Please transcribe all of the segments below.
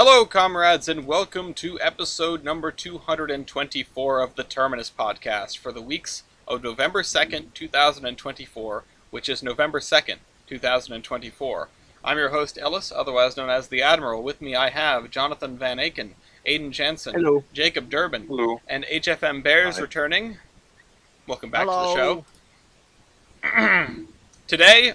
Hello, comrades, and welcome to episode number 224 of the Terminus podcast for the weeks of November 2nd, 2024, which is November 2nd, 2024. I'm your host, Ellis, otherwise known as the Admiral. With me I have Jonathan Van Aken, Aidan Jansen, Hello. Jacob Durbin, Hello. and HFM Bears Hi. returning. Welcome back Hello. to the show. Today,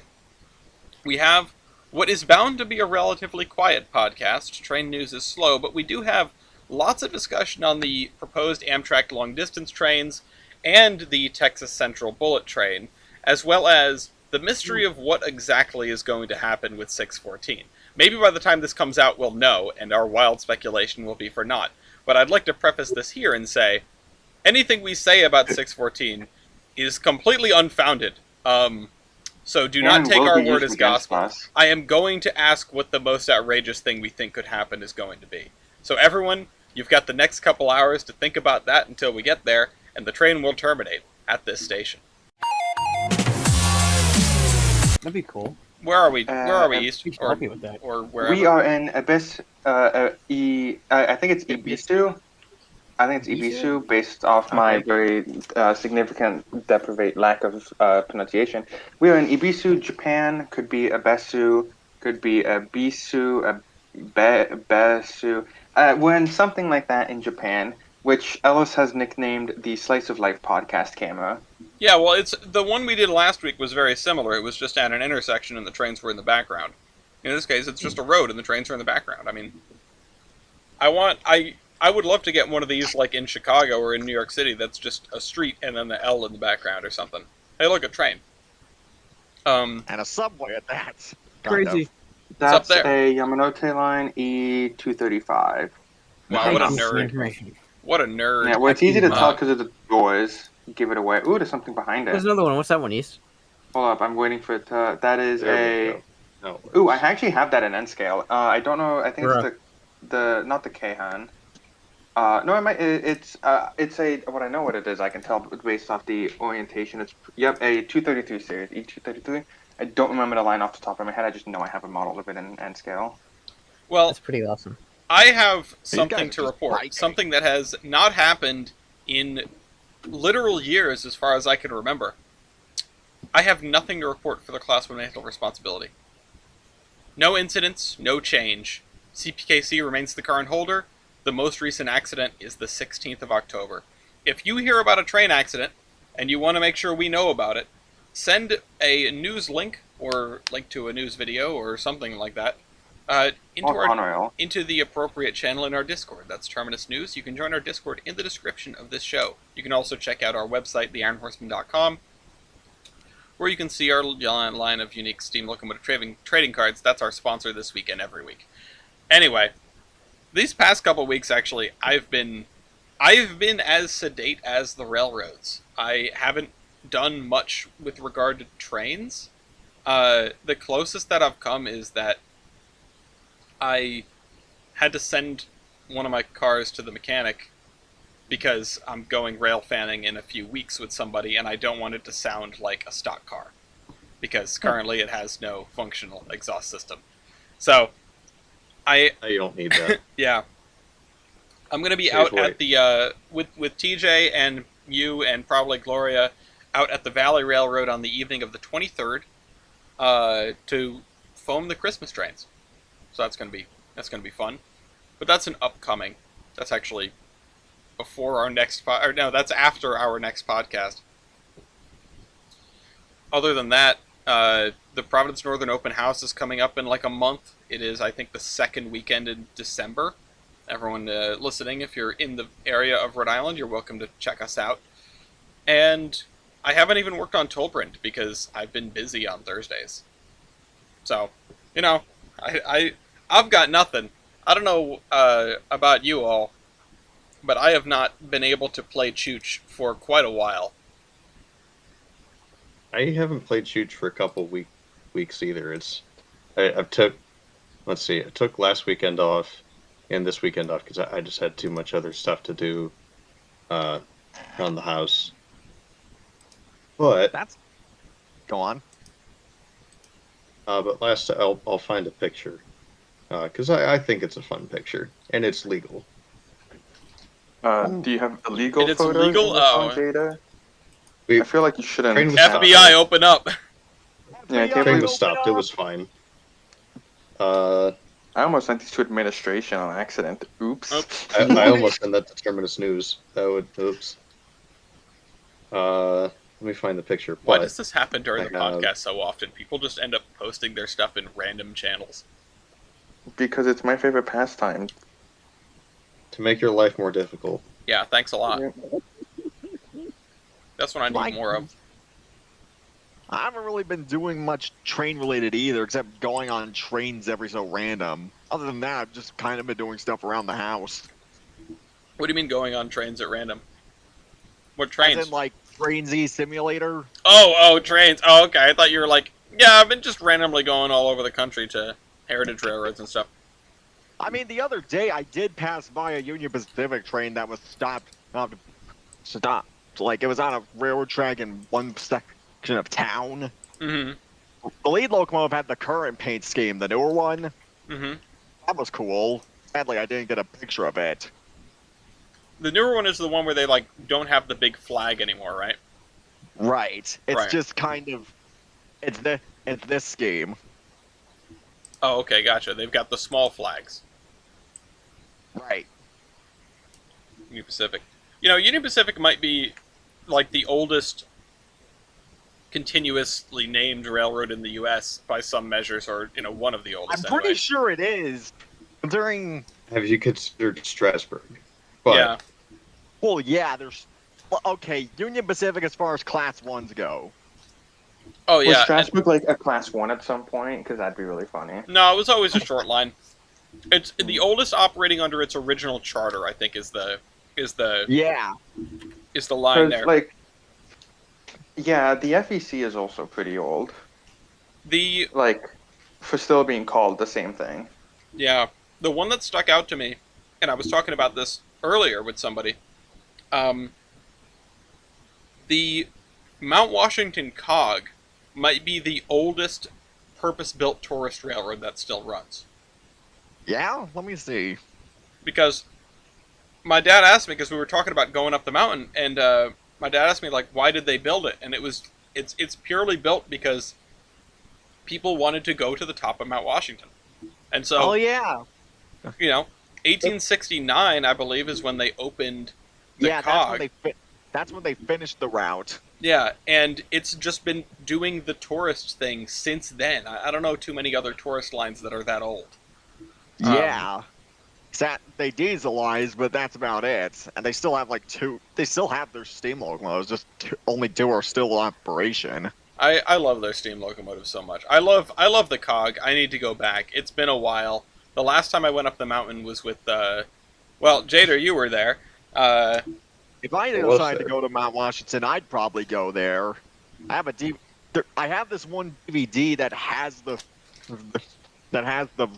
we have what is bound to be a relatively quiet podcast. Train news is slow, but we do have lots of discussion on the proposed Amtrak long-distance trains and the Texas Central Bullet Train, as well as the mystery of what exactly is going to happen with 614. Maybe by the time this comes out we'll know, and our wild speculation will be for naught. But I'd like to preface this here and say, anything we say about 614 is completely unfounded. So do not take our word as gospel. I am going to ask what the most outrageous thing we think could happen is going to be. So everyone, you've got the next couple hours to think about that until we get there, and the train will terminate at this station. That'd be cool. Where are we? Where are we, East? Or, happy with that. Or wherever? We are in Abyss. I think it's Ibisu. I think it's Ibisu, based off my very significant lack of pronunciation. We are in Ibisu, Japan. Could be Abesu. Could be Abisu. Besu. We're in something like that in Japan, which Ellis has nicknamed the Slice of Life podcast camera. Yeah, well, it's the one we did last week was very similar. It was just at an intersection and the trains were in the background. In this case, it's just a road and the trains are in the background. I mean, I would love to get one of these like in Chicago or in New York City that's just a street and then the L in the background or something. Hey, look, a train. And a subway at that. Crazy. That's up there. a Yamanote line E235. Wow, what a Thank you for the nerd. information. What a nerd. Yeah, well, it's easy to Uh, tell because of the doors. Give it away. Ooh, there's something behind There's it. another one. What's that one, East? Hold up, I'm waiting for it to... That is There we a... go. No, Ooh, I actually have that in N scale. I don't know. I think Bruh. it's the not the Keihan. No, it might. It's a what I know what it is. I can tell based off the orientation. It's a 233 series E233. I don't remember the line off the top of my head. I just know I have a model of it in N scale. Well, That's pretty awesome. I have guys something are to just report. biking. Something that has not happened in literal years as far as I can remember. I have nothing to report for the Class 1 National Responsibility. No incidents, no change. CPKC remains the current holder. The most recent accident is the 16th of October. If you hear about a train accident and you want to make sure we know about it, send a news link or link to a news video or something like that into the appropriate channel in our Discord. That's Terminus News. You can join our Discord in the description of this show. You can also check out our website, theironhorseman.com, where you can see our line of unique steam locomotive trading cards. That's our sponsor this week and every week. Anyway, these past couple weeks, actually, I've been as sedate as the railroads. I haven't done much with regard to trains. The closest that I've come is that I had to send one of my cars to the mechanic because I'm going rail fanning in a few weeks with somebody and I don't want it to sound like a stock car because currently it has no functional exhaust system. So, you don't need that. yeah. I'm going to be Seriously. out at the, with TJ and you and probably Gloria out at the Valley Railroad on the evening of the 23rd to foam the Christmas trains. So that's going to be fun. But that's an upcoming. That's actually before our next that's after our next podcast. Other than that, the Providence Northern Open House is coming up in like a month. It is, I think, the second weekend in December. Everyone listening, if you're in the area of Rhode Island, you're welcome to check us out. And I haven't even worked on Tollprint because I've been busy on Thursdays. So, I've got nothing. I don't know about you all, but I have not been able to play Chooch for quite a while. I haven't played Chooch for a couple weeks either. I took last weekend off and this weekend off because I just had too much other stuff to do around the house. But Go on. but last I'll find a picture. because I think it's a fun picture and it's legal. Do you have illegal And it's photos illegal? in your phone, Oh. Jada? We I feel like you train shouldn't. was stopped. FBI, open up. Yeah, I can't Train believe was stopped. It was fine. Uh, I almost sent these to administration on accident. Oh. Oops. I almost sent that to Terminus News. That would oops. Let me find the picture. Why But does this happen during I the have podcast so often? People just end up posting their stuff in random channels. Because it's my favorite pastime. to make your life more difficult. Yeah, thanks a lot. Yeah. That's what I need more of. I haven't really been doing much train related either, except going on trains every so random. Other than that, I've just kind of been doing stuff around the house. What do you mean going on trains at random? What As trains? in, like, Train Z Simulator. Oh, trains. Oh, okay. I thought you were like, yeah, I've been just randomly going all over the country to heritage railroads and stuff. I mean, the other day I did pass by a Union Pacific train that was stopped. Like, it was on a railroad track in one section of town. Mm-hmm. The lead locomotive had the current paint scheme, the newer one. Mm-hmm. That was cool. Sadly, I didn't get a picture of it. The newer one is the one where they like don't have the big flag anymore, right? Right. It's Right. just kind of it's this scheme. Oh, okay, gotcha. They've got the small flags. Right. Union Pacific. You know, Union Pacific might be like the oldest continuously named railroad in the U.S. by some measures, or one of the I'm oldest. pretty anyway. sure it is. Considering Have you considered Strasbourg? But Yeah. well, yeah, there's okay, Union Pacific as far as class ones go. Oh Was yeah. Strasbourg like a class 1 at some point? Because that'd be really funny. No, it was always a short line. It's the oldest operating under its original charter. I think is the Yeah. line there. Like, yeah, the FEC is also pretty old. The Like, for still being called the same thing. Yeah, the one that stuck out to me, and I was talking about this earlier with somebody. The Mount Washington Cog might be the oldest purpose-built tourist railroad that still runs. Yeah? Let me see. Because my dad asked me, because we were talking about going up the mountain, and my dad asked me like, why did they build it? And it's purely built because people wanted to go to the top of Mount Washington, and so Oh yeah. 1869, I believe, is when they opened the Yeah, Cog. that's when they finished the route. Yeah, and it's just been doing the tourist thing since then. I don't know too many other tourist lines that are that old. Yeah. They dieselized, but that's about it. And they still have they still have their steam locomotives, just only two are still in operation. I love their steam locomotives so much. I love the Cog. I need to go back. It's been a while. The last time I went up the mountain was with Jader, you were there. If I decide to go to Mount Washington, I'd probably go there. I have this one DVD that has the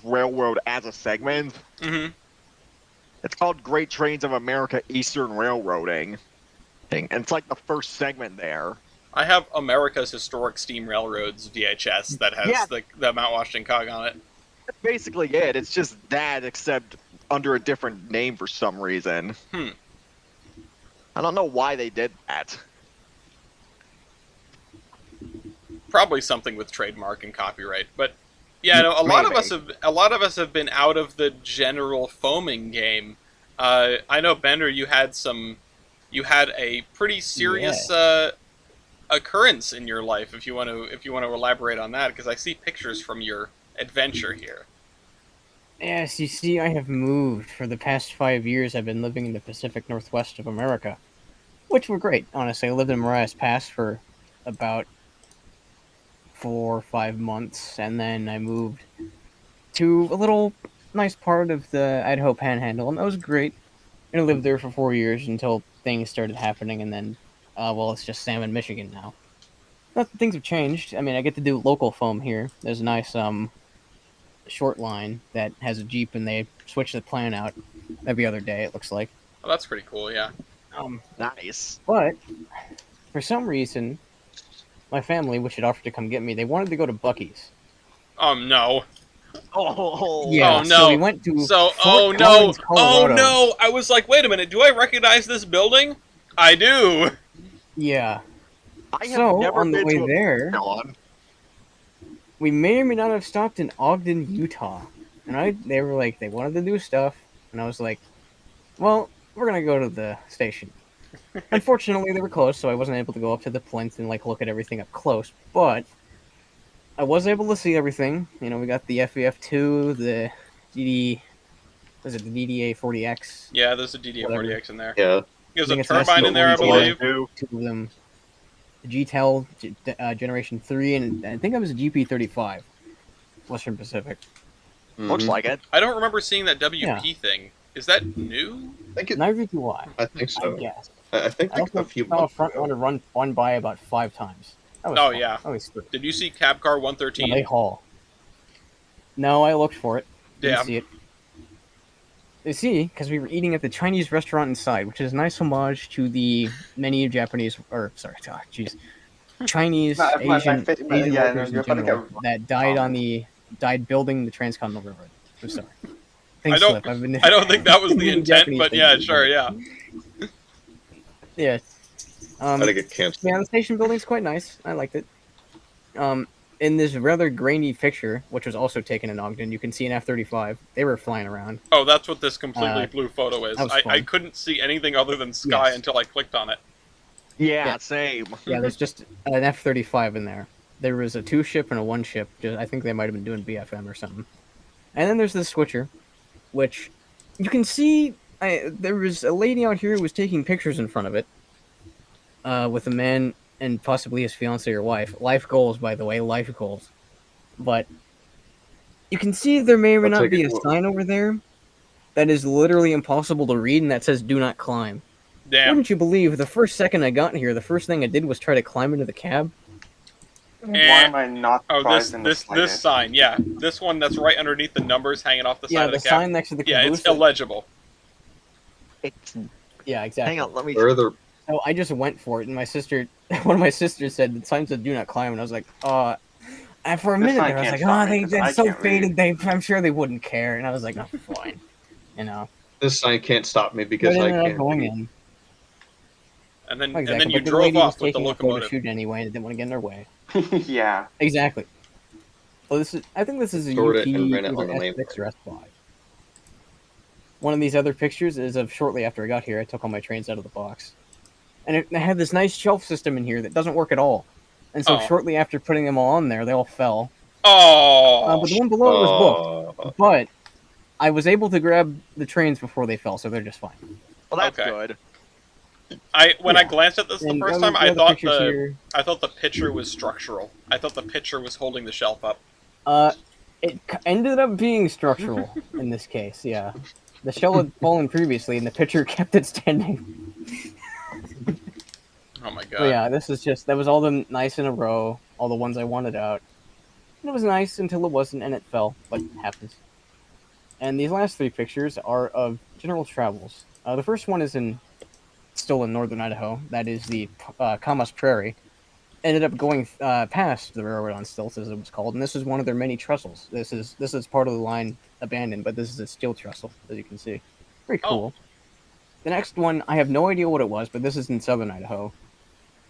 railroad as a segment. Mm-hmm. It's called Great Trains of America Eastern Railroading. And it's like the first segment there. I have America's Historic Steam Railroads VHS that has the Mount Washington Cog on it. That's basically it. It's just that, except under a different name for some reason. I don't know why they did that. Probably something with trademark and copyright, but yeah, no, a lot of us have been out of the general foaming game. I know, Bender, you had a pretty serious occurrence in your life. If you want to elaborate on that, because I see pictures from your adventure here. Yes, you see, I have moved. For the past 5 years, I've been living in the Pacific Northwest of America, which were great, honestly. I lived in Marias Pass for about 4 or 5 months, and then I moved to a little nice part of the Idaho Panhandle, and that was great. And I lived there for 4 years until things started happening, and then, it's just Salmon, Michigan now. Things have changed. I mean, I get to do local foam here. There's a nice, short line that has a Jeep, and they switch the plan out every other day, it looks like. Oh, that's pretty cool, yeah. Nice. But, for some reason, my family, which had offered to come get me, they wanted to go to Buc-ee's. No. Oh, Yeah, Oh, so no. we went to So, Fort oh no, Collins, oh Colorado. no! I was like, wait a minute, do I recognize this building? I do. Yeah. I have So, never on the been way to a there, con. we may or may not have stopped in Ogden, Utah. And they were like, they wanted to do stuff. And I was like, well, we're going to go to the station. Unfortunately, they were closed, so I wasn't able to go up to the plinth and like look at everything up close. But I was able to see everything. You know, we got the FEF2, the DD, was it the DDA 40X, Yeah, there's a DDA whatever. 40X in there. Yeah. There's I a think it's an turbine in there, I SC-44, believe. two of them. The GTEL Generation 3, and I think it was a GP35, Western Pacific. Looks Mhm. like it. I don't remember seeing that WP Yeah. thing. Is that new? I think it. Neither do I. I think I so. guess. I think I like a also few saw a months front ago. runner run by about 5 times. That was Oh, fun. yeah. That was good. Did you see Cab Car Yeah, 113? they haul. No, I looked for it. Didn't Damn. see it. You see, because we were eating at the Chinese restaurant inside, which is a nice homage to the many Japanese, or sorry, jeez, Chinese, Asian Yeah, no, workers you're in about to general get that died building the Transcontinental Railroad. I'm sorry. I Things don't slip. I've been I don't think that was the doing intent, Japanese but things yeah, lately. sure, yeah. Yeah. I think it canceled. Yeah, the station building's quite nice. I liked it. In this rather grainy picture, which was also taken in Ogden, you can see an F-35. They were flying around. Oh, that's what this completely Uh, blue photo is. that was I fun. couldn't see anything other than sky Yes. until I clicked on it. Yeah, Yeah. same. Yeah, there's just an F-35 in there. There was a 2-ship and a 1-ship. I think they might have been doing BFM or something. And then there's the switcher, which you can see. There was a lady out here who was taking pictures in front of it, with a man and possibly his fiance or wife. Life goals, by the way, life goals. But you can see there may or may I'll not take be it. a sign over there that is literally impossible to read and that says "Do not climb." Damn. Wouldn't you believe? The first second I got here, the first thing I did was try to climb into the cab. why Eh. am I not Oh, surprised in the this slightest? sign, yeah. This one that's right underneath the numbers hanging off the Yeah, side of the the cab. sign next to the Yeah, caboose. it's illegible. It's, Yeah, exactly. hang on, let me. Further, So I just went for it, and my sister, one of my sisters said the sign said "Do not climb," and I was like, And for a This minute sign there, I was can't like, stop me, 'cause they're I so can't read. faded. I'm sure they wouldn't care. And I was like, no, fine, you know. this sign can't stop me But because it I ended up can't going read. in. And then Exactly. you But the drove lady was off with the taking a photo locomotive. shoot anyway, and didn't want to get in their way. Yeah. Exactly. Well, I think this is a Stored UP it and ran it on either the main S6 or S5. One of these other pictures is of shortly after I got here. I took all my trains out of the box, and it had this nice shelf system in here that doesn't work at all. And so Oh. shortly after putting them all on there, they all fell. Oh. But the one below it was booked. But I was able to grab the trains before they fell, so they're just fine. Well, that's Okay. good. When I Yeah. glanced at this the And first the time, I other thought pictures here, I thought the picture was structural. I thought the picture was holding the shelf up. it ended up being structural in this case. Yeah, the shell had fallen previously, and the picture kept it standing. Oh my god. But yeah, that was all them nice in a row, all the ones I wanted out. And it was nice until it wasn't, and it fell, but it happens. And these last 3 pictures are of general travels. The first one is still in northern Idaho. That is the Camas Prairie. Ended up going past the railroad on stilts, as it was called, and this is one of their many trestles. This is part of the line abandoned, but this is a steel trestle, as you can see. Very cool. The next one, I have no idea what it was, but this is in southern Idaho.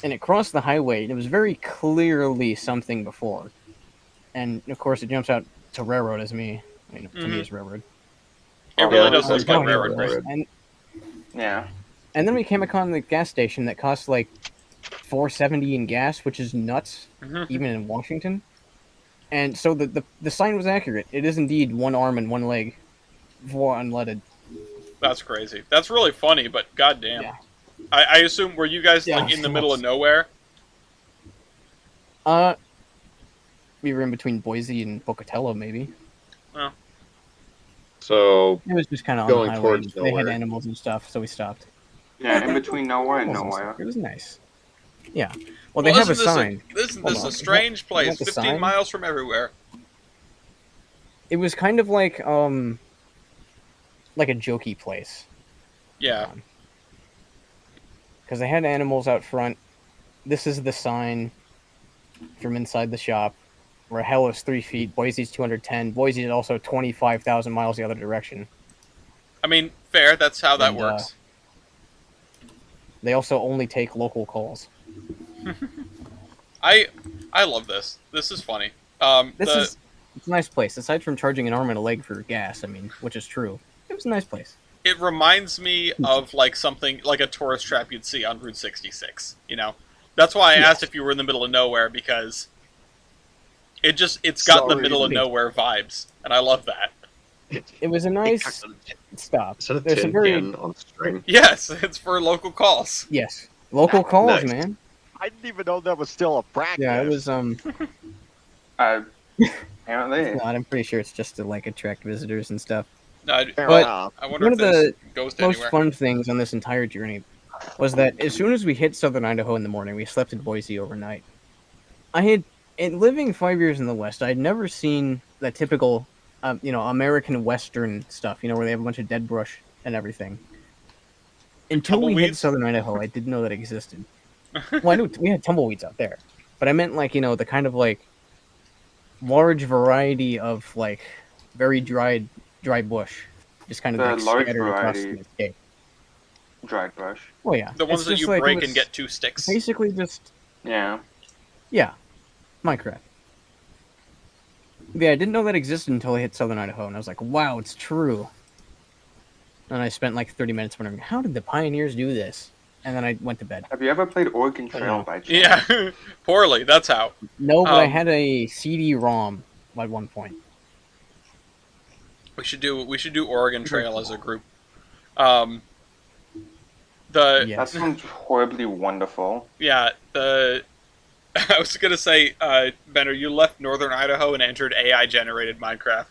And it crossed the highway, and it was very clearly something before. And, of course, it jumps out to railroad as me. I mean, to me, it's railroad. It really does I look was no like idea what railroad it was. grade. Yeah. And then we came upon the gas station that costs like $4.70 in gas, which is nuts, even in Washington. And so the sign was accurate. It is indeed one arm and one leg for unleaded. That's crazy. That's really funny, but goddamn. Yeah. I assume, were you guys Yeah, like in the so middle of much. nowhere? We were in between Boise and Pocatello, maybe. Well, It was just kind of on the Going highway. towards They had nowhere. animals and stuff, so we stopped. Yeah, in between nowhere and It wasn't nowhere. so- It was nice. Yeah. Well, they have a sign. Isn't Hold this on. a strange You want place? the 15 sign? miles from everywhere. It was kind of like a jokey place. Yeah. Because they had animals out front. This is the sign from inside the shop. where Hell is 3 feet, Boise's 210. Boise is also 25,000 miles the other direction. I mean, fair. That's how that And, works. They also only take local calls. I love this. This is funny. It's a nice place. Aside from charging an arm and a leg for gas, I mean, which is true, it was a nice place. It reminds me of like something like a tourist trap you'd see on Route 66. You know, that's why I asked if you were in the middle of nowhere, because it's got the middle of nowhere vibes, and I love that. It was a nice stop. Is that a There's tin a very can on the string? Yes, it's for local calls. yes local calls, Nice. man. I didn't even know that was still a practice. Yeah, it was Apparently. I'm pretty sure it's just to like attract visitors and stuff. Fair But enough. I wonder one if of this the goes to most anywhere. fun things on this entire journey was that as soon as we hit southern Idaho in the morning, we slept in Boise overnight. In living 5 years in the West, I'd never seen that typical, American Western stuff, where they have a bunch of dead brush and everything. Until we hit Tumbleweeds? southern Idaho, I didn't know that existed. Well, I knew we had tumbleweeds out there, but I meant like, the kind of like large variety of like very dry bush, just kind of The like large scattered across variety. the state. Dried brush. Well, yeah, The ones it's that just you like, it break was and get 2 sticks. basically just Yeah. Minecraft. Yeah, I didn't know that existed until I hit southern Idaho, and I was like, wow, it's true. And I spent like 30 minutes wondering, how did the pioneers do this? And then I went to bed. Have you ever played Oregon Trail know. by chance? Yeah, poorly. That's how. No, but I Um, had a CD-ROM at one point. We should do Oregon Trail as a group. That Yes. sounds horribly wonderful. I was gonna say, Benner, you left northern Idaho and entered AI generated Minecraft.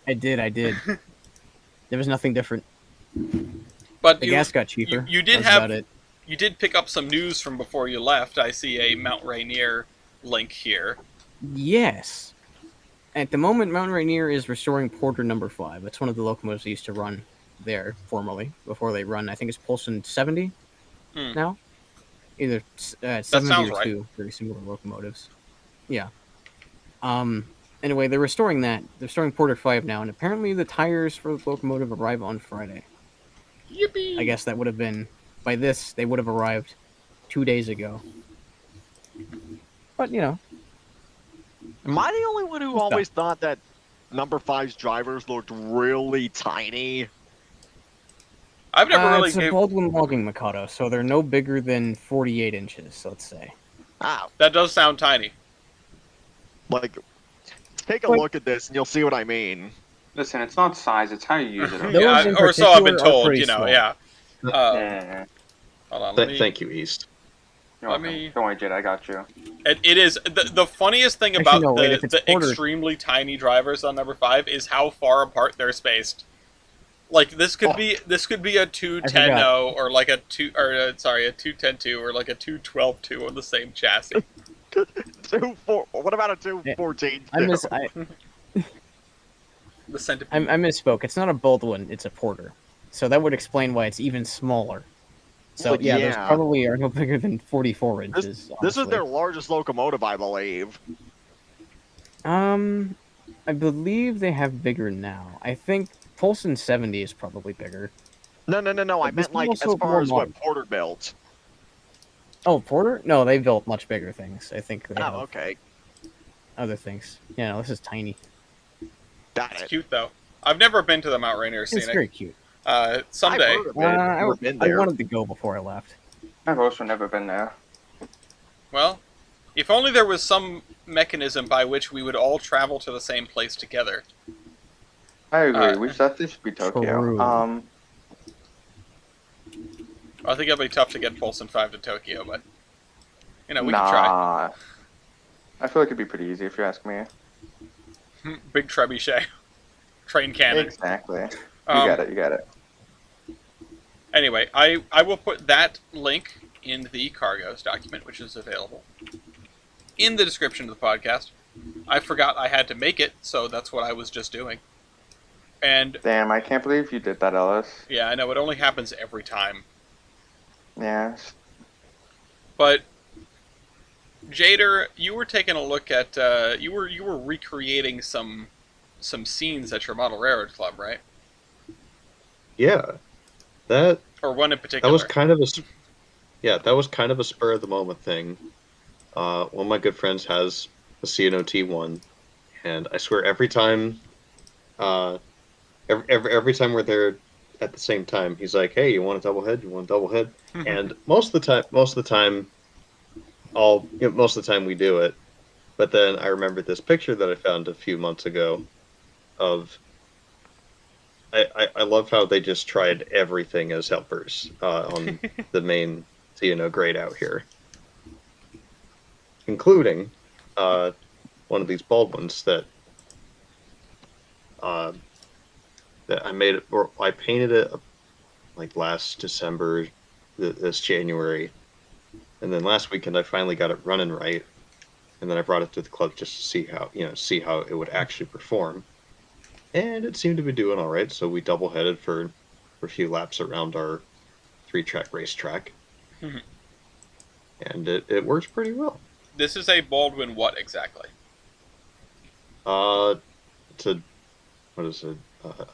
I did. There was nothing different. But The gas got cheaper. You did That's have about it. you did pick up some news from before you left. I see a Mount Rainier link here. Yes. At the moment, Mount Rainier is restoring Porter number 5. It's one of the locomotives they used to run there formerly before they run. I think it's Pulson 70 now. Either 70 sounds or right. 2 very similar locomotives. Yeah. Anyway, they're restoring that. They're restoring Porter 5 now, and apparently the tires for the locomotive arrive on Friday. Yippee! I guess that would have been by this. They would have arrived 2 days ago. But Am I the only one who always thought that number 5's drivers looked really tiny? I've never really it's a Baldwin logging Mikado, so they're no bigger than 48 inches. Let's say. Ah, That does sound tiny. like, take a look at this and you'll see what I mean. Listen, it's not size, it's how you use it. Those Okay? in Or so I've been particular are told. pretty small. Yeah. Yeah. Hold on. Let me, Thank you, East. You're Let welcome. me- Don't worry, Jed, I got you. It is the funniest thing Actually, about no, wait, if it's the Porter- extremely tiny drivers on number 5 is how far apart they're spaced. Like this could be a 210 or like a 210-2 or like a 212-2 on the same chassis. What about a 214? The centipede. I misspoke. It's not a Baldwin. It's a Porter. So that would explain why it's even smaller. So Like, those yeah. probably are no bigger than 44 inches. This is honestly. their largest locomotive, I believe. I believe they have bigger now. I think Pulson 70 is probably bigger. No. I This meant is like also as far more as what modern. Porter built. Oh, Porter? No, they built much bigger things. I think they have Oh, okay. other things. Yeah, no, this is tiny. Got It's it. cute though. I've never been to the Mount Rainier It's scenic. very cute. Someday. I've heard of it, never been I there. wanted to go before I left. I've also never been there. Well, if only there was some mechanism by which we would all travel to the same place together. I agree. This should be Tokyo. True. I think it'll be tough to get Pulson 5 to Tokyo, but we can try. I feel like it'd be pretty easy if you ask me. Big trebuchet. Train cannon. Exactly. You Um, got it. Anyway, I will put that link in the cargoes document, which is available in the description of the podcast. I forgot I had to make it, so that's what I was just doing. And Damn, I can't believe you did that, Ellis. yeah, I know it only happens every time. Yeah. But Jader, you were taking a look at you were recreating some scenes at your Model Railroad Club, right? Yeah, that Or one in that was particular. kind of that was kind of a spur of the moment thing. One of my good friends has a CNOT1, and I swear uh, every time we're there at the same time, he's like, "Hey, you want a double head? You want a double head?" And most of the time, most of the time we do it. But then I remembered this picture that I found a few months ago of I love how they just tried everything as helpers on the main grade out here, including one of these bald ones uh, that I made it, or I painted it like last December, this January, and then last weekend I finally got it running right, and then I brought it to the club just to see how it would actually perform, and it seemed to be doing all right. So we double headed for a few laps around our 3-track racetrack, and it works pretty well. This is a Baldwin what exactly? It's a what is it?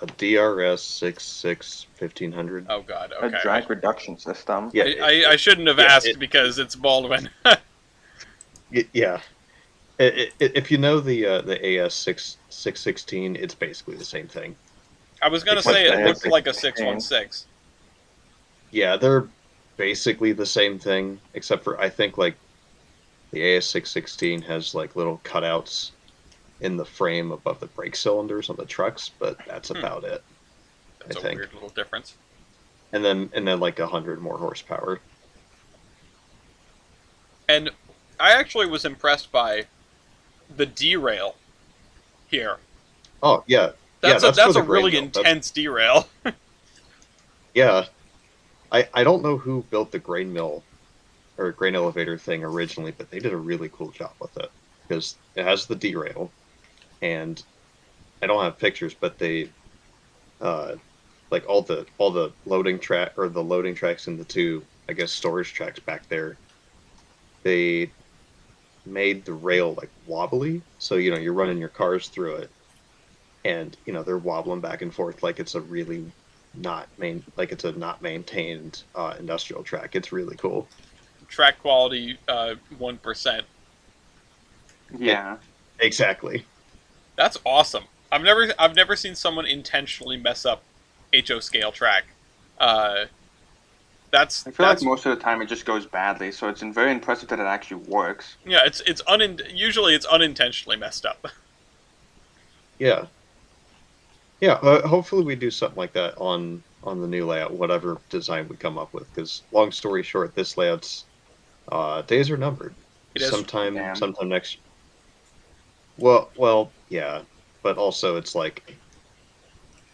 A DRS 66 1500. Oh God, A okay. drag reduction system. Yeah, I shouldn't have asked because it's Baldwin. yeah. If you know the AS 616, it's basically the same thing. I was gonna Except say the it looked like a 616. 616. Yeah, they're basically the same thing, except for I think like the AS 616 has like little cutouts in the frame above the brake cylinders on the trucks, but that's about it. That's I a think. weird little difference. And then like 100 more horsepower. And I actually was impressed by the derail here. Oh yeah, yeah. That's a That's for that's the a grain really mill. intense derail. Yeah, I don't know who built the grain mill or grain elevator thing originally, but they did a really cool job with it because it has the derail, and I don't have pictures, but they uh like all the loading track or the loading tracks and the two I guess storage tracks back there. They made the rail like wobbly, so you're running your cars through it, and they're wobbling back and forth like it's a really not maintained industrial track. It's really cool. Track quality 1%. Yeah. Exactly. That's awesome. I've never seen someone intentionally mess up HO scale track. Uh, that's I feel like that's most of the time it just goes badly, so it's very impressive that it actually works. yeah. Usually it's unintentionally messed up. Yeah, yeah. Hopefully we do something like that on the new layout, whatever design we come up with. Because long story short, this layout's days are numbered. It is. Damn. Sometime next. Well, yeah, but also it's like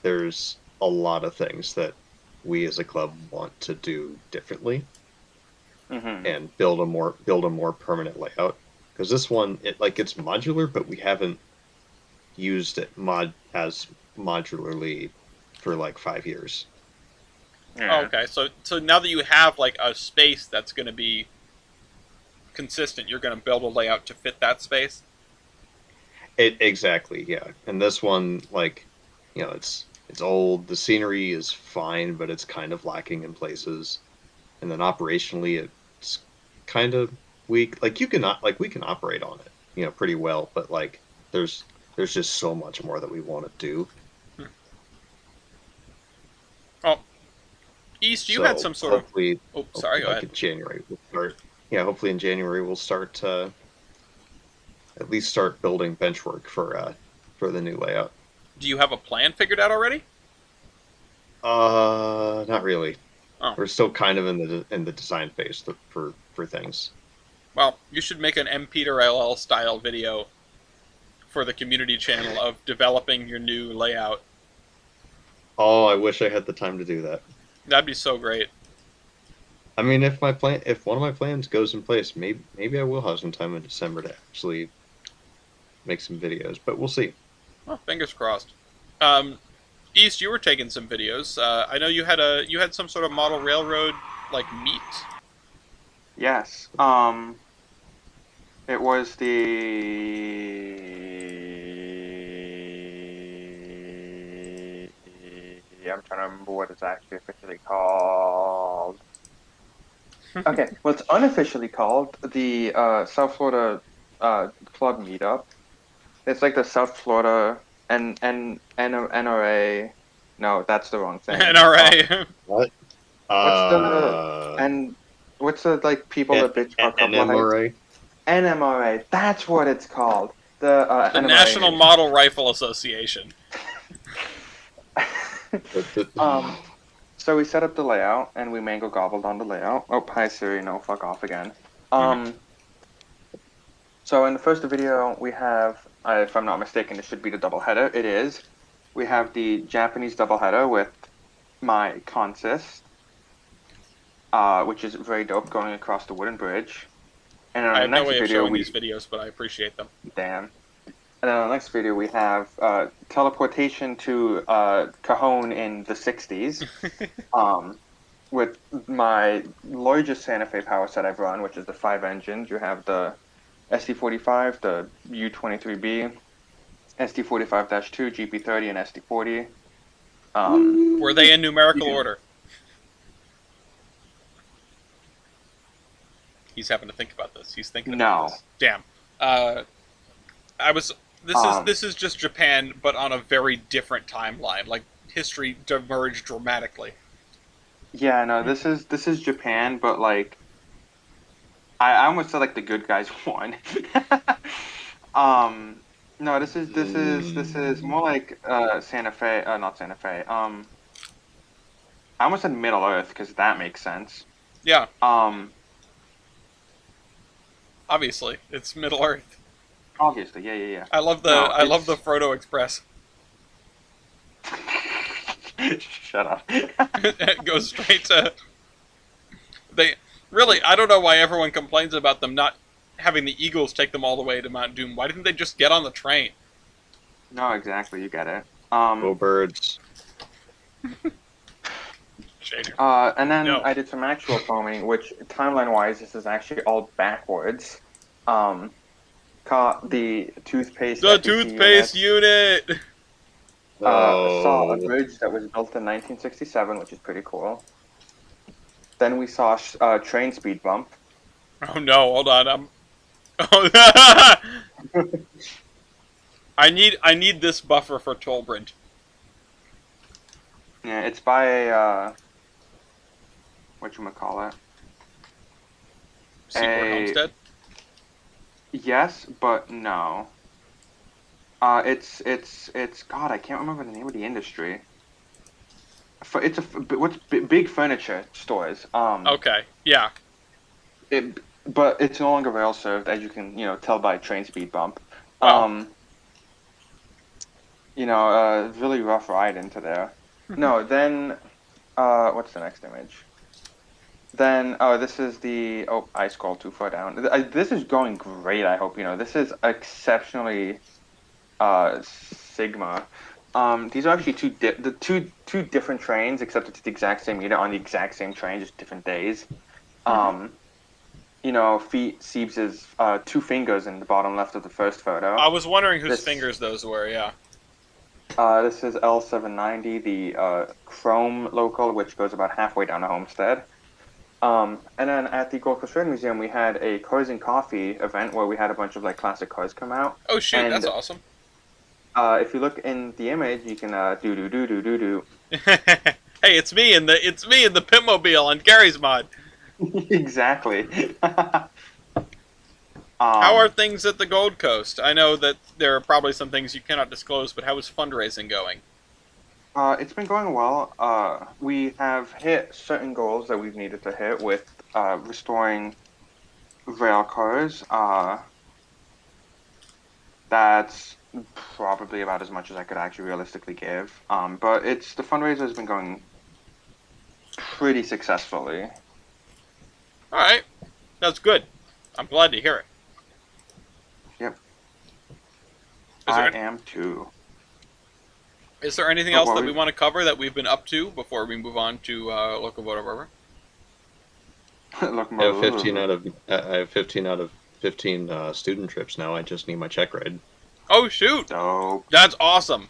there's a lot of things that we as a club want to do differently Hmm. and build a more permanent layout. Because this one, it's modular, but we haven't used it as modularly for like 5 years. Oh, Yeah. okay, so now that you have like a space that's going to be consistent, you're going to build a layout to fit that space. Exactly, yeah. And this one, like, it's old. The scenery is fine, but it's kind of lacking in places. And then operationally, it's kind of weak. Like we can operate on it, pretty well. But like, there's there's just so much more that we want to do. Oh, East, you had So some sort of. hopefully, Oh, sorry. Go like ahead. in January, we'll start. Yeah, hopefully in January we'll start at least start building benchwork for the new layout. Do you have a plan figured out already? Not really. Oh, We're still kind of in the design phase for things. well, you should make an M. Peter LL style video for the community channel of developing your new layout. Oh, I wish I had the time to do that. That'd be so great. I mean, if one of my plans goes in place, maybe I will have some time in December to actually make some videos, but we'll see. Well, fingers crossed. East, you were taking some videos. I know you had some sort of model railroad like meet. Yes. It was the. I'm trying to remember what it's actually officially called. Okay, well, it's unofficially called the South Florida Club Meetup. It's like the South Florida NRA. No, that's the wrong thing. NRA. What? What's the and what's the like people that bitch about couple of heights? NMRA? NMRA. That's what it's called. The The National NMRA. Model Rifle Association. um. So we set up the layout and we mango gobbled on the layout. Oh, hi Siri. No, fuck off again. So in the first video we have, if I'm not mistaken, it should be the double header. It is. We have the Japanese double header with my consist, which is very dope, going across the wooden bridge. And on I the have no next way of video, showing these videos, but I appreciate them. damn. And then on the next video, we have teleportation to Cajon in the 60s, with my largest Santa Fe power set I've run, which is the 5 engines. You have the SD45, the U23B, SD45-2, GP30, and SD40. Were they in numerical order? He's having to think about this. He's thinking about No. this. Damn. I was. This is just Japan, but on a very different timeline. Like history diverged dramatically. Yeah, no, this is Japan, but like I almost said like the good guys won. No, this is more like Santa Fe, not Santa Fe. I almost said Middle Earth because that makes sense. Yeah, Um, obviously it's Middle Earth. obviously, yeah. I love the No, I love the Frodo Express. Shut up. It goes straight to. They really. I don't know why everyone complains about them not having the Eagles take them all the way to Mount Doom. Why didn't they just get on the train? No, exactly, you get it. Go birds. Shader. And then No. I did some actual foaming, which timeline-wise, this is actually all backwards. Caught the toothpaste. The FEC toothpaste unit. saw a No. bridge that was built in 1967, which is pretty cool. Then we saw train speed bump. Oh no! Hold on. Oh, I need this buffer for Tollbridge. Yeah, it's by a whatchamacallit? Seaport Homestead. Yes, but no. It's God, I can't remember the name of the industry. It's what's big furniture stores. Okay. Yeah. But it's no longer rail served, as you can tell by train speed bump. Wow. Really rough ride into there. No, then what's the next image? Then this is the I scrolled too far down. This is going great. I hope this is exceptionally Sigma. These are actually two different trains, except it's the exact same unit on the exact same train, just different days. Siebes' two fingers in the bottom left of the first photo. I was wondering whose fingers those were. Yeah. This is L790, the Chrome local, which goes about halfway down to Homestead. And then at the Gold Coast Road Museum, we had a Cars and Coffee event where we had a bunch of classic cars come out. Oh shoot, and, that's awesome. If you look in the image, you can do. Hey, it's me in the Pitmobile on Gary's mod. Exactly. How are things at the Gold Coast? I know that there are probably some things you cannot disclose, but how is fundraising going? It's been going well. We have hit certain goals that we've needed to hit with restoring rail cars. That's probably about as much as I could actually realistically give. But the fundraiser has been going pretty successfully. All right, that's good. I'm glad to hear it. Yep. I am too. Is there anything else that we want to cover that we've been up to before we move on to Locomotive River? I have 15 out of 15 student trips now. I just need my check ride. Oh shoot, Dope. that's awesome.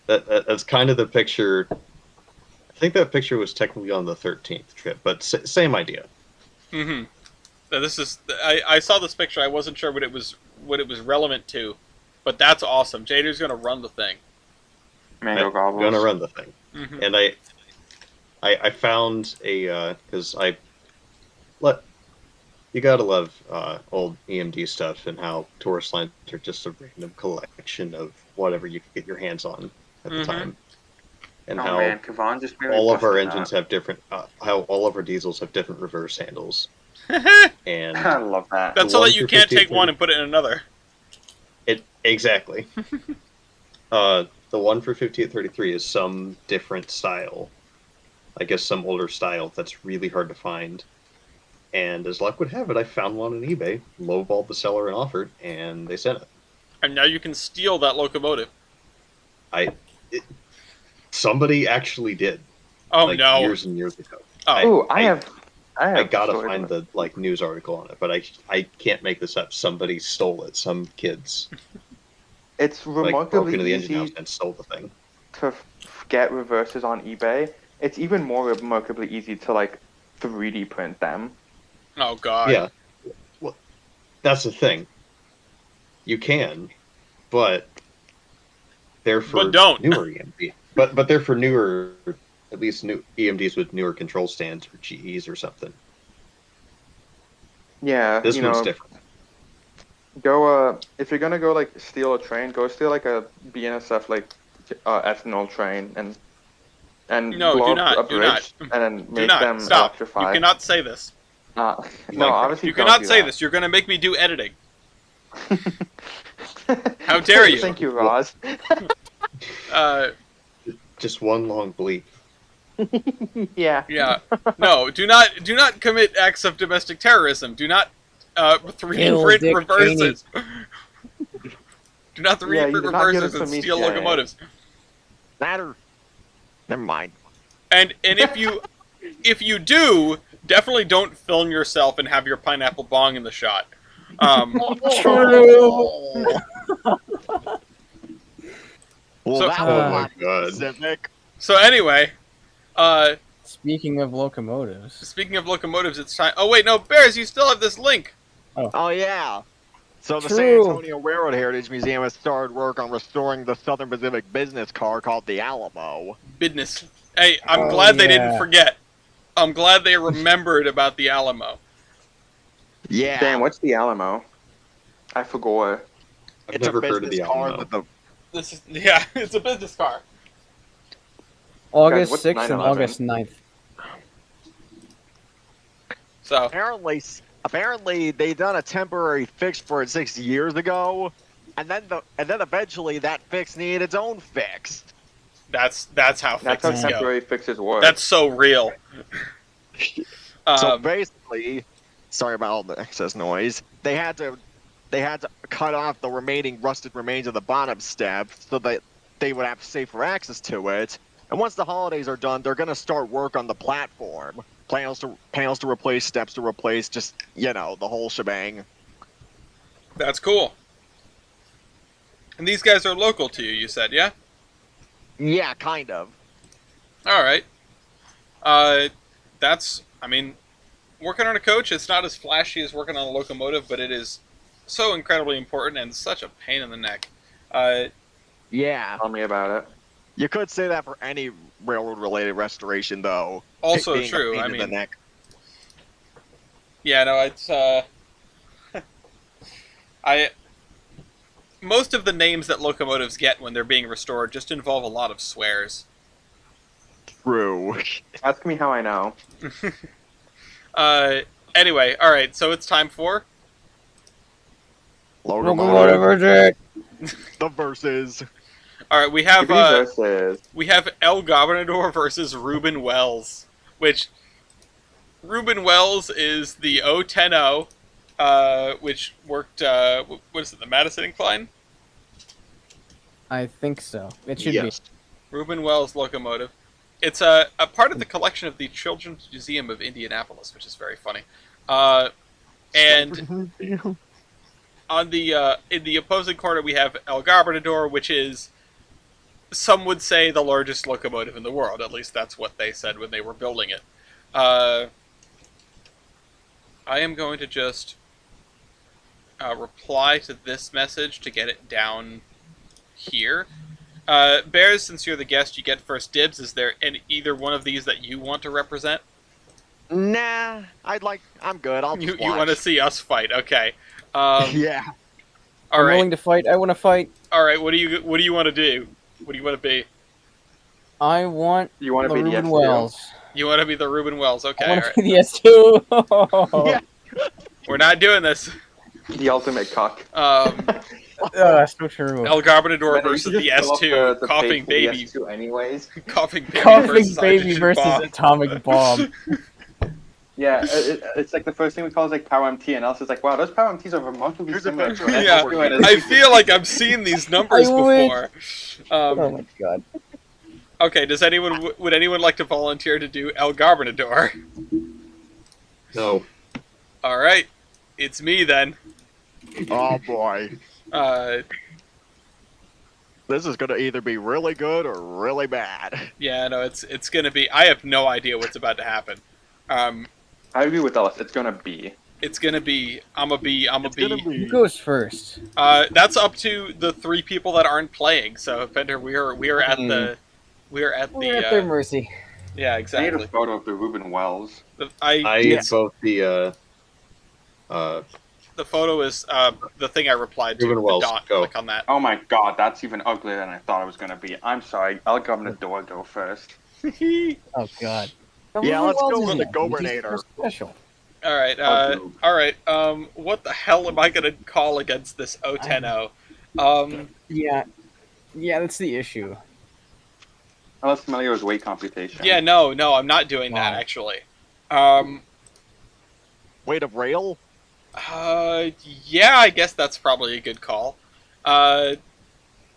That's kind of the picture. I think that picture was technically on the 13th trip, but same idea. Mm-hmm. This is I saw this picture. I wasn't sure what it was relevant to, but that's awesome. Jader's gonna run the thing. Mango I'm gobbles. gonna run the thing, Mm-hmm. and I found a because you gotta love old EMD stuff and how tourist lines are just a random collection of whatever you could get your hands on at the Mhm. time, and Oh how man, Kavan just really all of our busted engines that. have different how all of our diesels have different reverse handles, I and love that. That's The so one that you for can't take 1530. one and put it in another. it exactly. The one for 5833 is some different style. I guess some older style that's really hard to find. And as luck would have it, I found one on eBay, lowballed the seller and offered, and they sent it. And now you can steal that locomotive. I it, Somebody actually did, Oh like no. years and years ago. Oh. Ooh, I I have gotta stories find about the news article on it, but I can't make this up. Somebody stole it. Some kids It's broke remarkably into the engine house easy and stole the thing. to get reverses on eBay. It's even more remarkably easy to like 3D print them. Oh god. Yeah, well, that's the thing. You can, but they're But for don't. newer EMD. But they're for newer, at least new EMDs with newer control stands or GEs or something. Yeah, This one's different. go if you're gonna go like steal a train, go steal like a BNSF like ethanol train and No, do blow up a not. Do not. bridge and then Do make not. them Stop. You electrify. cannot say this. No, Minecraft. obviously You don't cannot do say that. this. You're going to make me do editing. How dare you? Thank you, Roz. Uh, Just one long bleep. Yeah. yeah. No, do not commit acts of domestic terrorism. Do not 3D Kill print Dick reverses. Do not 3D Yeah, you print did not get reverses it and from me, steal CIA. locomotives. Matter. Never mind. And if you do, definitely don't film yourself and have your pineapple bong in the shot. True. Well, So- that Oh was my not God. specific. So anyway, Speaking of locomotives, speaking of locomotives, it's time. Oh wait, no, Bears, you still have this link. Oh yeah. So the True. San Antonio Railroad Heritage Museum has started work on restoring the Southern Pacific business car called the Alamo. Business. Hey, I'm Oh, glad they didn't yeah. forget. I'm glad they remembered about the Alamo. Yeah. Damn, what's the Alamo? I forgot. I've It's never a heard of business the car Alamo. that the This is it's a business car. August what's 6th and 9/11? August 9th. So apparently they done a temporary fix for it 6 years ago, and then eventually that fix needed its own fix. that's how That's how fixes go. temporary fixes work. That's so real. So basically, sorry about all the excess noise. They had to cut off the remaining rusted remains of the bottom step so that they would have safer access to it. And once the holidays are done, they're gonna start work on the platform. Panels to replace, steps to replace, just the whole shebang. That's cool. And these guys are local to you, you said, yeah? Yeah, kind of. All right. That's, I mean, working on a coach, it's not as flashy as working on a locomotive, but it is so incredibly important and such a pain in the neck. Yeah, Tell me about it. you could say that for any railroad-related restoration, though. Also Being a true. pain I in the mean, neck. yeah, no, it's most of the names that locomotives get when they're being restored just involve a lot of swears. True. Ask me how I know. Anyway, all right, so it's time for Locomotive project. the verses. all right. We have Skibbity versus. we have El Gobernador versus Reuben Wells, which Reuben Wells is the 010, which worked. What is it? The Madison Incline. I think so. It should Yes. Reuben Wells locomotive. It's a part of the collection of the Children's Museum of Indianapolis, which is very funny. And on the in the opposing corner, we have El Gobernador, which is, some would say, the largest locomotive in the world. At least that's what they said when they were building it. I am going to just reply to this message to get it down here. Bears, since you're the guest, you get first dibs. Is there either one of these that you want to represent? Nah, I'm good. I'll You just you want to watch. see us fight? Okay. Yeah. All I'm right. willing to fight. I want to fight. All right. What do you want to do? What do you want to be? I want You want to the be the Ruben S2? Wells. You want to be the Reuben Wells? Okay. I All want to right. be the S2. Yeah. We're not doing this. The ultimate cock. So true. El Gobernador Man, you versus should the just fill up S2. the Coughing page for the baby. S2 anyways. Coughing baby Coughing versus baby hydrogen versus bomb. atomic bomb. Yeah, it's like the first thing we call is like Power MT, and else it's like, wow, those Power MTs are remarkably Here's a similar better to an Yeah, S2 and a I feel like I've seen these numbers I wish. before. Oh my god. Okay, does anyone would anyone like to volunteer to do El Gobernador? No. All right, it's me then. Oh boy. Uh, This is gonna either be really good or really bad. yeah, no, it's gonna be. I have no idea what's about to happen. I agree with Ellis. It's gonna be. It's gonna be. I'm a B. It's gonna Who be. goes first? That's up to the three people that aren't playing. So, Fender, we are at the. We're at their mercy. Yeah, I need exactly. a photo of the Ruben Wells. I Yes. both the The photo is the thing I replied to. Ruben The Wells, dot. go. Click on that. Oh my god, that's even uglier than I thought it was gonna be. I'm sorry. I'll go the door go first. Oh god. Yeah, let's go Wells with isn't the that big, he's Gobernator. so special. All right. All right. What the hell am I gonna call against this O10O? Yeah, that's the issue. Unless familiar with weight computation. Yeah. No. I'm not doing that Wow. actually. Weight of rail? Yeah. I guess that's probably a good call.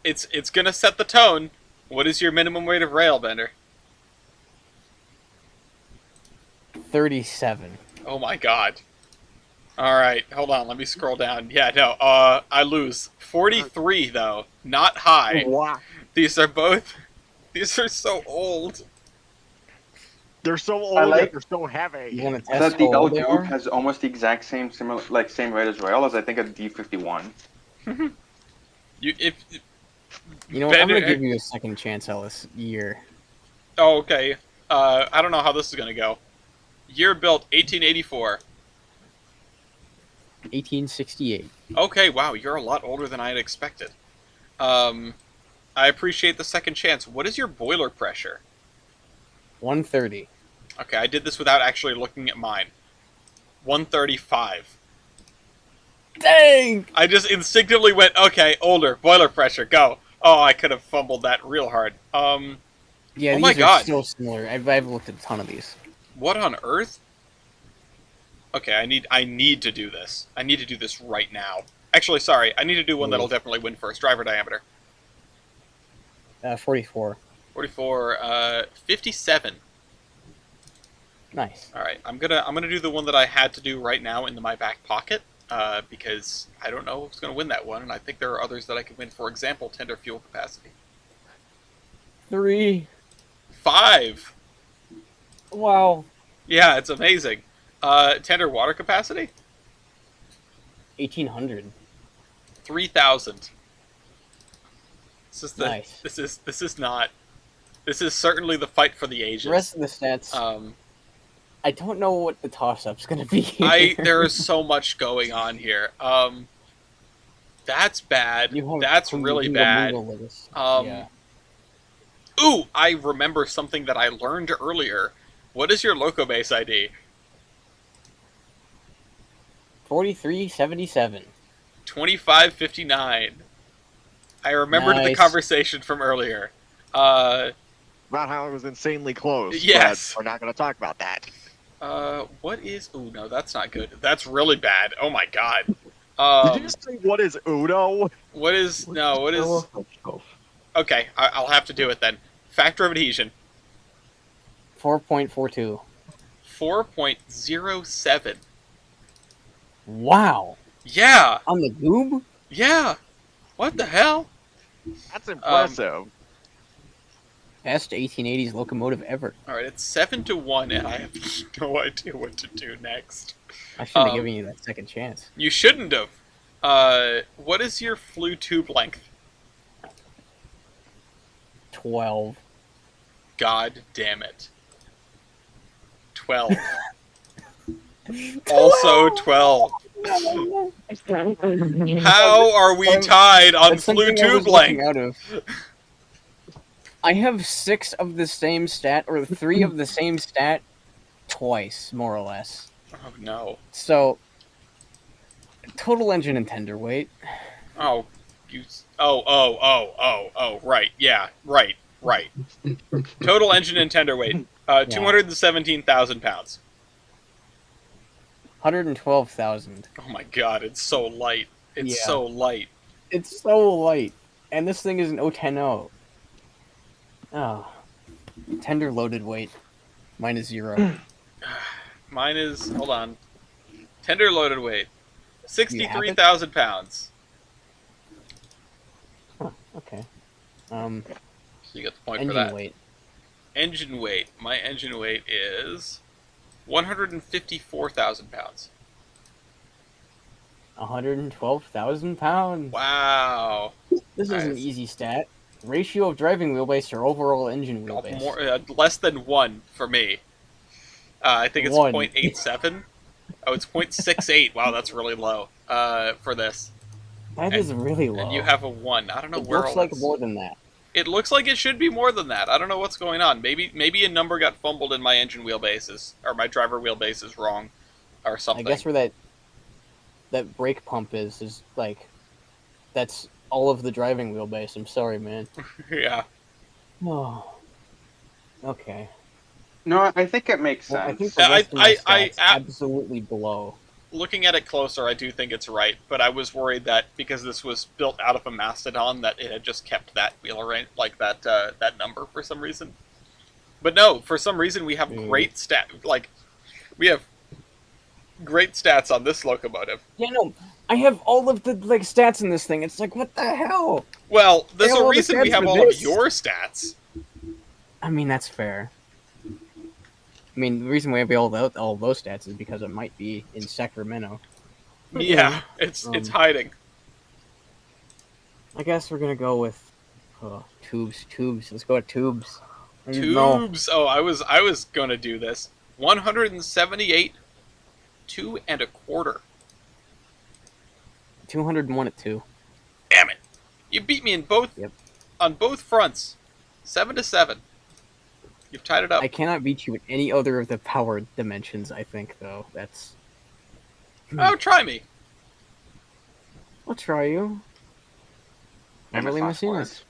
It's gonna set the tone. What is your minimum weight of rail, Bender? 37. Oh my god. All right, hold on. Let me scroll down. Yeah, no. I lose 43 though. Not high. Wow. These are both. These are so old. They're so old, I like- yet they're so heavy. You want to That test the how L old they Duke are? has almost the exact same same rate as rail as I think a D51. If You know what? I'm Bender- gonna give you a second chance, Ellis. Year. Oh, okay. I don't know how this is gonna go. Year built 1884. 1868. Okay, wow, you're a lot older than I had expected. I appreciate the second chance. What is your boiler pressure? 130. Okay, I did this without actually looking at mine. 135. Dang! I just instinctively went, okay, older, boiler pressure, go. Oh, I could have fumbled that real hard. Yeah, Oh these my are God. so similar. I've looked at a ton of these. What on earth? Okay, I need to do this. I need to do this right now. Actually, sorry, I need to do one that'll definitely win first. Driver diameter. 44. 44, 57. Nice. All right, I'm gonna do the one that I had to do right now in my back pocket, because I don't know who's gonna win that one, and I think there are others that I could win. For example, tender fuel capacity. 3. 5. Wow. Yeah, it's amazing. Tender water capacity. 1800. 3,000. This is the. Nice. This is not. This is certainly the fight for the ages. The rest of the stats, I don't know what the toss-up's gonna be here. There is so much going on here. That's bad. You have That's to really do a bad. Google list. Yeah. Ooh, I remember something that I learned earlier. What is your loco base ID? 4377. 2559. I remembered the Nice. conversation from earlier. About how it was insanely close. Yes. But we're not going to talk about that. What is... Ooh, no, that's not good. That's really bad. Oh my god. Did you just say what is Uno? What is... No, what is... Okay, I'll have to do it then. Factor of adhesion. 4.42. 4.07. Wow. Yeah, On the goob? yeah. What the hell? That's impressive. Best 1880s locomotive ever. All right, it's 7-1, and I have no idea what to do next. I shouldn't have given you that second chance. You shouldn't have. What is your flue tube length? 12. God damn it. 12. Also 12. How are we tied on That's flue something I was tube looking length? out of. I have 6 of the same stat, or 3 of the same stat, twice, more or less. Oh no. So, total engine and tender weight. Oh, you. Oh, right. Yeah, right. Total engine and tender weight. 217,000 pounds. 112,000. Oh my god, it's so light. It's Yeah. so light. It's so light. And this thing is an 010. Oh. Tender loaded weight. Mine is 0. Mine is. Hold on. Tender loaded weight. You have it? 63,000 pounds. Huh, okay. So you get the point for Engine that. weight. Engine weight. My engine weight is 154,000 pounds. 112,000 pounds. Wow. This is an Nice. easy stat. Ratio of driving wheelbase or overall engine Oh, wheelbase. less than 1 for me. I think it's 1. 0.87. Oh, it's 0.68. Wow, that's really low for this. That is really low. And you have a 1. I don't know it where looks all like that's... more than that. It looks like it should be more than that. I don't know what's going on. Maybe a number got fumbled in my engine wheelbases, or my driver wheelbase is wrong, or something. I guess where that brake pump is like, that's all of the driving wheelbase. I'm sorry, man. Yeah. Oh. Okay. No, I think it makes Well, I sense. think the rest of my I- stats absolutely below. Looking at it closer, I do think it's right, but I was worried that because this was built out of a Mastodon, that it had just kept that wheel range, like that number for some reason. But no, for some reason we have great we have great stats on this locomotive. Yeah, no, I have all of the stats in this thing. It's like, what the hell? Well, there's have a all the reason we stats have for all of this. your stats. I mean, that's fair. I mean, the reason we have all those stats is because it might be in Sacramento. Yeah, it's hiding. I guess we're gonna go with tubes. Let's go with tubes. No, Tubes. Oh, I was gonna do this. 178, 2 1/4. 201 at 2. Damn it! You beat me in both Yep. on both fronts. 7-7. You've tied it up. I cannot beat you in any other of the power dimensions. I think though that's. Oh, try me. I'll try you. Emily Messinas.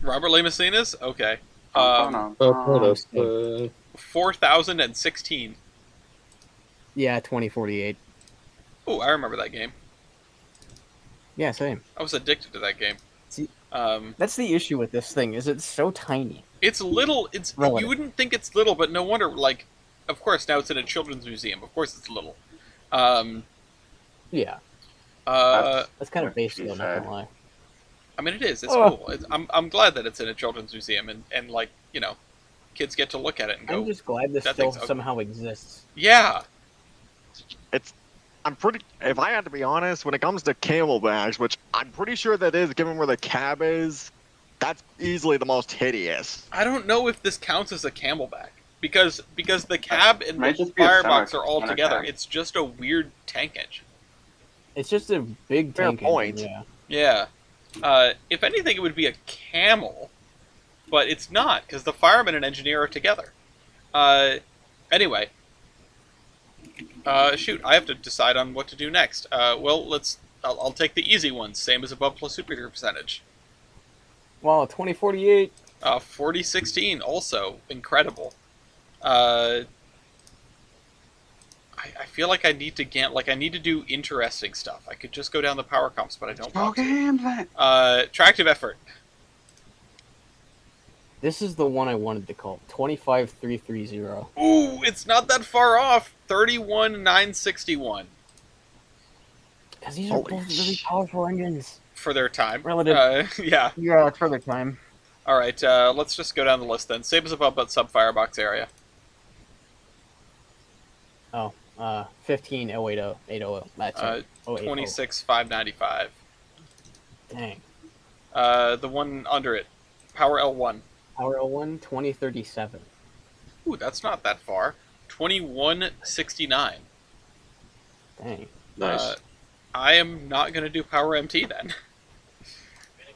Robert Lemessinas? Okay. Oh, no. 4,016. Yeah, 2048. Oh, I remember that game. Yeah, same. I was addicted to that game. See- That's the issue with this thing. Is it's so tiny. It's little. It's Relative. You wouldn't think it's little, but no wonder. Like, of course, now it's in a children's museum. Of course, it's little. Yeah, that's kind of what basic she though, not said. gonna lie. I mean, it is. It's Oh. cool. I'm glad that it's in a children's museum, and like, you know, kids get to look at it and go, I'm just glad this that still thing's ugly. somehow exists. yeah. If I had to be honest, when it comes to camelbacks, which I'm pretty sure that is, given where the cab is, that's easily the most hideous. I don't know if this counts as a camelback because the cab and Might the just be a firebox semi- are all together. cab. It's just a weird tank engine. It's just a big Fair tank point. engine, yeah. Yeah. If anything, it would be a camel, but it's not because the fireman and engineer are together. Anyway. Shoot, I have to decide on what to do next. Well, I'll take the easy ones, same as above plus superior percentage. Wow, 2048. 4016, also incredible. I feel like I need to do interesting stuff. I could just go down the power comps, but I don't want to. Okay, Tractive effort. This is the one I wanted to call 25330. Ooh, it's not that far off. 31961. Because these are Holy both really sh- powerful engines. for their time. Relative. Yeah. Yeah, it's for their time. All right. Let's just go down the list then. Save us above but sub firebox area. Oh, 15,080, 800. That's it. 26,595. Dang. The one under it, power L1. Power L1, 2037. Ooh, that's not that far. 2169. Dang. Nice. I am not going to do power MT then.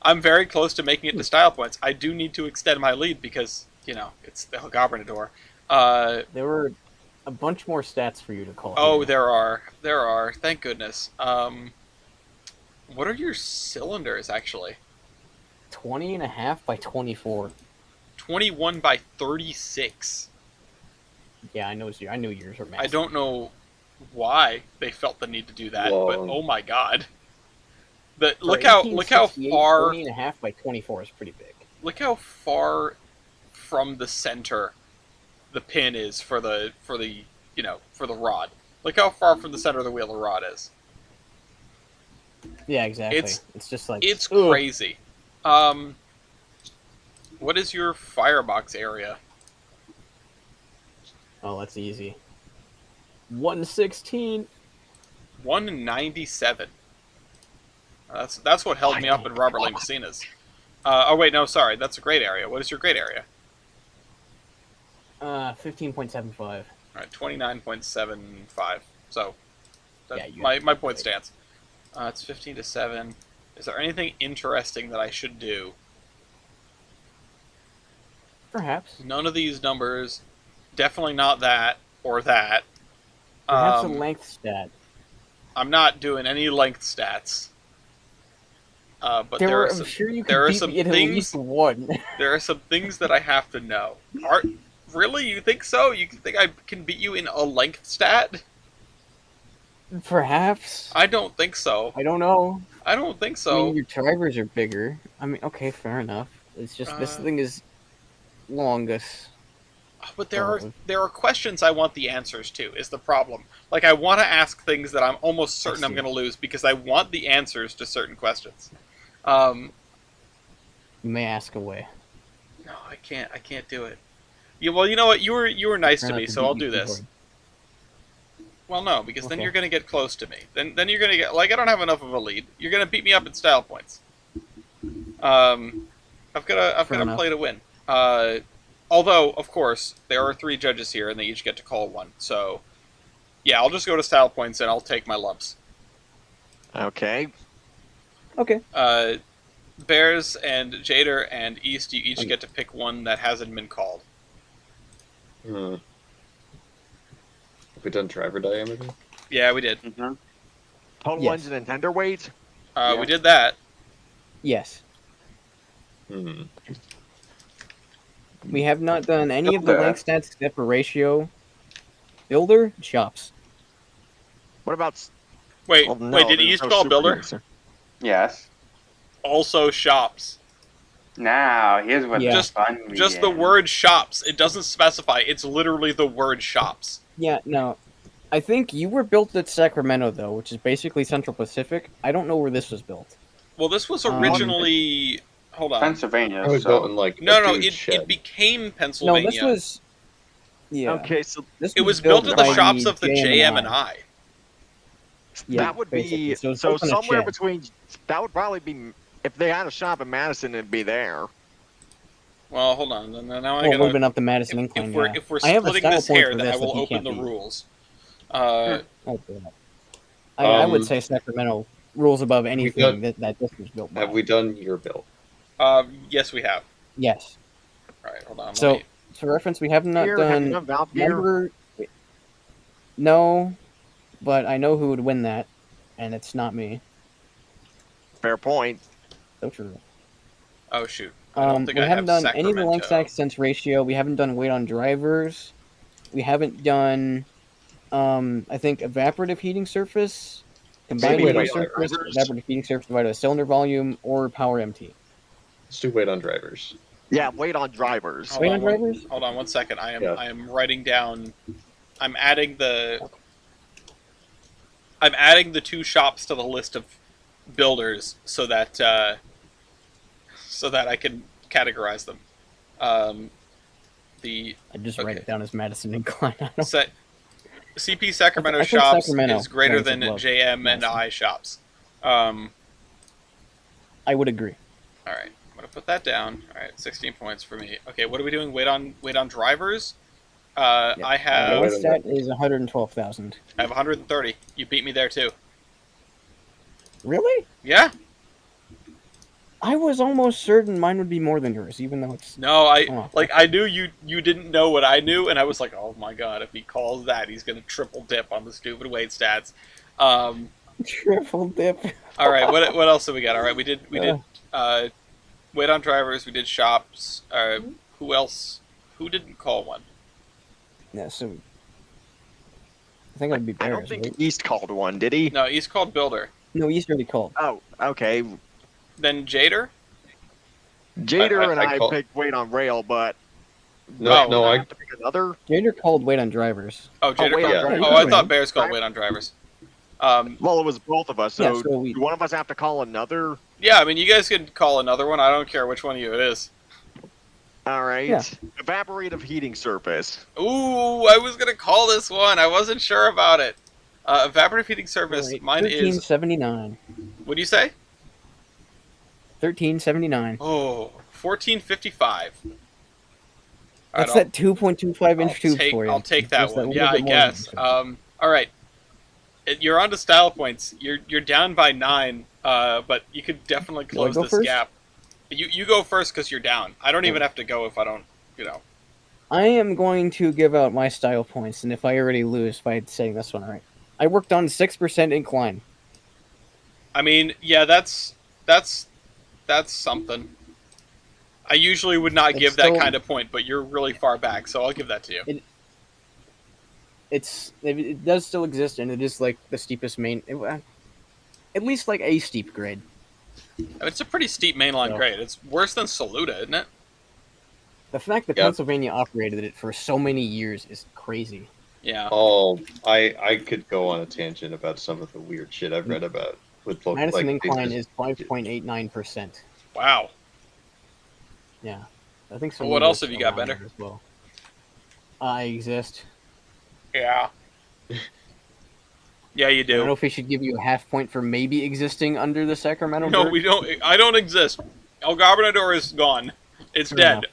I'm very close to making it to style points. I do need to extend my lead because, it's the Gobernador. There were a bunch more stats for you to call. Oh, here. there are. There are. Thank goodness. What are your cylinders, actually? 20 and a half by 24. 21 by 36. Yeah, I know yours are massive. I don't know why they felt the need to do that, Whoa. but oh my god. For Look how 1868, far 20 and a half by 24 is pretty big. look how far from the center the pin is for the rod. Look how far from the center of the wheel the rod is. Yeah, exactly. It's just like It's ugh. crazy. What is your firebox area? Oh, that's easy. 116. 197. That's what held me up in Robert Lee Messina's. Oh wait, no, sorry, that's a great area. What is your great area? 15.75. All right, 29.75. So, Yeah, you my have point it. stands. It's 15 to 7. Is there anything interesting that I should do? Perhaps. None of these numbers. Definitely not that or that. Perhaps a length stat. I'm not doing any length stats. But I'm sure you there could are beat some me at things. least one. There are some things that I have to know. Really? You think so? You think I can beat you in a length stat? Perhaps. I don't think so. I don't know. I don't think I so. mean, your drivers are bigger. I mean, okay, fair enough. It's just this thing is longest. But there are questions I want the answers to, is the problem. Like, I want to ask things that I'm almost certain I'm going to lose because I want the answers to certain questions. You may ask away. No, I can't do it. Yeah, well, you know what? You were nice to me, so I'll do this. Well, no, because then Okay. you're going to get close to me. Then you're going to get... Like, I don't have enough of a lead. You're going to beat me up in style points. I've got to play to win. Although, of course, there are 3 judges here, and they each get to call one. So, yeah, I'll just go to style points, and I'll take my lumps. Okay. Okay. Bears and Jader and East, you each get to pick one that hasn't been called. Have we done driver diameter? Yeah, we did. Mm-hmm. Total Yes. engine and tender weight. We did that. Yes. Hmm. We have not done any of the Builder. length stats except for ratio. Builder, shops. What about? Wait, Well, no, wait, did there's East no call super Builder? user. Yes. Also shops. Now, here's what Yeah. the fun Just the begins. word shops. It doesn't specify. It's literally the word shops. Yeah, no. I think you were built at Sacramento, though, which is basically Central Pacific. I don't know where this was built. Well, this was originally... Hold on. Pennsylvania, Probably built in so like No, a no, dude's shed. it became No, Pennsylvania. this was... Yeah. Okay, so This It was built at the by shops of the JM&I. JM&I. Yeah, that would be basically. So it's so built in a somewhere shed. between. That would probably be if they had a shop in Madison, it'd be there. Well, hold on. Now I Well, it would have gotta... been up the Madison Incline, yeah. If we're I have a splitting style this point hair, for then this I will that he open can't the beat. rules. Oh, God. I would say Sacramento rules above anything that this was built by. Have we done your build? Yes, we have. Yes. All right, hold on. So, for reference, we have not Gear, have you done... done valve gear? Remember... No, but I know who would win that, and it's not me. Fair point. So true. Oh, shoot. I don't think We I haven't have done any of the length Sacramento. stack sense ratio. We haven't done weight on drivers. We haven't done, I think, evaporative heating surface, combined Maybe heating weight on surface, drivers. evaporative heating surface divided by cylinder volume, or power MT. Let's do weight on drivers. Yeah, wait on drivers. Hold Weight on on drivers? Hold on 1 second. I Yeah. am writing down... I'm adding the... I'm adding the 2 shops to the list of builders so that I can categorize them. The I just write it down as Madison and Klein. CP Sacramento I think shops Sacramento is greater ranks than above JM and Madison. I shops. I would agree. All right, I'm gonna put that down. All right, 16 points for me. Okay, what are we doing? Wait on drivers. Yeah. I have My stat is 112,000. I have 130. You beat me there too. Really? Yeah. I was almost certain mine would be more than yours, even though it's No, Oh. I knew you didn't know what I knew, and I was like, oh my god, if he calls that, he's gonna triple dip on the stupid weight stats. triple dip. All right, what else have we got? All right, we did wait on drivers. We did shops. Who else? Who didn't call one? Yeah, so I think it would be I Bears, don't think right? East called one, did he? No, he's called builder. No, East already called. Oh, okay. Then Jader. Jader and I I call- picked wait on rail, but No, Oh, no, I I have to pick another. Jader called wait on drivers. Oh, Jader. wait on called, drivers. oh, I Yeah. thought Bears called wait on drivers. Well, it was both of us, so, Yeah, so we- do one of us have to call another? Yeah, I mean, you guys could call another one. I don't care which one of you it is. All right. Yeah. Evaporative heating surface. Ooh, I was gonna call this one. I wasn't sure about it. Evaporative heating surface. Right, Mine is. 1379. What do you say? 1379. Oh, 1455. That's that 2.25 inch tube take, for you. I'll take that Just one. little Yeah, I bit more guess. than- All right. You're on to style points. You're down by 9, but you could definitely Do I close go this first? gap. You go first because you're down. I don't even have to go if I don't. I am going to give out my style points, and if I already lose by saying this one right, I worked on 6% incline. I mean, yeah, that's something. I usually would not It's give that still- kind of point, but you're really far back, so I'll give that to you. It does still exist, and it is like the steepest main, at least like a steep grade. It's a pretty steep mainline So- grade. It's worse than Saluda, isn't it? The fact that Yep. Pennsylvania operated it for so many years is crazy. Yeah. Oh, I could go on a tangent about some of the weird shit I've read about with local Madison like incline these- is 5.89%. Wow. Yeah, I think so. Well, what else have you got, Bender? As well. I exist. Yeah. Yeah, you I don't know do. if we should give you a half point for maybe existing under the Sacramento. No, dirt. we don't. I don't exist. El Gobernador is gone. It's Fair dead.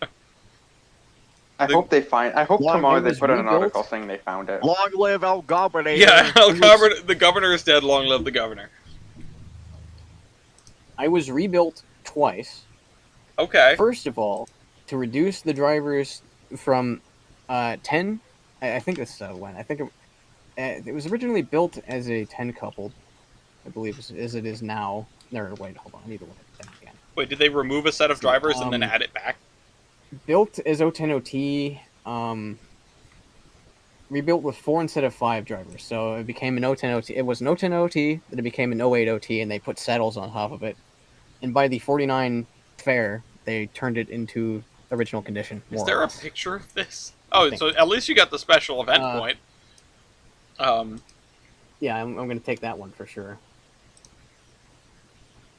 I hope Long tomorrow it they was put out an rebuilt. article saying they found it. Long live El Gobernator. Yeah, the governor is dead. Long live the governor. I was rebuilt twice. Okay. First of all, to reduce the drivers from 10, I think that's when. I think it was originally built as a 10 coupled, I believe, as it is now. No, wait, hold on. I need to look at that again. Wait, did they remove a set of drivers and then add it back? Built as O10OT, rebuilt with 4 instead of 5 drivers. So it became an O10OT. It was an O10OT, then it became an 08OT, and they put saddles on top of it. And by the 49 fair, they turned it into original condition. Is more or there a less. picture of this? Oh, think- so at least you got the special event point. Yeah, I'm going to take that one for sure.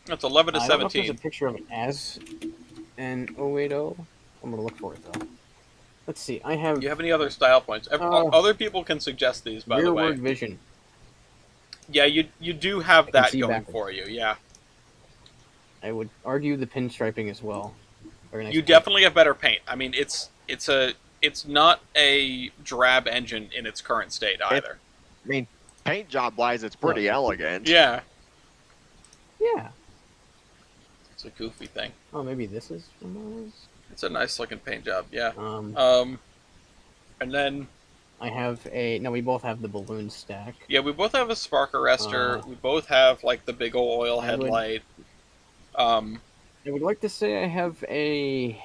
That's 11 to I don't know if there's 17. a picture of it as an 080. I'm going to look for it, though. Let's see. I have Do you have any other style points? Other people can suggest these, by the way. rearward vision. Yeah, you do have can that see going backwards. for you. Yeah, I would argue the pinstriping as well. Very nice you paint. definitely have better paint. I mean, it's not a drab engine in its current state either. I mean, paint job wise, it's pretty elegant. Yeah, Yeah. it's a goofy thing. Oh, maybe this is from ours? It's a nice looking paint job. Yeah. Um, And then I have a... No, we both have the balloon stack. yeah, we both have a spark arrestor. We both have like the big old oil I would- headlight. I would like to say I have a...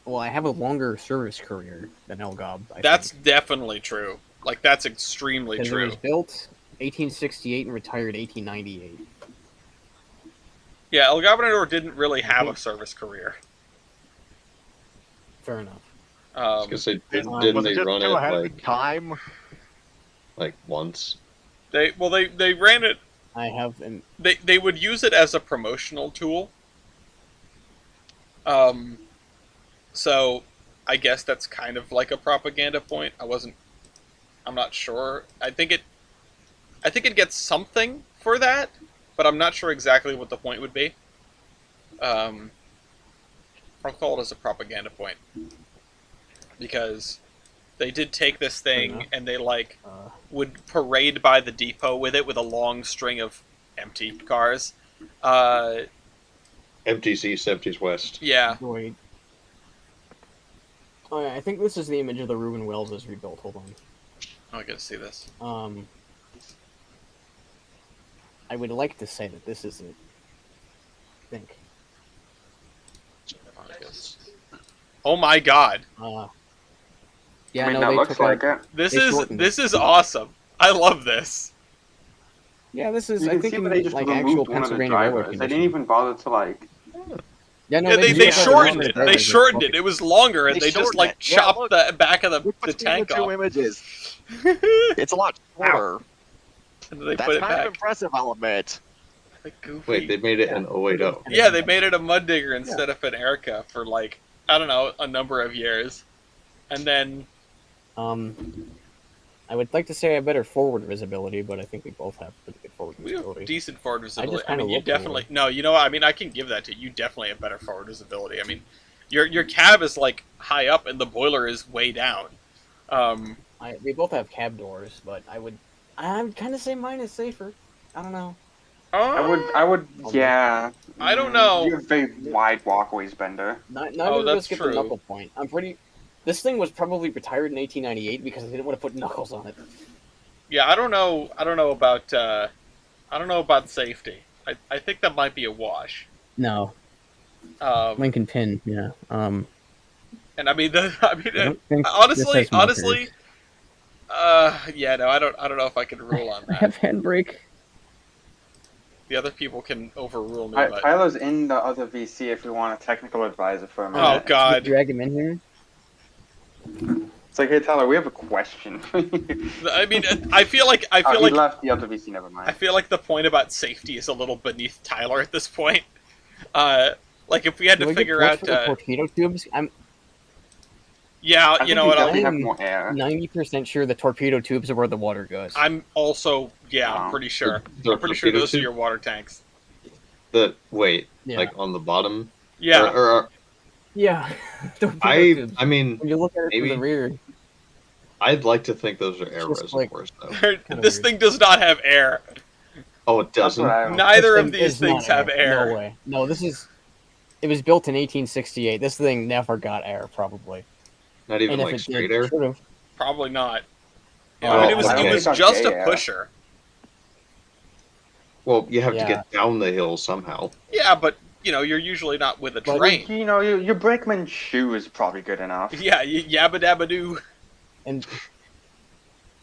Well, I have a longer service career than Elgob. That's definitely true. Like that's extremely because it true. was built 1868 and retired 1898. Yeah, El Gobernador didn't really have a service career. Fair enough. I was gonna say, didn't Was they it just run too it ahead of its time? like once? They ran it. I have an They would use it as a promotional tool. Um, so I guess that's kind of like a propaganda point. I'm not sure. I think it gets something for that, but I'm not sure exactly what the point would be. Um, I'll call it as a propaganda point because they did take this thing and they would parade by the depot with it with a long string of empty cars. Empties east, empties west. Yeah. wait. Oh, yeah, I think this is the image of the Reuben Wells as rebuilt. Hold on. I gotta see this. I would like to say that this isn't. I think. Oh my god! Yeah, I mean, no, that they looks took like out, it. This is awesome. I love this. Yeah, this is. You I can think see in that they just like actual removed one of the Pennsylvania railroad drivers. They didn't condition. even bother to like. Yeah, no, Yeah, they they just shortened it. the They drivers. shortened it. It was longer, and They they just shortened like it. Yeah, chopped look. the back of the Between tank the two off. images. It's a lot shorter. And they That's put it kind of back. impressive, I'll admit. Like goofy. Wait, they made it an 080. Yeah, they made it a mud digger instead of an Erica for like I don't know a number of years, and then I would like to say I have better forward visibility, but I think we both have pretty good forward we have visibility. decent forward visibility. I kinda mean, you look definitely forward. no. You know, what? I mean, I can give that to you. You definitely have better forward visibility. I mean, your cab is like high up, and the boiler is way down. We both have cab doors, but I would kind of say mine is safer. I don't know. Yeah. I don't know. You have very wide walkways, Bender. Neither Oh, of that's us get true. the knuckle point. This thing was probably retired in 1898 because they didn't want to put knuckles on it. Yeah, I don't know. I don't know about safety. I think that might be a wash. No, Um, Lincoln Pin. Yeah. and I mean, I don't think honestly, this has markers. yeah, no, I don't know if I can rule on I that. have handbrake. The other people can overrule me, but Tyler's in the other VC if you want a technical advisor for a oh minute. god, Drag him in here. It's like, hey Tyler, we have a question. I mean, I feel like he like left the other VC. Never I mind. feel like the point about safety is a little beneath Tyler at this point. Like if we had Do to I get figure torch out, for the torpedo tubes? I'm yeah, I you think know you what? definitely have more air. 90% sure the torpedo tubes are where the water goes. I'm also I'm Wow. pretty sure. The I'm pretty sure torpedo those are tube? your water tanks. Wait, Yeah. like on the bottom? Yeah, Or Yeah. torpedo tubes. I mean, When you look at it from maybe. the rear, I'd like to think those are air It's just like- reservoirs, though. kinda this weird. thing does not have air. Oh, it That's doesn't? what I. Neither this of thing these is not things have air. No way. No, it was built in 1868. This thing never got air, probably. Not even And if like it straight did, air? should have. Probably not. Yeah, I mean, it Well, okay. was Got just gay a air. pusher. Well, you have to Yeah. get down the hill somehow. Yeah, but you know, you're usually not with a But- train. You know, your brakeman shoe is probably good enough. Yeah, yabba dabba doo. And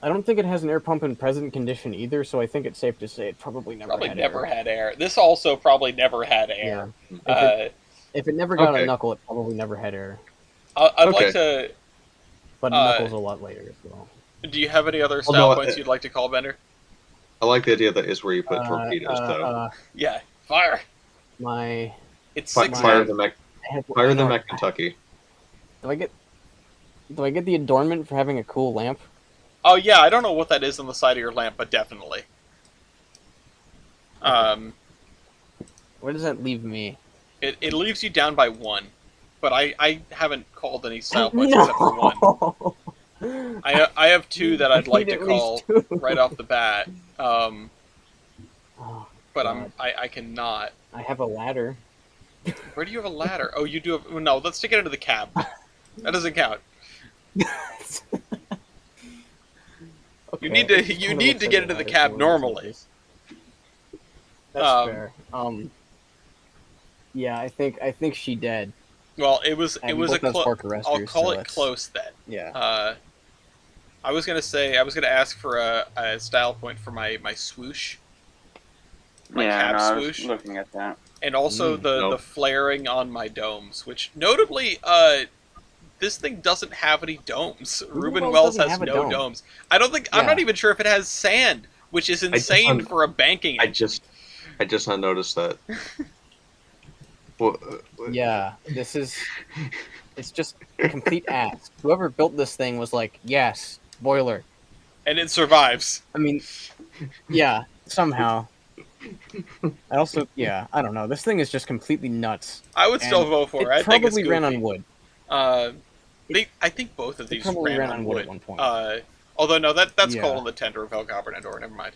I don't think it has an air pump in present condition either, so I think it's safe to say it probably never Probably had never air. had air. This also probably never had air. Yeah. If it never got Okay. a knuckle, it probably never had air. I'd Okay. like to. But knuckles a lot later as well. Do you have any other Well, style no, points you'd like to call, Bender? I like the idea that is where you put torpedoes, though. Yeah, fire. My It's Fi- 6 Fire now. the Mech, I have, fire I the know- Mech Kentucky. Do I get the adornment for having a cool lamp? Oh yeah, I don't know what that is on the side of your lamp, but definitely. Where does that leave me? It leaves you down by 1, but I haven't called any style points except for 1. I have 2 that I'd like need to at least call two. right off the bat. Oh, But God. I cannot. I have a ladder. Where do you have a ladder? Oh, you do have. No, let's take it into the cab. That doesn't count. You need to- you need to get into the cab normally. That's fair. Yeah, I think she dead. Well, it was And a we both have close. spark I'll arresters, call so it that's- close then. Yeah. I was gonna ask for a style point for my swoosh, my Yeah, cab no, I was swoosh, looking at that. and also the Nope. flaring on my domes. Which notably, this thing doesn't have any domes. Reuben Wells doesn't has have a no dome. domes. I don't think. I'm Yeah. not even sure if it has sand which is just insane for a banking I engine. just not noticed that. Well, Yeah, it's just complete ass. Whoever built this thing was like, yes, boiler. And it survives. I mean, yeah, somehow. I don't know. This thing is just completely nuts. I would still And vote for it it. I think it's probably ran on goofy. wood. Uh, I think both of It these probably ran ran on on wood at wood. one point. Although no, that's Yeah. coal in the tender of El Gobernador. Never mind.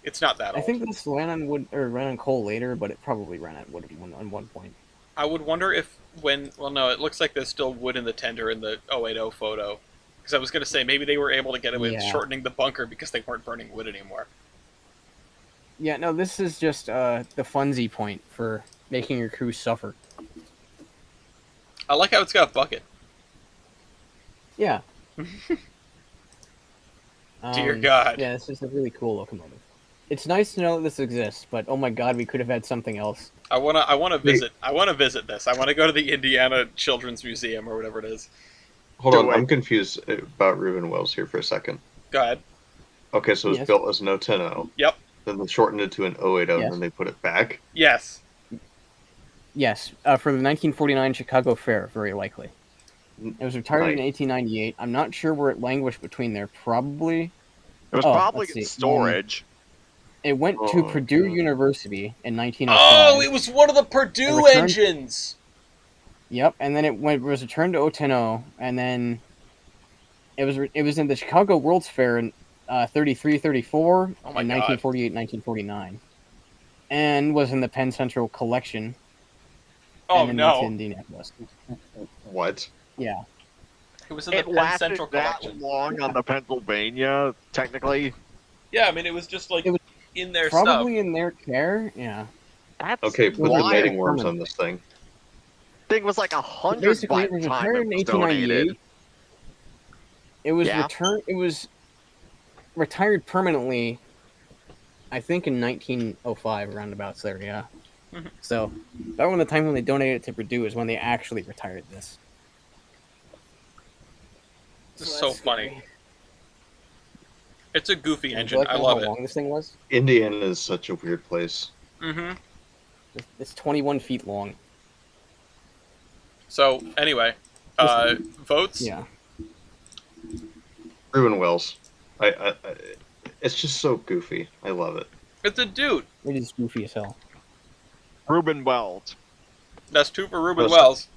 It's not that I old. think this ran on wood or ran on coal later, but it probably ran on wood at one point. I would wonder if well, no, it looks like there's still wood in the tender in the 080 photo. Because I was going to say maybe they were able to get away with Yeah. shortening the bunker because they weren't burning wood anymore. Yeah, no, this is just the funsy point for making your crew suffer. I like how it's got a bucket. Yeah. Dear God. Yeah, this is a really cool locomotive. It's nice to know that this exists, but oh my god, we could have had something else. I wanna visit. I wanna visit this. I wanna go to the Indiana Children's Museum or whatever it is. hold Do on, it. I'm confused about Reuben Wells here for a second. Go ahead. Okay, so it was Yes. built as an 010, Yep. then they shortened it to an 080, Yes. and then they put it back. Yes. Yes, for the 1949 Chicago Fair, very likely. It was retired in Nice. 1898. I'm not sure where it languished between there. Probably It was Oh, probably let's in see. storage. it went to Oh, Purdue God. University in 1905. Oh, it was one of the Purdue returned- engines. Yep, and then it was returned to 010, and then it was in the Chicago World's Fair in 33, 34, Oh my and God. 1948, 1949, and was in the Penn Central Collection. Oh and then no. went to Indianapolis. What? Yeah, It was in the It Penn lasted Central that Collection. long on the Pennsylvania, technically. Yeah, I mean it was just like It was in their probably in their care. Yeah, That's Okay, put the wild. mating worms on this thing. thing was like 100 basically by it the was time retired it in was donated. 1898. It was Yeah. It was retired permanently, I think, in 1905, roundabouts there. Yeah. Mhm. So that when the time when they donated it to Purdue is when they actually retired this. This is so that's funny. scary. It's a goofy Would you engine. like to I know love how it. long this thing was? Indiana is such a weird place. Mm-hmm. It's 21 feet long. So anyway, votes. Yeah. Reuben Wells. It's just so goofy. I love it. It's a dude. It is goofy as hell. Reuben Wells. That's two for Reuben That's- Wells.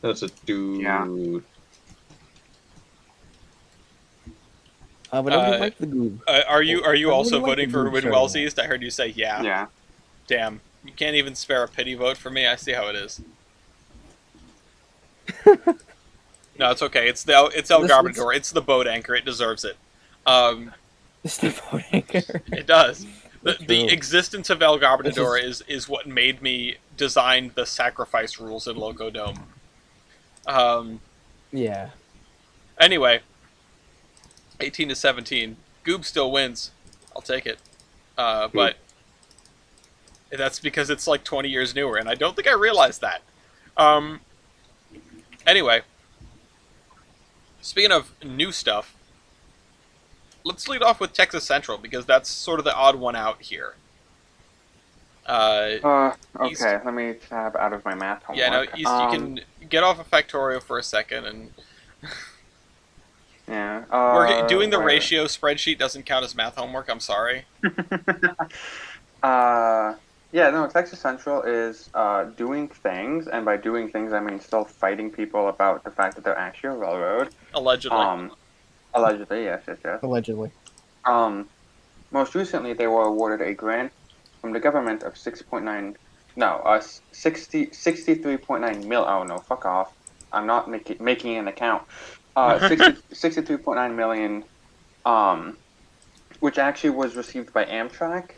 That's a dude. Yeah. But nobody Uh, liked the goob. Are you I also really like voting the for goob Reuben show. Wells East? I heard you say yeah. Yeah. Damn. You can't even spare a pity vote for me. I see how it is. No, it's okay. It's El Garbador. It's the boat anchor. It deserves it. It's the boat anchor. It does. The True. existence of El Garbador is what made me design the sacrifice rules in Loco Dome. Yeah. Anyway, 18 to 17. Goob still wins. I'll take it. But that's because it's like 20 years newer, and I don't think I realized that. Anyway, speaking of new stuff, let's lead off with Texas Central, because that's sort of the odd one out here. Okay, East. let me tab out of my math homework. Yeah, no, East, you can get off of Factorio for a second, and Yeah. we're doing the wait. ratio spreadsheet doesn't count as math homework. I'm sorry. Yeah, no, Texas Central is doing things, and by doing things, I mean still fighting people about the fact that they're actually a railroad. Allegedly. Allegedly, yes. Allegedly. Most recently, they were awarded a grant from the government of 63.9 mil. Oh no, fuck off! I'm not making an account. 63.9 million, which actually was received by Amtrak,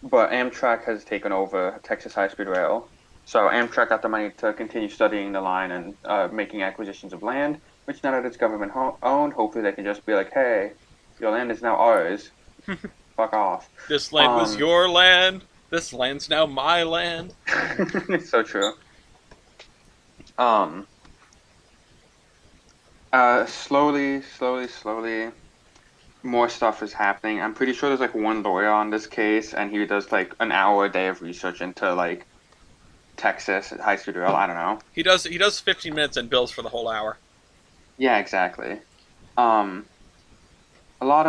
but Amtrak has taken over Texas High Speed Rail. So Amtrak got the money to continue studying the line and making acquisitions of land, which now that it's government owned, hopefully they can just be like, hey, your land is now ours. Fuck off. This land was your land. This land's now my land. It's so true. Slowly, more stuff is happening. I'm pretty sure there's like one lawyer on this case, and he does like an hour a day of research into like Texas high speed rail. I don't know. He does 15 minutes and bills for the whole hour. Yeah, exactly. Um, a lot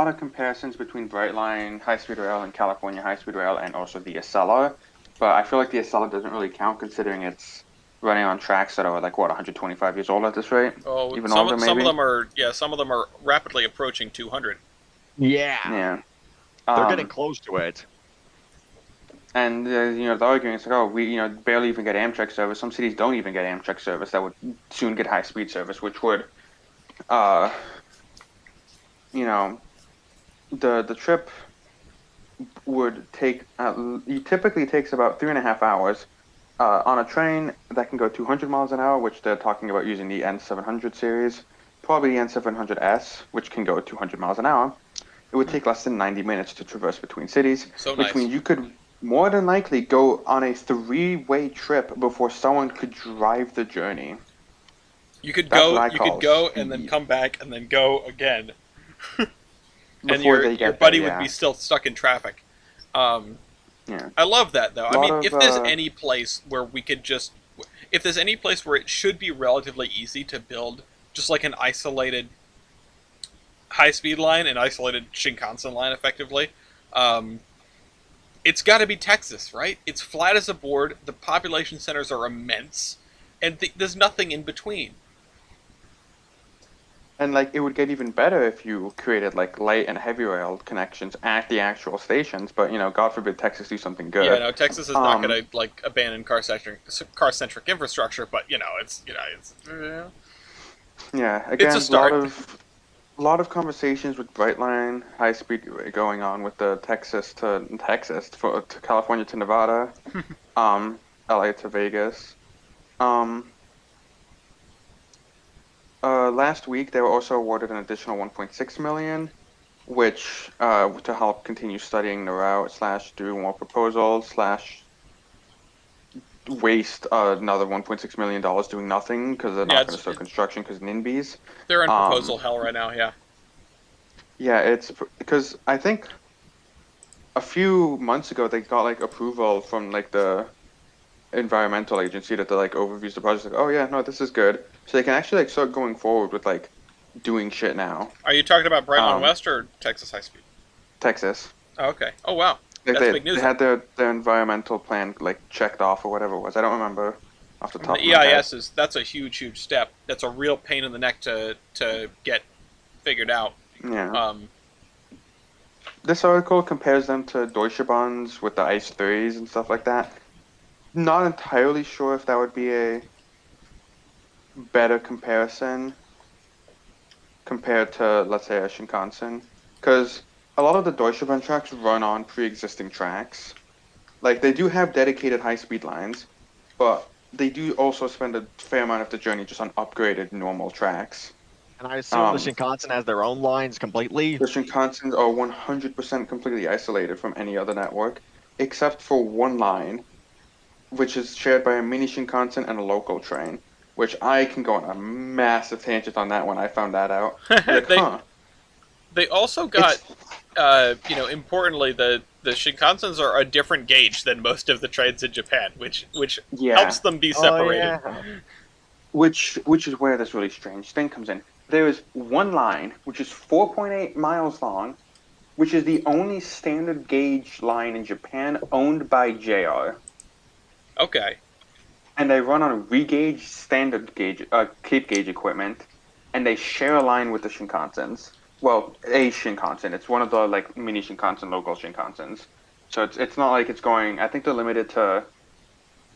of comparisons between Brightline high speed rail and California high speed rail, and also the Acela. But I feel like the Acela doesn't really count considering it's running on tracks that are like what 125 years old at this rate, Oh, even older some of maybe. them are some of them are rapidly approaching 200. Yeah, Yeah. they're getting Um, close to it. and the arguing is like, oh, we barely even get Amtrak service. Some cities don't even get Amtrak service that would soon get high speed service, which would, uh, you know, the trip would take. It typically takes about 3.5 hours. On a train that can go 200 miles an hour, which they're talking about using the N700 series, probably the N700S, which can go 200 miles an hour. It would take less than 90 minutes to traverse between cities, So which nice. means you could more than likely go on a three-way trip before someone could drive the journey. That's what I You could call go and then speed come back and then go again, and before they your get there. buddy would be Yeah, still stuck in traffic. Um, yeah. I love that though. A I lot mean, of if there's any place where we could just, if there's any place where it should be relatively easy to build just like an isolated high speed line, an isolated Shinkansen line, effectively, um, it's got to be Texas, right? It's flat as a board. The population centers are immense, and there's nothing in between. and like it would get even better if you created like light and heavy rail connections at the actual stations. But God forbid Texas do something Yeah, good. no, Texas is not going to like abandon car centric infrastructure, but Yeah, it's a again, start. a lot of conversations with Brightline, high speed going on with the Texas to California to Nevada, um, LA to Vegas. Um, Last week they were also awarded an additional 1.6 million, which to help continue studying the route slash do more proposals slash waste another 1.6 million dollars doing nothing because they're Yeah, not going to start construction because NIMBYs. they're in proposal Um, hell right now. Yeah, yeah, it's because I think a few months ago they got like approval from like the environmental agency that they like overviews the project like, oh yeah, no, this is good, so they can actually like start going forward with like doing shit now. are you talking about Brightline um West or Texas High Speed? Texas, Oh, okay. Oh wow, like that's they, big news they then. had their environmental plan like checked off or whatever it was. I don't remember off the I mean, top of the my head. EIS is that's a huge step. That's a real pain in the neck to get figured out. Yeah, Um, this article compares them to Deutsche Bahns with the Ice 3s and stuff like that. Not entirely sure if that would be a better comparison compared to, let's say, a Shinkansen, because a lot of the Deutsche Bahn tracks run on pre-existing tracks. Like they do have dedicated high-speed lines, but they do also spend a fair amount of the journey just on upgraded normal tracks. And I assume the Um, Shinkansen has their own lines completely. the Shinkansens are 100% completely isolated from any other network, except for one line, which is shared by a mini Shinkansen and a local train, which I can go on a massive tangent on that when I found that out. I was like, they huh, they also got it's importantly the Shinkansens are a different gauge than most of the trains in Japan, which helps yeah. them be Oh separated. yeah. Which is where this really strange thing comes in. There is one line which is 4.8 miles long, which is the only standard gauge line in Japan owned by JR, Okay. and they run on regauge standard gauge, Cape gauge equipment, and they share a line with the Shinkansens. Well, a Shinkansen. It's one of the like mini Shinkansen, local Shinkansens. So it's not like it's going. I think they're limited to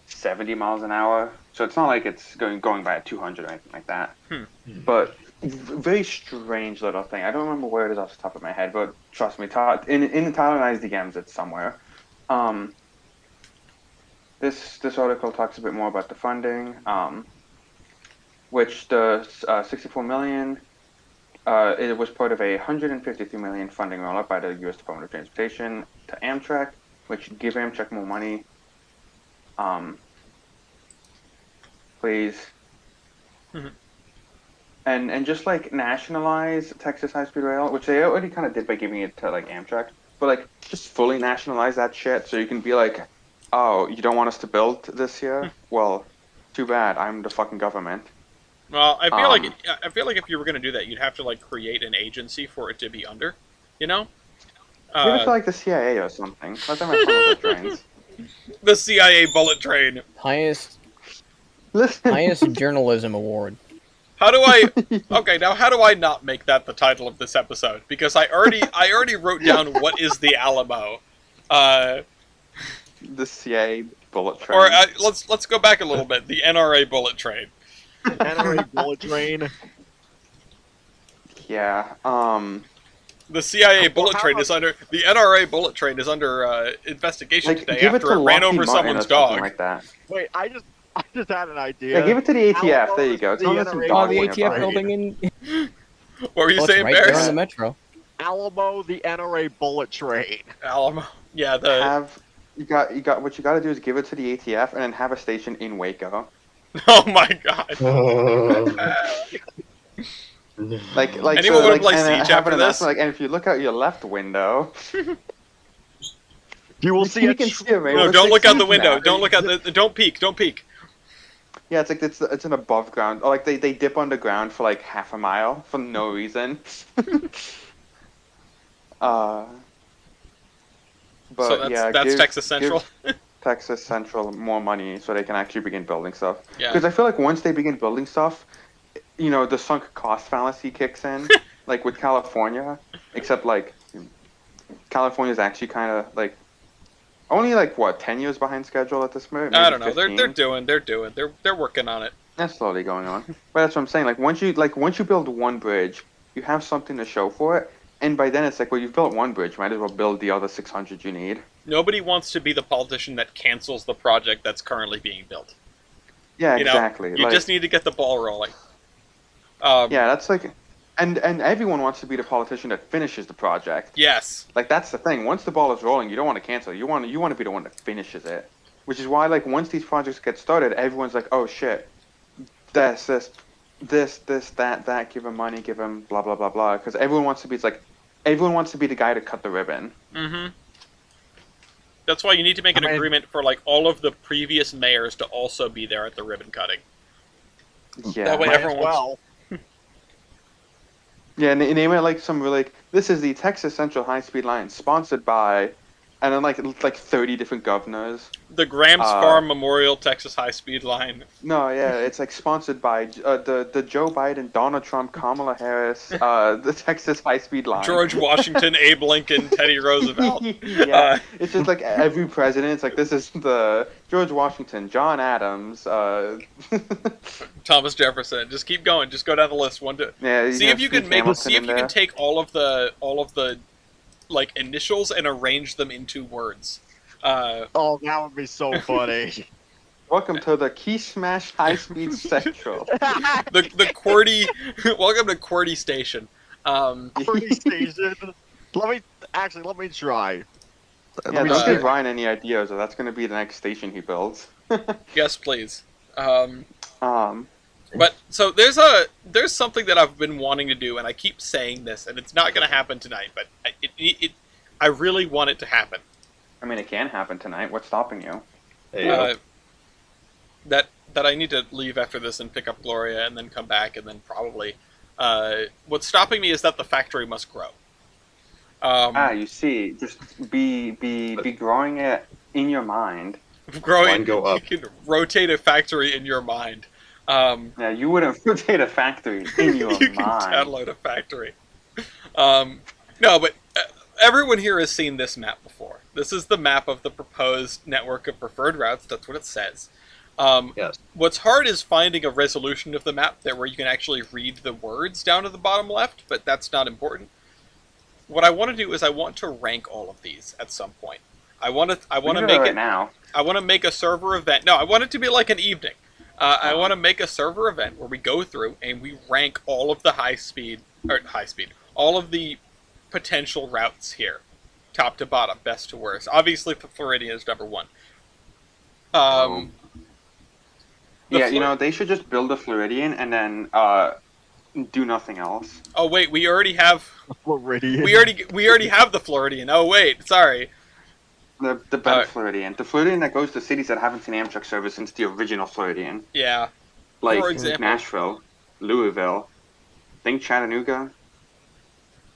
70 miles an hour. So it's not like it's going by at 200 or anything like that. Hmm. But very strange little thing. I don't remember where it is off the top of my head, but trust me, in the Talonized DMs, it's somewhere. Um, this article talks a bit more about the funding, which the 64 million. It was part of a 153 million funding rollout by the U.S. Department of Transportation to Amtrak, which give Amtrak more money. Um, please. and just like nationalize Texas High Speed Rail, which they already kind of did by giving it to like Amtrak, but like just fully nationalize that shit so you can be like, oh, you don't want us to build this year? Well, too bad. I'm the fucking government. Well, Um, I feel like if you were going to do that, you'd have to like create an agency for it to be under, you know? Give it to Uh, like the CIA or something. Let them have fun with their trains. the CIA bullet train. Highest Listen, journalism award. How do I? Okay, now how do I not make that the title of this episode? Because I already wrote down what is the Alamo. Uh, the CIA bullet or train. let's go back a little bit. The NRA bullet train. NRA bullet train. Yeah. The CIA Well, bullet how train about- is under the NRA bullet train is under investigation Like today give it after to it ran Lockheed over Martin or someone's something dog. like that. Wait, I just had an idea. Yeah, give it to the ATF. There you go. The Tell them some NRA Oh, dogs the bullet nearby. ATF building in. What were you Oh, it's saying, right there on Bears? the metro. Alamo, the NRA bullet train. Alamo. Yeah, the Have you got what you got to do is give it to the ATF and then have a station in Waco. oh my god. Like Anyone so wanna like play and Siege have after an this? announcement like, and if you look out your left window, You will see you a can tr- see a Rainbow No, don't Six look out the Siege window. map. Don't look out the. Don't peek. Don't peek. Yeah, it's like it's an above ground. Or like they dip underground for like half a mile for no reason. uh, but So that's yeah, that's Texas give Central. Texas Central more money so they can actually begin building stuff. Yeah. Because I feel like once they begin building stuff, the sunk cost fallacy kicks in, like with California, except like California's actually kind of like only like what 10 years behind schedule at this point, maybe I don't know. 15. They're working on it. That's slowly going on. But that's what I'm saying. Like once you build one bridge, you have something to show for it. And by then it's like, well, you've built one bridge, might as well build the other 600 you need. Nobody wants to be the politician that cancels the project that's currently being built. Yeah, You know, exactly. you like, just need to get the ball rolling. yeah, that's like, and everyone wants to be the politician that finishes the project. Yes. Like that's the thing. Once the ball is rolling, you don't want to cancel. You want to be the one that finishes it. Which is why like once these projects get started, everyone's like, oh shit, this, that. Give him money, give him blah blah blah blah. Because everyone wants to be. It's like everyone wants to be the guy to cut the ribbon. Mm-hmm. That's why you need to make an I mean- agreement for like all of the previous mayors to also be there at the ribbon cutting. Yeah. That way Might as everyone well. Yeah, and name it like some like this is the Texas Central High Speed Line sponsored by, and then like 30 different governors. The Gramps Uh, Farm Memorial Texas High Speed Line. No, yeah, it's like sponsored by the Joe Biden, Donald Trump, Kamala Harris, the Texas High Speed Line. George Washington, Abe Lincoln, Teddy Roosevelt. Yeah, it's just like every president. It's like this is the George Washington, John Adams. Thomas Jefferson. Just keep going. Just go down the list. One, two. Yeah, See if you can make. Hamilton See if in you can there. take all of the like initials and arrange them into words. Oh, that would be so funny. Welcome to the Key Smash High Speed Central. The QWERTY. Welcome to QWERTY Station. Pretty station. Let me try. Yeah, Let me don't just- give Ryan any ideas, or that's going to be the next station he builds. Yes, please. Um, But so there's something that I've been wanting to do, and I keep saying this, and it's not going to happen tonight, but I really want it to happen. I mean, it can happen tonight. What's stopping you? Hey, That I need to leave after this and pick up Gloria, and then come back, and then probably. What's stopping me is that the factory must grow. You see, just be growing it in your mind. Growing. Line go up. You can rotate a factory in your mind. Yeah, you wouldn't rotate a factory in your You can mind. download a factory. No, but everyone here has seen this map before. This is the map of the proposed network of preferred routes. That's what it says. Yes. What's hard is finding a resolution of the map there where you can actually read the words down to the bottom left, but that's not important. What I want to do is I want to rank all of these at some point. I want to We can do make that right it. now. I want to make a server event. No, I want it to be like an evening. I want to make a server event where we go through and we rank all of the all of the potential routes here, top to bottom, best to worst. Obviously, Floridian is number one. Yeah, Flor- they should just build a Floridian and then do nothing else. Oh wait, we already have Floridian. we already have the Floridian. Oh wait, sorry. The better Floridian. The Floridian that goes to cities that haven't seen Amtrak service since the original Floridian. Yeah. Like For example, Nashville, Louisville, I think Chattanooga.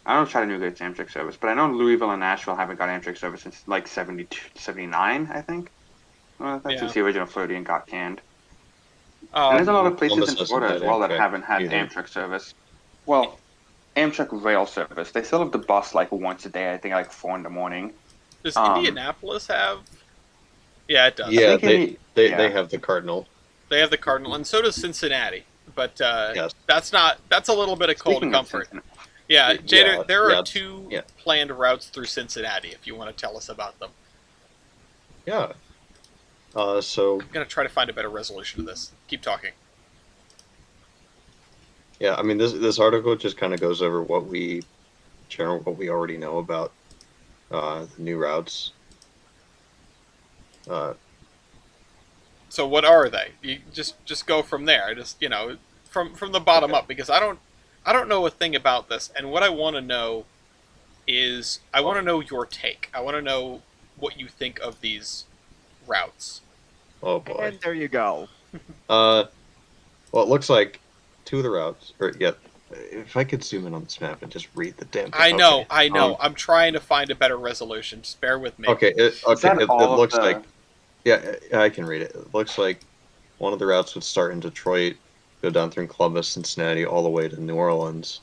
I don't know if Chattanooga gets Amtrak service, but I know Louisville and Nashville haven't got Amtrak service since like 72, 79, I think. Well, that's Yeah. since the original Floridian got canned. And there's a lot of places Columbus in hasn't Florida as had well that Amtrak haven't had either. Amtrak service. Well, Amtrak rail service. They still have the bus like once a day. I think like 4 in the morning. does Indianapolis have? Yeah, it does. Yeah, think they have the Cardinal. They have the Cardinal, and so does Cincinnati. But Yes. that's a little bit of cold Speaking of comfort. Cincinnati, Yeah, Jader, there are yeah, 2 yeah. planned routes through Cincinnati. If you want to tell us about them, Yeah. So I'm gonna try to find a better resolution to this. Keep talking. yeah, I mean this article just kind of goes over what we already know about the new routes. So what are they? You just go from there. Just from the bottom Okay. up, because I don't know a thing about this, and what I want to know is I want to know your take. I want to know what you think of these routes. Oh boy. And there you go. Well, it looks like 2 of the routes, or yeah. If I could zoom in on this map and just read the damn thing. I know, Okay. I know. I'm trying to find a better resolution. Just bear with me. Okay. Is that It all of looks the- like. Yeah, I can read it. It looks like one of the routes would start in Detroit, go down through Columbus, Cincinnati, all the way to New Orleans.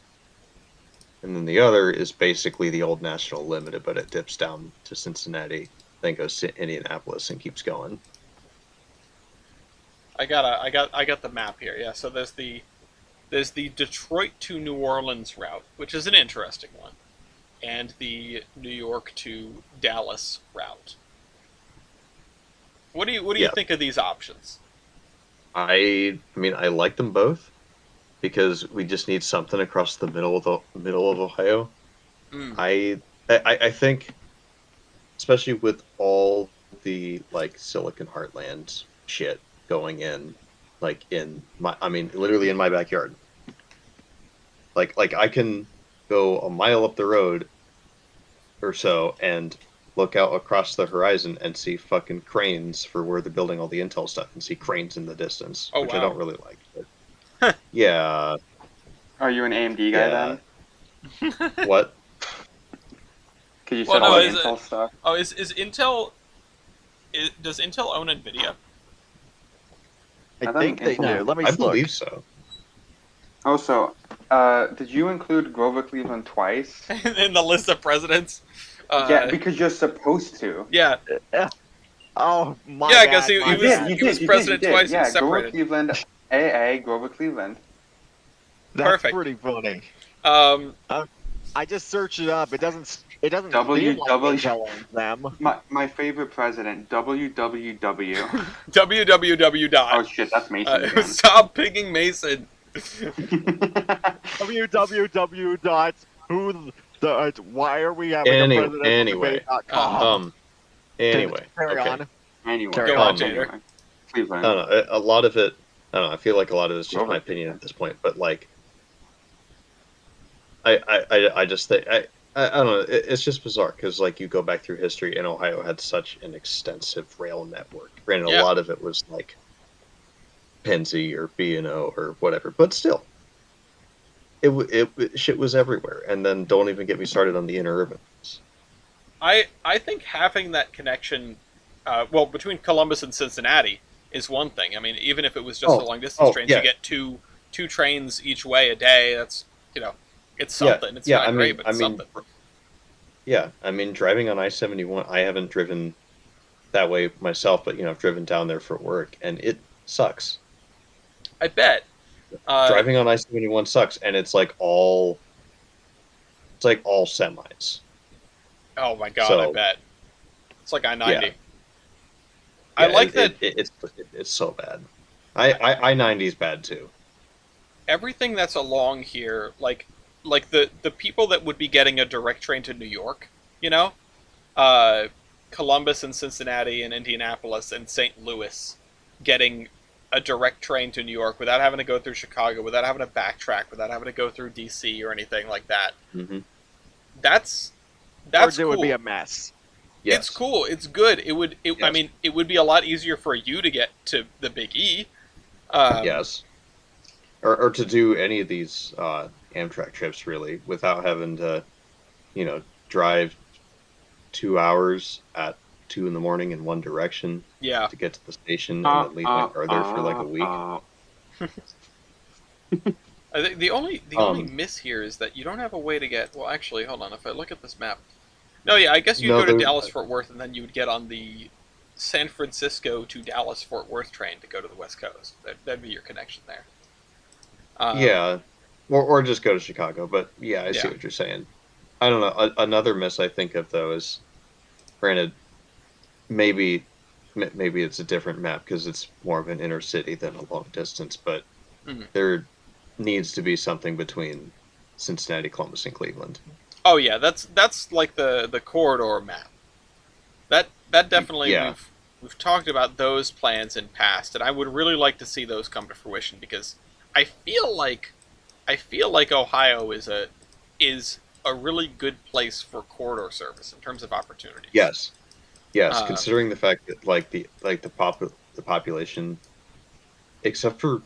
And then the other is basically the old National Limited, but it dips down to Cincinnati, then goes to Indianapolis and keeps going. I got the map here. Yeah, so there's the Detroit to New Orleans route, which is an interesting one, and the New York to Dallas route. What do you Yeah. think of these options? I mean, I like them both because we just need something across the middle of Ohio. Mm. I think, especially with all the like Silicon Heartland shit going in, like literally in my backyard. Like I can go a mile up the road or so and look out across the horizon and see fucking cranes for where they're building all the Intel stuff and see cranes in the distance, Oh, which I wow. don't really like. But yeah, Are you an AMD guy Yeah. then? what? Because you Well, said no, all the is Intel it- stuff. Oh, is Intel? Does Intel own Nvidia? I I thought think they Intel- do. Let me I look. believe so. Also, did you include Grover Cleveland twice? In the list of presidents? Yeah, because you're supposed to. Yeah. Oh my Yeah, I bad. guess he my was- bad. he was president twice and Yeah, separated. Grover Cleveland, AA, Grover Cleveland. That's Perfect. pretty funny. Um, I just searched it up. It doesn't W- seem like W- Intel owns them. My favorite president, WWW. www. Oh shit, that's Mason again. Stop picking Mason. www. dot who the why are we having a presidential Anyway, debate.com. Anyway, Carry okay. on. Anyway, Carry on, anyway. Jader. Cleveland. I don't know. A lot of it. I don't know. I feel like a lot of it's just Grover. my opinion at this point. But like, I just think I don't know. It's just bizarre because like you go back through history, and Ohio had such an extensive rail network. Granted, Yeah. a lot of it was like Pennsy or B&O or whatever, but still, shit was everywhere. And then don't even get me started on the interurban. I think having that connection, well, between Columbus and Cincinnati is one thing. I mean, even if it was just a long distance train, yeah. you get two trains each way a day. That's it's Yeah, something. It's yeah, not I mean- great, but I it's mean, something. Yeah, I mean, driving on I-71, I haven't driven that way myself, but I've driven down there for work, and it sucks. I bet. Driving on I-71 sucks, and it's like all semis. Oh my god, I So- bet. It's like I-90. Yeah. I Yeah, like that it's so bad. I-90 is bad too. everything that's along here, like the people that would be getting a direct train to New York, Columbus and Cincinnati and Indianapolis and St. Louis getting a direct train to New York without having to go through Chicago, without having to backtrack, without having to go through DC or anything like that. Mm-hmm. That's Words, it cool. would be a mess. Yes. It's cool. It's good. It would. I Yes. mean, it would be a lot easier for you to get to the Big E. Yes. Or to do any of these Amtrak trips really without having to, drive 2 hours at 2 in the morning in one direction Yeah. to get to the station and then leave my car there for like a week. I think the only miss here is that you don't have a way to get. Well, actually, hold on. If I look at this map, no, yeah, I guess you'd go to Dallas Fort Worth, and then you would get on the San Francisco to Dallas Fort Worth train to go to the West Coast. That'd be your connection there. Yeah, or just go to Chicago. But yeah, I see Yeah. what you're saying. I don't know. Another miss I think of though is, granted, maybe it's a different map because it's more of an inner city than a long distance, but Mhm. there needs to be something between Cincinnati, Columbus, and Cleveland. Oh yeah, that's like the corridor map. That definitely Yeah. we've talked about those plans in past, and I would really like to see those come to fruition because I feel like Ohio is a really good place for corridor service in terms of opportunities. Yes. Considering the fact that the population, except for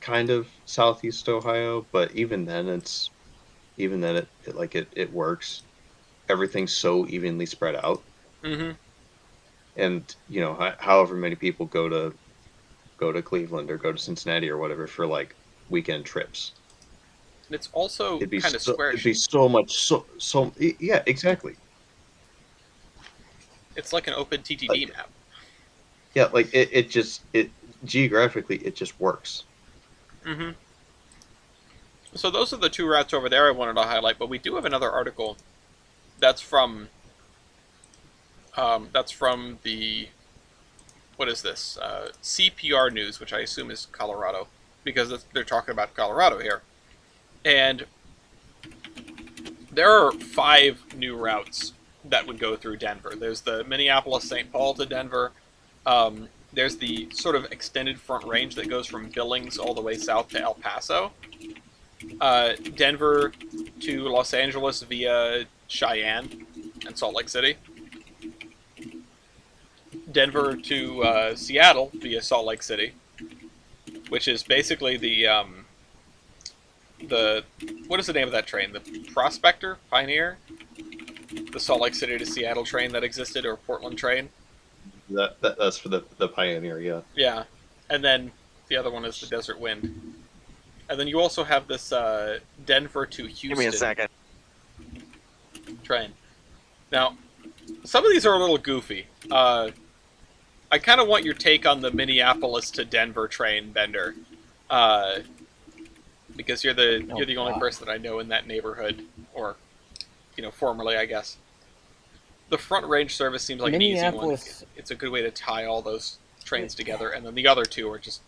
kind of southeast Ohio, but even then it works. Everything's so evenly spread out, Mm-hmm. and however many people go to Cleveland or go to Cincinnati or whatever for like weekend trips. And it's also kind of square It'd be shaped. so much yeah, exactly. It's like an open TTD Like, map. yeah, like it geographically it just works. Mm-hmm. So those are the two routes over there I wanted to highlight, but we do have another article that's from the what is this CPR News, which I assume is Colorado because they're talking about Colorado here, and there are 5 new routes that would go through Denver. There's the Minneapolis-St. Paul to Denver. There's the sort of extended front range that goes from Billings all the way south to El Paso. Denver to Los Angeles via Cheyenne and Salt Lake City. Denver to Seattle via Salt Lake City, which is basically the what is the name of that train? The Prospector? Pioneer? The Salt Lake City to Seattle train that existed, or Portland train? That's for the Pioneer, yeah. Yeah. And then the other one is the Desert Wind. And then you also have this Denver to Houston Give me a second. train. Now, some of these are a little goofy. I kind of want your take on the Minneapolis to Denver train, Bender, because you're the only person that I know in that neighborhood, or formerly, I guess. The front range service seems like an easy one. It's a good way to tie all those trains together, and then the other two are just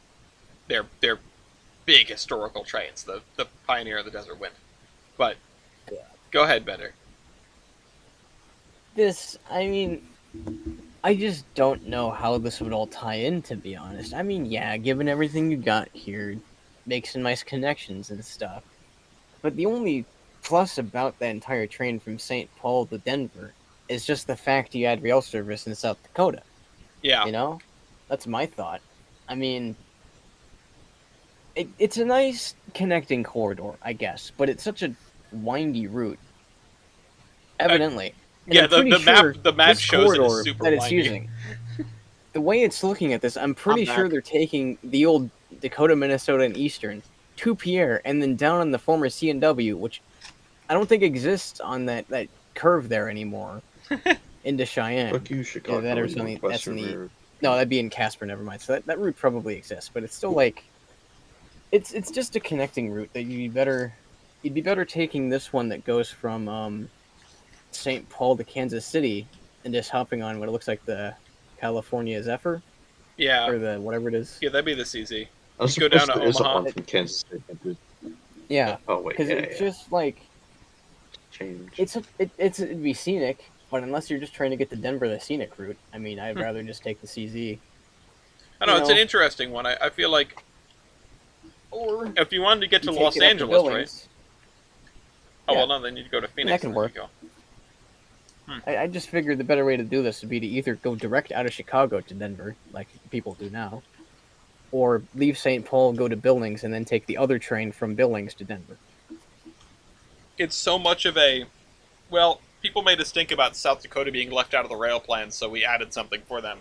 they're big historical trains, the Pioneer and the Desert Wind. But go ahead, Bender. I just don't know how this would all tie in, to be honest. I mean, yeah, given everything you got here, make some nice connections and stuff. But the only plus about that entire train from St. Paul to Denver is just the fact you had rail service in South Dakota. Yeah. That's my thought. I mean, it's a nice connecting corridor, I guess, but it's such a windy route. Evidently. Yeah, the map shows it is super windy. Using. The way it's looking at this, I'm pretty sure they're taking the old Dakota, Minnesota, and Eastern to Pierre, and then down on the former C&W, which I don't think exists on that curve there anymore, into Cheyenne. Fuck you, Chicago. Yeah, that's in the no, that'd be in Casper. Never mind. So that route probably exists, but it's still like it's just a connecting route that you'd be better taking this one that goes from St. Paul to Kansas City and just hopping on what it looks like the California Zephyr. Yeah. Or the whatever it is. Yeah, that'd be the CZ. You go down to Omaha. One from Kansas City. Yeah. Oh wait. Because it's just like change. It'd be scenic, but unless you're just trying to get to Denver the scenic route, I mean, I'd rather just take the CZ. I know, it's an interesting one. I feel like or if you wanted to get to you Los take it up to Angeles, right? Billings. Oh, Yeah. well, no, then you'd go to Phoenix. That could There work. you go. I just figured the better way to do this would be to either go direct out of Chicago to Denver, like people do now, or leave St. Paul, go to Billings, and then take the other train from Billings to Denver. It's so much of a... Well, people made us think about South Dakota being left out of the rail plan, so we added something for them.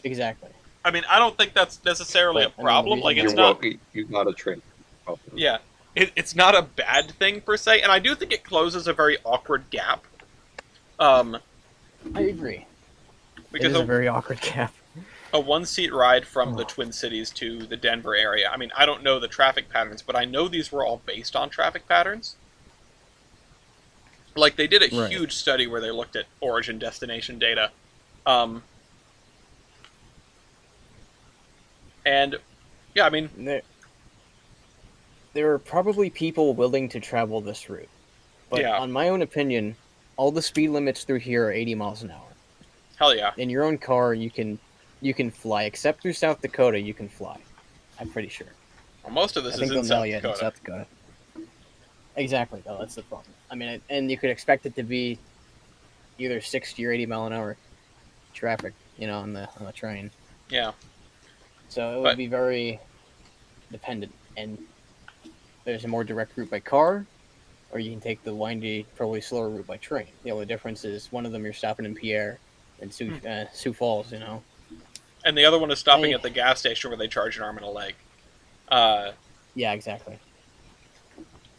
Exactly. I mean, I don't think that's necessarily But, a problem. Like, it's You're not... welcome. You got a train. Yeah. It's not a bad thing, per se, and I do think it closes a very awkward gap. I agree. It Because is a very awkward gap. a one-seat ride from the Twin Cities to the Denver area. I mean, I don't know the traffic patterns, but I know these were all based on traffic patterns. Like, they did a Right. huge study where they looked at origin-destination data. And, yeah, I mean... There are probably people willing to travel this route. But Yeah. on my own opinion, all the speed limits through here are 80 miles an hour. Hell yeah. In your own car, you can fly. Except through South Dakota, you can fly. I'm pretty sure. Well, most of this I is think in they'll South nail you in Dakota. South Dakota. Exactly, though. That's the problem. I mean, and you could expect it to be either 60 or 80 mile an hour traffic, on the train. Yeah. So it would But- be very dependent. And there's a more direct route by car, or you can take the windy, probably slower route by train. The only difference is one of them you're stopping in Pierre and Sioux Falls, And the other one is stopping I- at the gas station where they charge an arm and a leg. Yeah, exactly.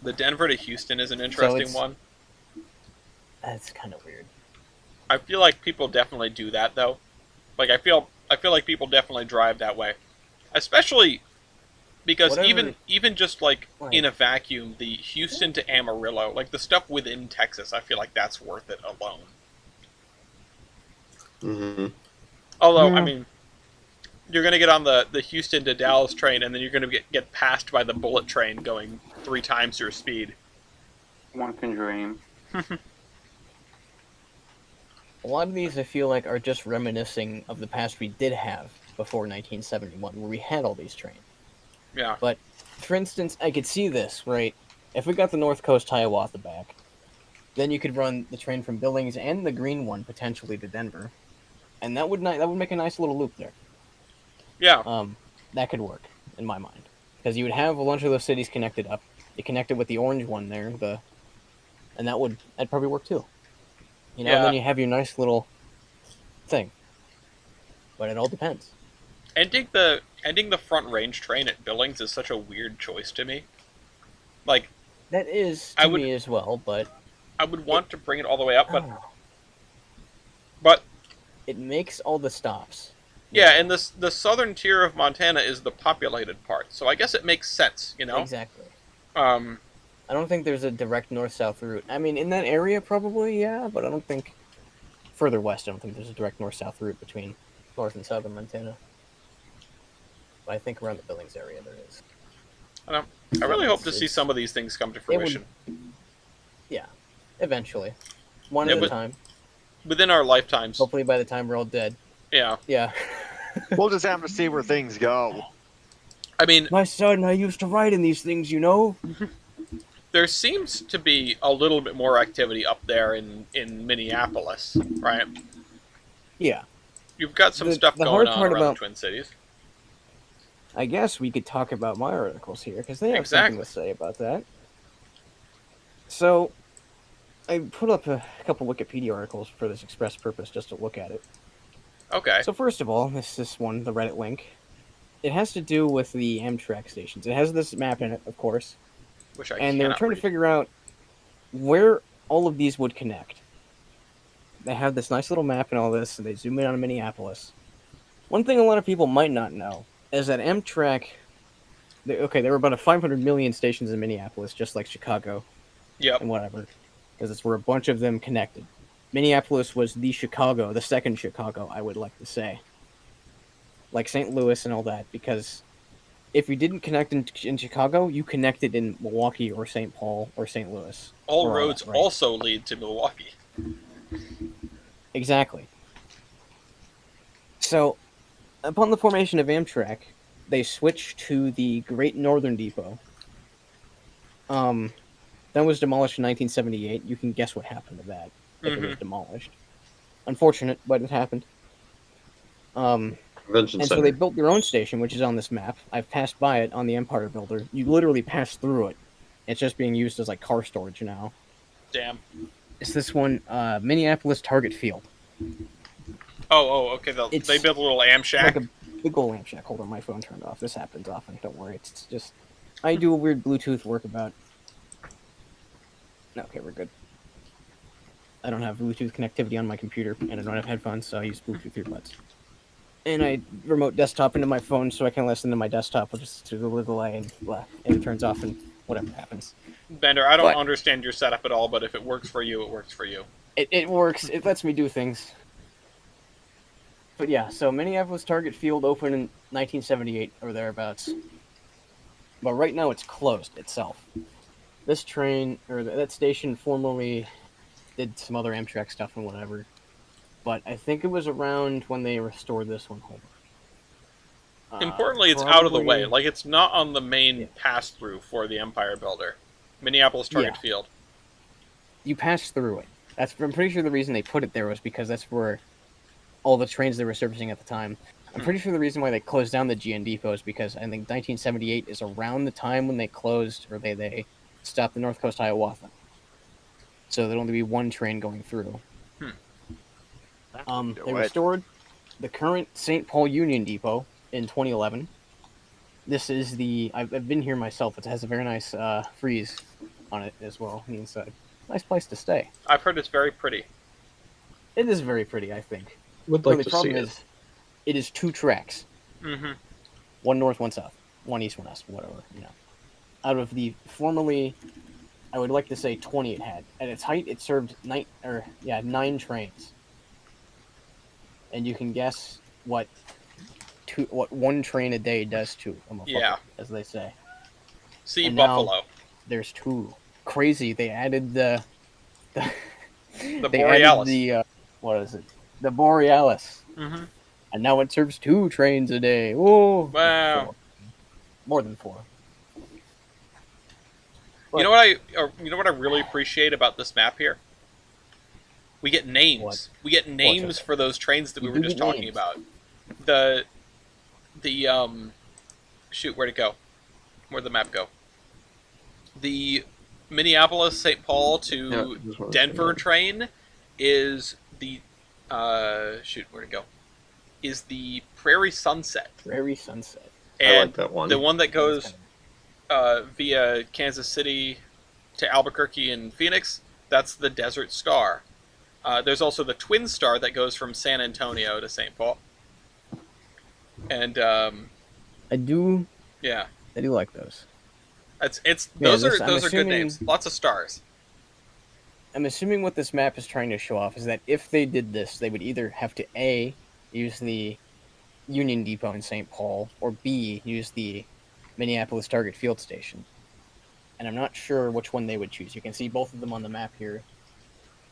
The Denver to Houston is an interesting it's- one. That's kind of weird. I feel like people definitely do that, though. Like, I feel like people definitely drive that way. Especially because Whatever- even just, like, Right. in a vacuum, the Houston to Amarillo, like, the stuff within Texas, I feel like that's worth it alone. Mm-hmm. Although, I Yeah. mean, you're going to get on the Houston to Dallas train, and then you're going to get passed by the bullet train going 3 times your speed. One can dream. A lot of these, I feel like, are just reminiscing of the past we did have before 1971, where we had all these trains. Yeah. But, for instance, I could see this, right? If we got the North Coast Hiawatha back, then you could run the train from Billings and the green one potentially to Denver, and that would make a nice little loop there. Yeah. That could work in my mind, because you would have a bunch of those cities connected up. You connected with the orange one there, and that'd probably work too. And Yeah. then you have your nice little thing. But it all depends. Ending the Front Range train at Billings is such a weird choice to me. Like, That is I to would- me as well, but I would want to bring it all the way up, I but don't know. but It makes all the stops. yeah, and the southern tier of Montana is the populated part, so I guess it makes sense, Exactly. Um, I don't think there's a direct north-south route. I mean, in that area, probably, yeah, but I don't think further west. I don't think there's a direct north-south route between north and southern Montana. But I think around the Billings area there is. I really hope to see It's- some of these things come to would- fruition Yeah, eventually, one Yeah, at a but- time. within our lifetimes. Hopefully, by the time we're all dead. Yeah, Yeah. We'll just have to see where things go. I mean, My son and I used to ride in these things, there seems to be a little bit more activity up there in Minneapolis, right? Yeah. You've got some The- stuff the going hard on part around about- the Twin Cities. I guess we could talk about my articles here, because they have Exactly. something to say about that. So, I put up a couple Wikipedia articles for this express purpose, just to look at it. Okay. So first of all, this one, the Reddit link, it has to do with the Amtrak stations. It has this map in it, of course, Which I and they were cannot trying to read. figure out where all of these would connect. They have this nice little map and all this, and they zoom in on Minneapolis. One thing a lot of people might not know is that Amtrak, there were about 500 million stations in Minneapolis, just like Chicago Yep. and whatever, because it's where a bunch of them connected. Minneapolis was the second Chicago, I would like to say. Like St. Louis and all that, because if you didn't connect in Chicago, you connected in Milwaukee or St. Paul or St. Louis. All or roads that, right? also lead to Milwaukee. Exactly. So, Upon the formation of Amtrak, they switched to the Great Northern Depot. That was demolished in 1978. You can guess what happened to that if it was demolished. Unfortunate, but it happened. Convention And so they Center. built their own station, which is on this map. I've passed by it on the Empire Builder. You literally pass through it. It's just being used as like car storage now. Damn. It's this one, Minneapolis Target Field. Okay. It's They built a little Amshack. like a big old lamp shack. Hold on, my phone turned off. This happens often. Don't worry. It's just I do a weird Bluetooth workabout. Okay, we're good. I don't have Bluetooth connectivity on my computer, and I don't have headphones, so I use Bluetooth earbuds. And I remote desktop into my phone so I can listen to my desktop, which is through the little delay, and it turns off, and whatever happens. Bender, I don't But- understand your setup at all, but if it works for you, it works for you. It works. It lets me do things. But yeah, so Minneapolis Target Field opened in 1978 or thereabouts. But right now it's closed itself. This train, or that station, formerly did some other Amtrak stuff and whatever. But I think it was around when they restored this one home. Importantly, it's out of the way. probably- Like, it's not on the main Yeah. pass-through for the Empire Builder. Minneapolis Target Yeah. Field. You pass through it. I'm pretty sure the reason they put it there was because that's where all the trains they were servicing at the time. I'm pretty sure the reason why they closed down the GN Depot is because I think 1978 is around the time when they closed, or they stopped the North Coast Hiawatha. So there'd only be one train going through. They restored the current St. Paul Union Depot in 2011. This is I've been here myself. It has a very nice frieze on it as well on the inside. Nice place to stay. I've heard it's very pretty. It is very pretty, I think. Would The like only to see problem it. is, it is 2 tracks. Mm-hmm. One north, one south. One east, one west, whatever, Out of the formerly, I would like to say 20 it had. At its height, it served 9 trains. And you can guess what one train a day does to a motherfucker, Yeah. as they say. See And now- Buffalo. There's 2. Crazy. They added the The they Borealis. added the what is it? The Borealis. Mm-hmm. And now it serves 2 trains a day. Whoa! Wow. 4. More than 4. You know what I really appreciate about this map here? We get names. What? We get names okay. for those trains that we You were do just get talking names. about. Shoot, where'd it go? Where'd the map go? The Minneapolis St. Paul to Yeah, just wanted to Denver say that. train is the shoot, where'd it go? Is the Prairie Sunset. Prairie Sunset. And I like that one. the one that That's goes kinda- via Kansas City to Albuquerque and Phoenix, that's the Desert Star. There's also the Twin Star that goes from San Antonio to St. Paul. And I do yeah, like those. it's Yeah, those I'm are good assuming- names. Lots of stars. I'm assuming what this map is trying to show off is that if they did this, they would either have to A, use the Union Depot in St. Paul, or B, use the Minneapolis Target Field Station. And I'm not sure which one they would choose. You can see both of them on the map here.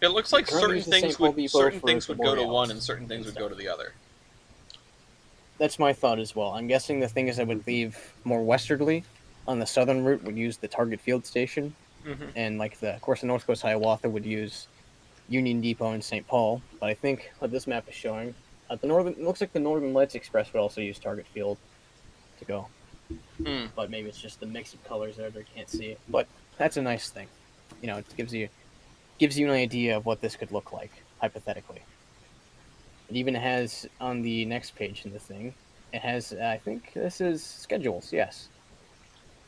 It looks like Currently certain use the things St. Paul would Depot certain for things the would go to one Borealis and certain things would go to the other. That's my thought as well. I'm guessing the things that would leave more westerly on the southern route would use the Target Field Station, Mm-hmm. and of course, the North Coast Hiawatha would use Union Depot in St. Paul. But I think what this map is showing, it looks like the Northern Lights Express would also use Target Field to go. Hmm. But maybe it's just the mix of colors there; they can't see it. But that's a nice thing. It gives you an idea of what this could look like hypothetically. It even has on the next page in the thing. It has, I think this is schedules. Yes,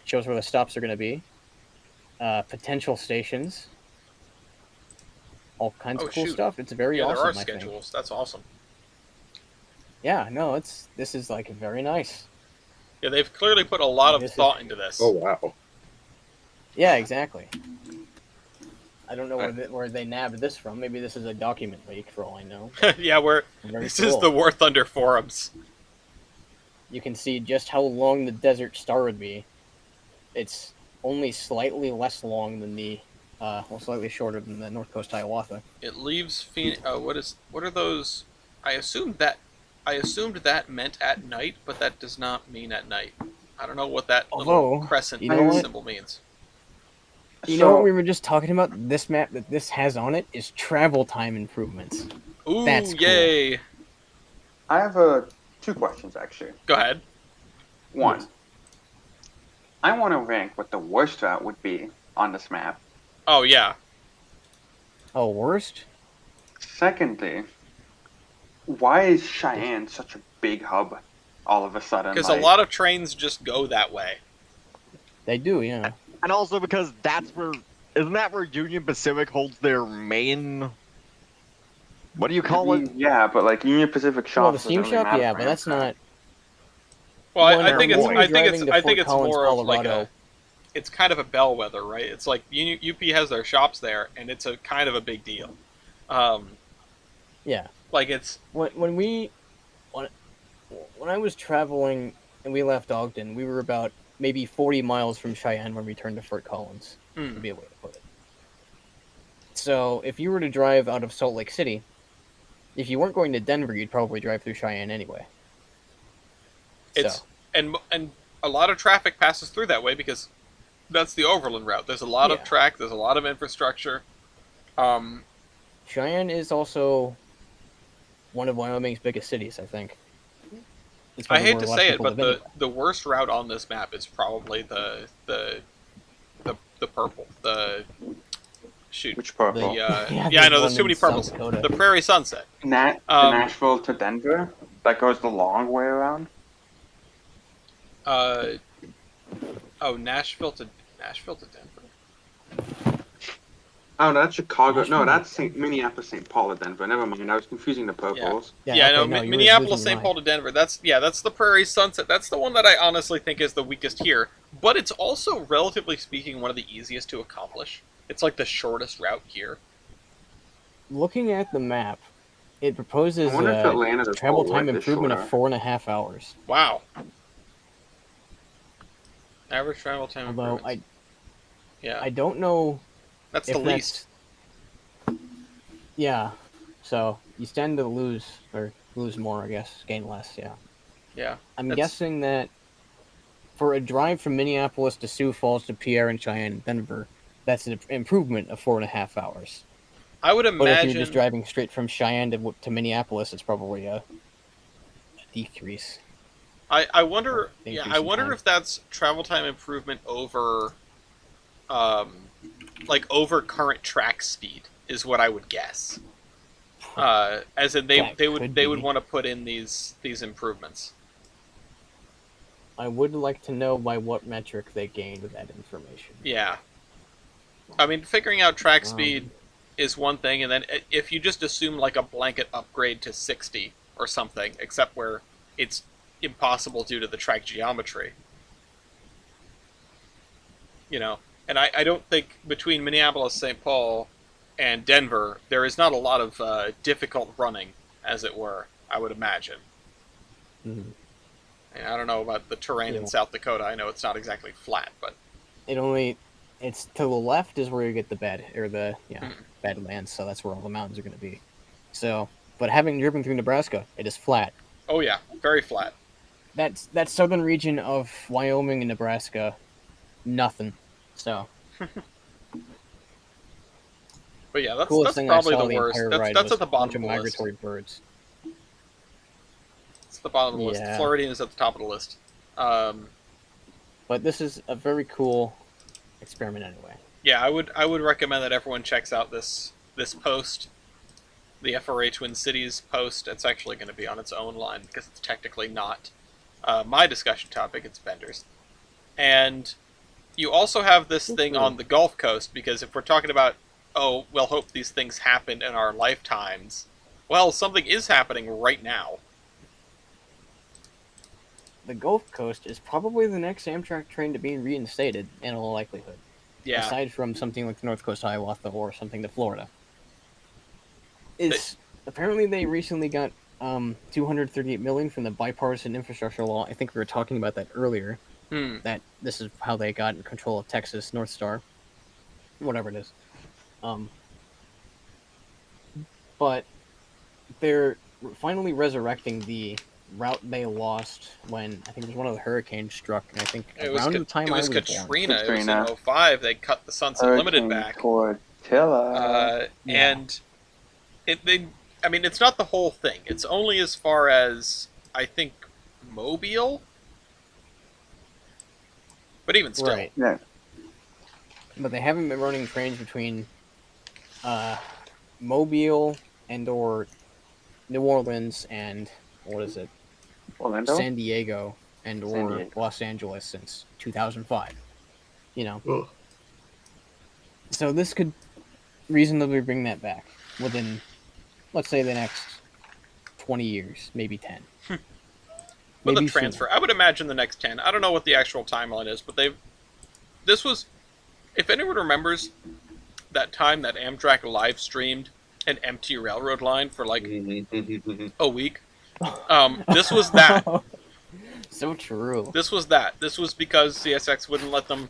it shows where the stops are going to be. Potential stations. All kinds of cool shoot. stuff. It's very Yeah, awesome. there are I think. schedules. That's awesome. Yeah, no, this is like very nice. Yeah, they've clearly put a lot of This is- thought into this. Oh wow. Yeah, exactly. I don't know where they nabbed this from. Maybe this is a document leak for all I know. Yeah, Very this cool. is the War Thunder forums. You can see just how long the Desert Star would be. It's only slightly less long than slightly shorter than the North Coast Hiawatha. It leaves Phoenix. What are those? I I assumed that meant at night, but that does not mean at night. I don't know what that little Although, crescent you know what? symbol means. You know what So we were just talking about? This map that this has on it is travel time improvements. Ooh, That's cool. yay! I have two questions actually. Go ahead. One, Yes. I want to rank what the worst route would be on this map. Oh yeah. Oh, worst? Secondly, why is Cheyenne such a big hub all of a sudden? Because a lot of trains just go that way. They do, yeah. And also because isn't that where Union Pacific holds their main? What do you call it? Yeah, but like Union Pacific Well, the shops doesn't steam really shop, matter yeah, for but that's Amtrak. not. Well, When I think you're it's gonna be driving to I think Fort it's Collins, more of like Colorado. it's kind of a bellwether, right? It's like UP has their shops there, and it's a kind of a big deal. Yeah. Like it's When I was traveling and we left Ogden, we were about maybe 40 miles from Cheyenne when we turned to Fort Collins, would be a way to put it. So if you were to drive out of Salt Lake City, if you weren't going to Denver, you'd probably drive through Cheyenne anyway. it's and a lot of traffic passes through that way because that's the overland route. There's a lot of Yeah. track. There's a lot of infrastructure. Cheyenne is also one of Wyoming's biggest cities, I think. It's I probably hate where to a lot of say it, people but live anyway. the worst route on this map is probably the purple. The shoot. Which purple? The Yeah, yeah, I know. one There's too in many South purples. Dakota. The Prairie Sunset. The Nashville to Denver? That goes the long way around? Nashville to Denver. Oh, no, that's Chicago. Nashville No, to that's Minneapolis, St. Paul to Denver. Never mind. I was confusing the purples. Yeah, okay, no, no, you were Minneapolis, losing St. your Paul to Denver. That's the Prairie Sunset. That's the one that I honestly think is the weakest here. But it's also, relatively speaking, one of the easiest to accomplish. It's like the shortest route here. Looking at the map, it proposes I wonder if a Atlanta to travel Fort time Worth is improvement of shorter. 4.5 hours. Wow. Average travel time. Although improvements. Yeah, I don't know that's if the least. Yeah, so you stand to lose more, I guess, gain less. Yeah, Yeah, I'm that's- guessing that for a drive from Minneapolis to Sioux Falls to Pierre and Cheyenne and Denver, that's an improvement of 4.5 hours. I would But if you're imagine. just driving straight from Cheyenne to Minneapolis, it's probably a decrease. I wonder. The Yeah, increase I in wonder time. if that's travel time improvement over, like over current track speed is what I would guess. As in That they could would be. want to put in these improvements. I would like to know by what metric they gained that information. Yeah. I mean, figuring out track Um, speed is one thing, and then if you just assume like a blanket upgrade to 60 or something, except where it's impossible due to the track geometry. You know, and I don't think between Minneapolis, St. Paul, and Denver, there is not a lot of difficult running, as it were, I would imagine. mhm. And I don't know about the terrain in Yeah. South Dakota. I know it's not exactly flat, but It's to the left is where you get the Mhm. Badlands, so that's where all the mountains are going to be. So, but having driven through Nebraska, it is flat. oh yeah, very flat. That southern region of Wyoming and Nebraska, nothing. So, But yeah, that's coolest thing probably I saw the the worst. entire That's ride that's was at the a bunch bottom of of the list. migratory birds. It's the bottom of the list. Yeah. Floridian is at the top of the list. But this is a very cool experiment anyway. Yeah, I would recommend that everyone checks out this post, the FRA Twin Cities post. It's actually going to be on its own line because it's technically not my discussion topic. It's vendors, and you also have this thing on the Gulf Coast because if we're talking about we'll hope these things happen in our lifetimes. Well, something is happening right now. The Gulf Coast is probably the next Amtrak train to be reinstated, in all likelihood. Yeah, Aside from something like the North Coast Hiawatha or something to Florida. Apparently they recently got $238 million from the bipartisan infrastructure law. I think we were talking about that earlier. That this is how they got in control of Texas North Star, whatever it is. But finally resurrecting the route they lost when I think it was one of the hurricanes struck, and I think around the time it I was was born. Katrina. It was Katrina. in '05. They cut the Sunset Limited Hurricane back. Tortilla. Yeah. And I mean, it's not the whole thing. It's only as far as, I think, Mobile. But even still. Right. Yeah. But they haven't been running trains between Mobile and or New Orleans and what is it? Orlando? San Diego and San or Diego. Los Angeles since 2005. You know. Ugh. So this could reasonably bring that back within, let's say, the next 20 years, maybe 10. With a Maybe transfer. sooner. I would imagine the next 10. I don't know what the actual timeline is, but this was, if anyone remembers that time that Amtrak live streamed an empty railroad line for like a week, this was that. So true. This was that. This was because CSX wouldn't let them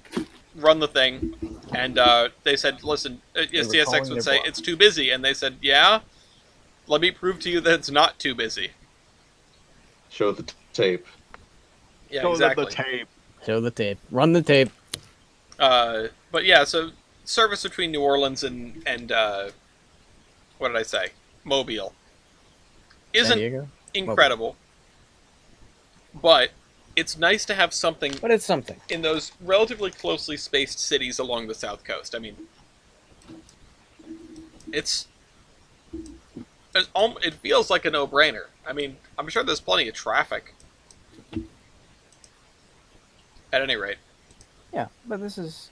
run the thing, and they said, listen, were CSX calling would their say, bluff. it's too busy, and they said, yeah, let me prove to you that it's not too busy. Show the tape. Yeah, Show them exactly. the tape. Show the tape. Run the tape. But yeah, so service between New Orleans and what did I say? Mobile San isn't Diego. incredible, but it's nice to have something But it's something. in those relatively closely spaced cities along the south coast. I mean, it feels like a no-brainer. I mean, I'm sure there's plenty of traffic. At any rate, Yeah, but this is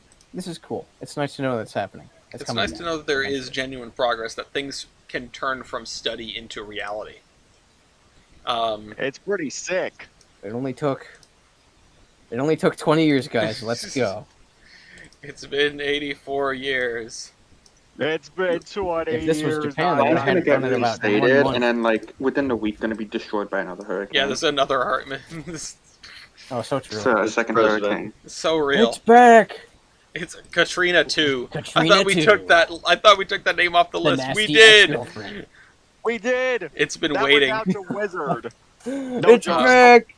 cool. It's nice to know that's happening. it's coming nice back. to know that there is genuine progress, that things can turn from study into reality. It's pretty sick. It only took 20 years, guys. Let's go. It's been 84 years. It's been 20 If this was years. Japan, I they It's would got gonna have get done it about 1 reinstated, month. and then like within the week, gonna be destroyed by another hurricane. Yeah, there's another Hartman. Oh, so true. So a second President. hurricane. It's so real. It's back. It's Katrina 2. Katrina I thought we 2. took that name off the The list. We nasty did. ex-girlfriend. We did. It's been That waiting. was out to Wizard. It's joke. back.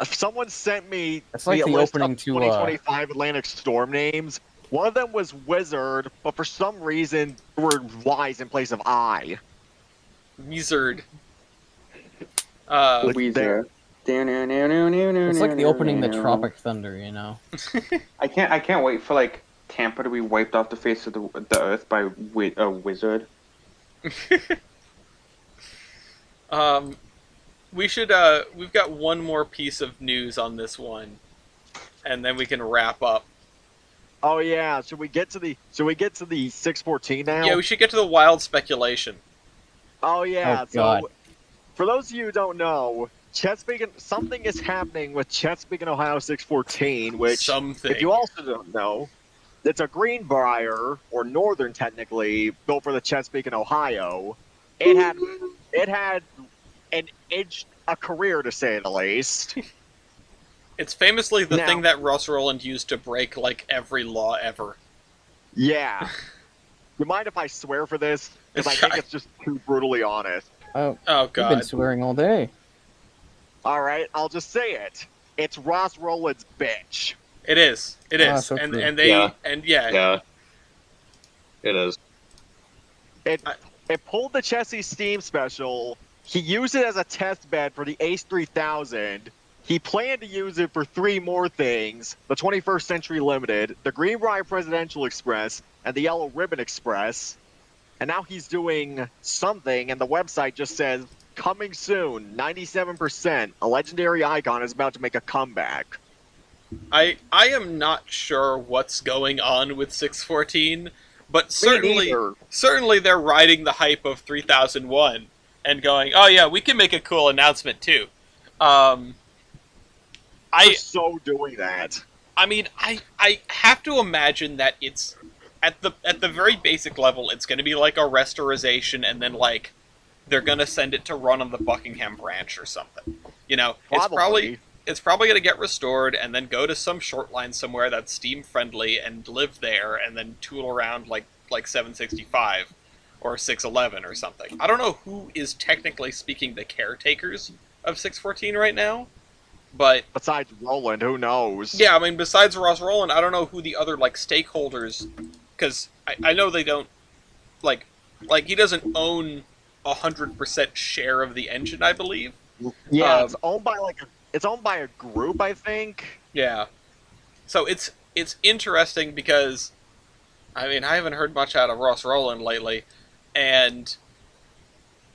Someone sent me It's like the the list opening of to 2025 Atlantic storm names. One of them was Wizard, but for some reason there were Y's in place of I. Wizard. Weezer. It's like the opening to Tropic Thunder, you know. I can't wait for like Tampa to be wiped off the face of the earth by a wizard. We should. We've got one more piece of news on this one, and then we can wrap up. Oh yeah, should we get to the 614 now? Yeah, we should get to the wild speculation. Oh yeah, Oh, God. so for those of you who don't know, something is happening with Chesapeake and Ohio 614, which Something. if you also don't know, it's a Greenbrier, or Northern technically, built for the Chesapeake and Ohio. It had a career to say the least. It's famously the Now- thing that Ross Rowland used to break like every law ever. Yeah. You mind if I swear for this? Because I think it's just too brutally honest. Oh, Oh you've been god. swearing all day. All right, I'll just say it. It's Ross Rowland's bitch. It is. It is. Ah, so and true. and they Yeah. and yeah. Yeah. It is. It pulled the Chessie Steam special. He used it as a test bed for the Ace 3000. He planned to use it for 3 more things: the 21st Century Limited, the Greenbrier Presidential Express, and the Yellow Ribbon Express. And now he's doing something, and the website just says, coming soon, 97%. A legendary icon is about to make a comeback. I am not sure what's going on with 614, but Me neither. certainly they're riding the hype of 3001 and going, "Oh yeah, we can make a cool announcement too." They're so doing that. I mean, I have to imagine that it's at the very basic level, it's going to be like a restoration, and then like they're going to send it to run on the Buckingham branch or something. You know, it's probably going to get restored and then go to some short line somewhere that's Steam friendly and live there, and then tool around like 765 or 611 or something. I don't know who is technically speaking the caretakers of 614 right now, but Besides Roland, who knows? yeah, I mean, besides Ross Roland, I don't know who the other like stakeholders, because I know they don't like he doesn't own 100% share of the engine, I believe. Yeah, Um, it's owned by a group, I think. yeah, so it's interesting because I mean I haven't heard much out of Ross Roland lately, and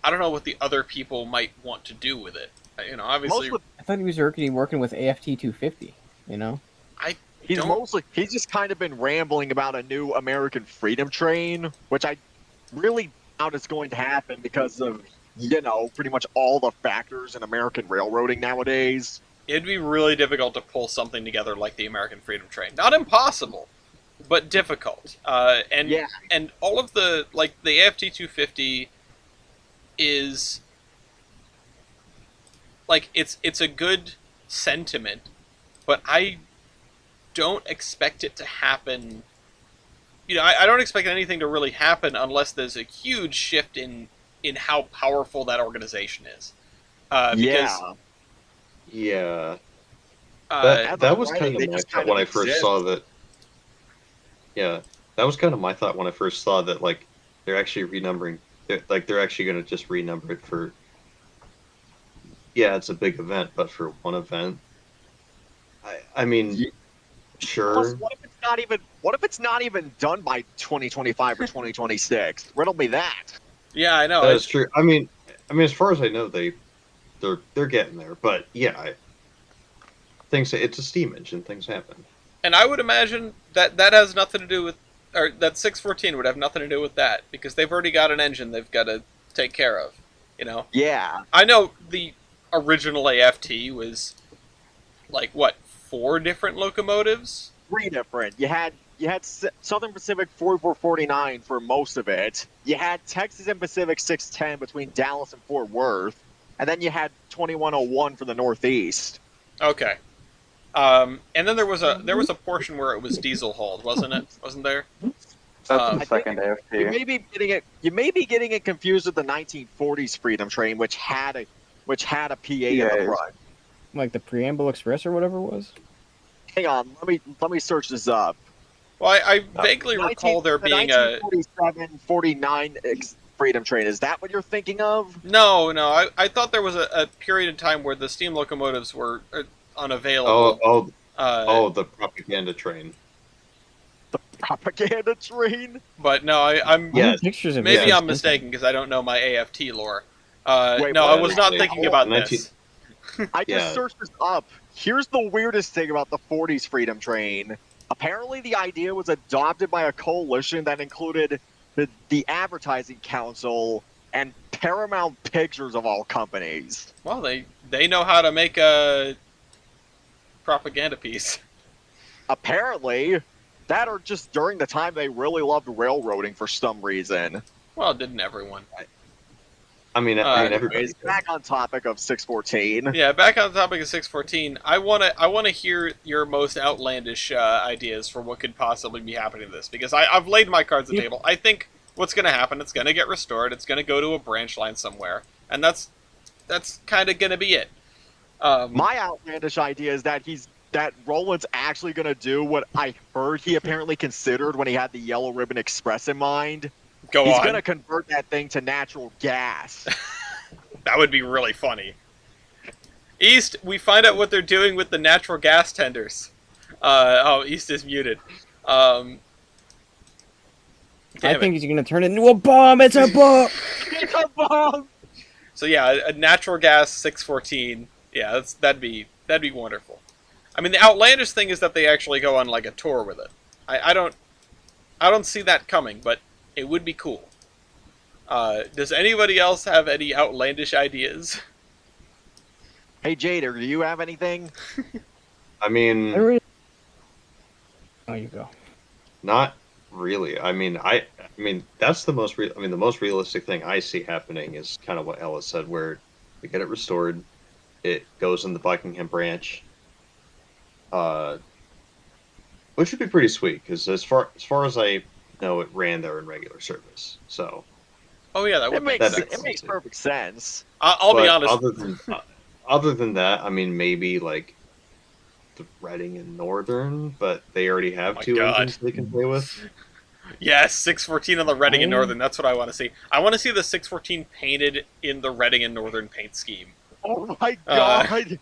I don't know what the other people might want to do with it. You know, obviously, I thought he was working with AFT 250. You know. I He's don't. he's just kind of been rambling about a new American freedom train, which I really doubt is going to happen because of, pretty much all the factors in American railroading nowadays. It'd be really difficult to pull something together like the American Freedom Train. Not impossible, but difficult. Yeah. And all of the the AFT 250 is it's a good sentiment, but I don't expect it to happen. You know, I don't expect anything to really happen unless there's a huge shift in how powerful that organization is. Because Yeah. uh, That was Friday, kind of they my just thought kind of when I first saw exist. that. Yeah, that was kind of my thought when I first saw that. Like, they're actually renumbering. They're actually going to just renumber it for. Yeah, it's a big event, but for one event. I mean, Plus, sure. what if it's not even done by 2025 or 2026? Riddle me that. yeah, I know That is it's. true. As far as I know, they're getting there. But yeah, things. It's a steam engine. Things happen. And I would imagine that that has nothing to do with, or that 614 would have nothing to do with that because they've already got an engine they've got to take care of. You know, Yeah, I know the original AFT was like what 4 different locomotives. three different. You had Southern Pacific 4449 for most of it. You had Texas and Pacific 610 between Dallas and Fort Worth, and then you had 2101 for the Northeast. Okay. And then there was a portion where it was diesel hauled, wasn't it? Wasn't there? That's Um, the I think second you AFT. may be getting it confused with the 1940s Freedom Train, which had a PA in the PAs. front. Like the Preamble Express or whatever it was. Hang on, let me search this up. well, I vaguely recall there The being a 1947-49 Freedom Train. Is that what you're thinking of? no. I thought there was a period of time where the steam locomotives were Oh, unavailable. oh, Uh, oh, the propaganda train. Propaganda train? but no, I'm I Yes. have pictures of maybe it. I'm mistaken because I don't know my AFT lore. Wait, No, what I the was not hell? thinking about 19 this. I just Yeah. searched this up. Here's the weirdest thing about the 40s Freedom Train. Apparently, the idea was adopted by a coalition that included the Advertising Council and Paramount Pictures of all companies. Well, they know how to make a propaganda piece. Apparently, that or just during the time they really loved railroading for some reason. Well, didn't everyone? Everybody. Anyways, back on topic of 614. Yeah, back on the topic of 614, I wanna hear your most outlandish ideas for what could possibly be happening to this because I've laid my cards on the table. I think what's gonna happen, it's gonna get restored, it's gonna go to a branch line somewhere, and that's kind of gonna be it. My outlandish idea is that Roland's actually going to do what I heard he apparently considered when he had the Yellow Ribbon Express in mind. Go He's on. going to convert that thing to natural gas. That would be really funny. East, we find out what they're doing with the natural gas tenders. East is muted. I Damn think it. he's gonna turn it into a bomb. It's a bomb. It's a bomb! So yeah, a natural gas 614. Yeah, that'd be wonderful. I mean, the outlandish thing is that they actually go on like a tour with it. I don't see that coming, but it would be cool. Does anybody else have any outlandish ideas? Hey, Jader, do you have anything? I mean, Oh, you go. not really. That's the most real. The most realistic thing I see happening is kind of what Ella said, where they get it restored, it goes in the Buckingham branch, which would be pretty sweet because as far as I know, it ran there in regular service. So Oh yeah, that would make That sense. makes it makes perfect sense. I'll be But honest. other than that, I mean, maybe like the Reading and Northern, but they already Oh have my 2 god. engines they can play with. Yes, 614 on the Reading and I- Northern. That's what I want to see. I want to see the 614 painted in the Reading and Northern paint scheme. Oh my Uh, god!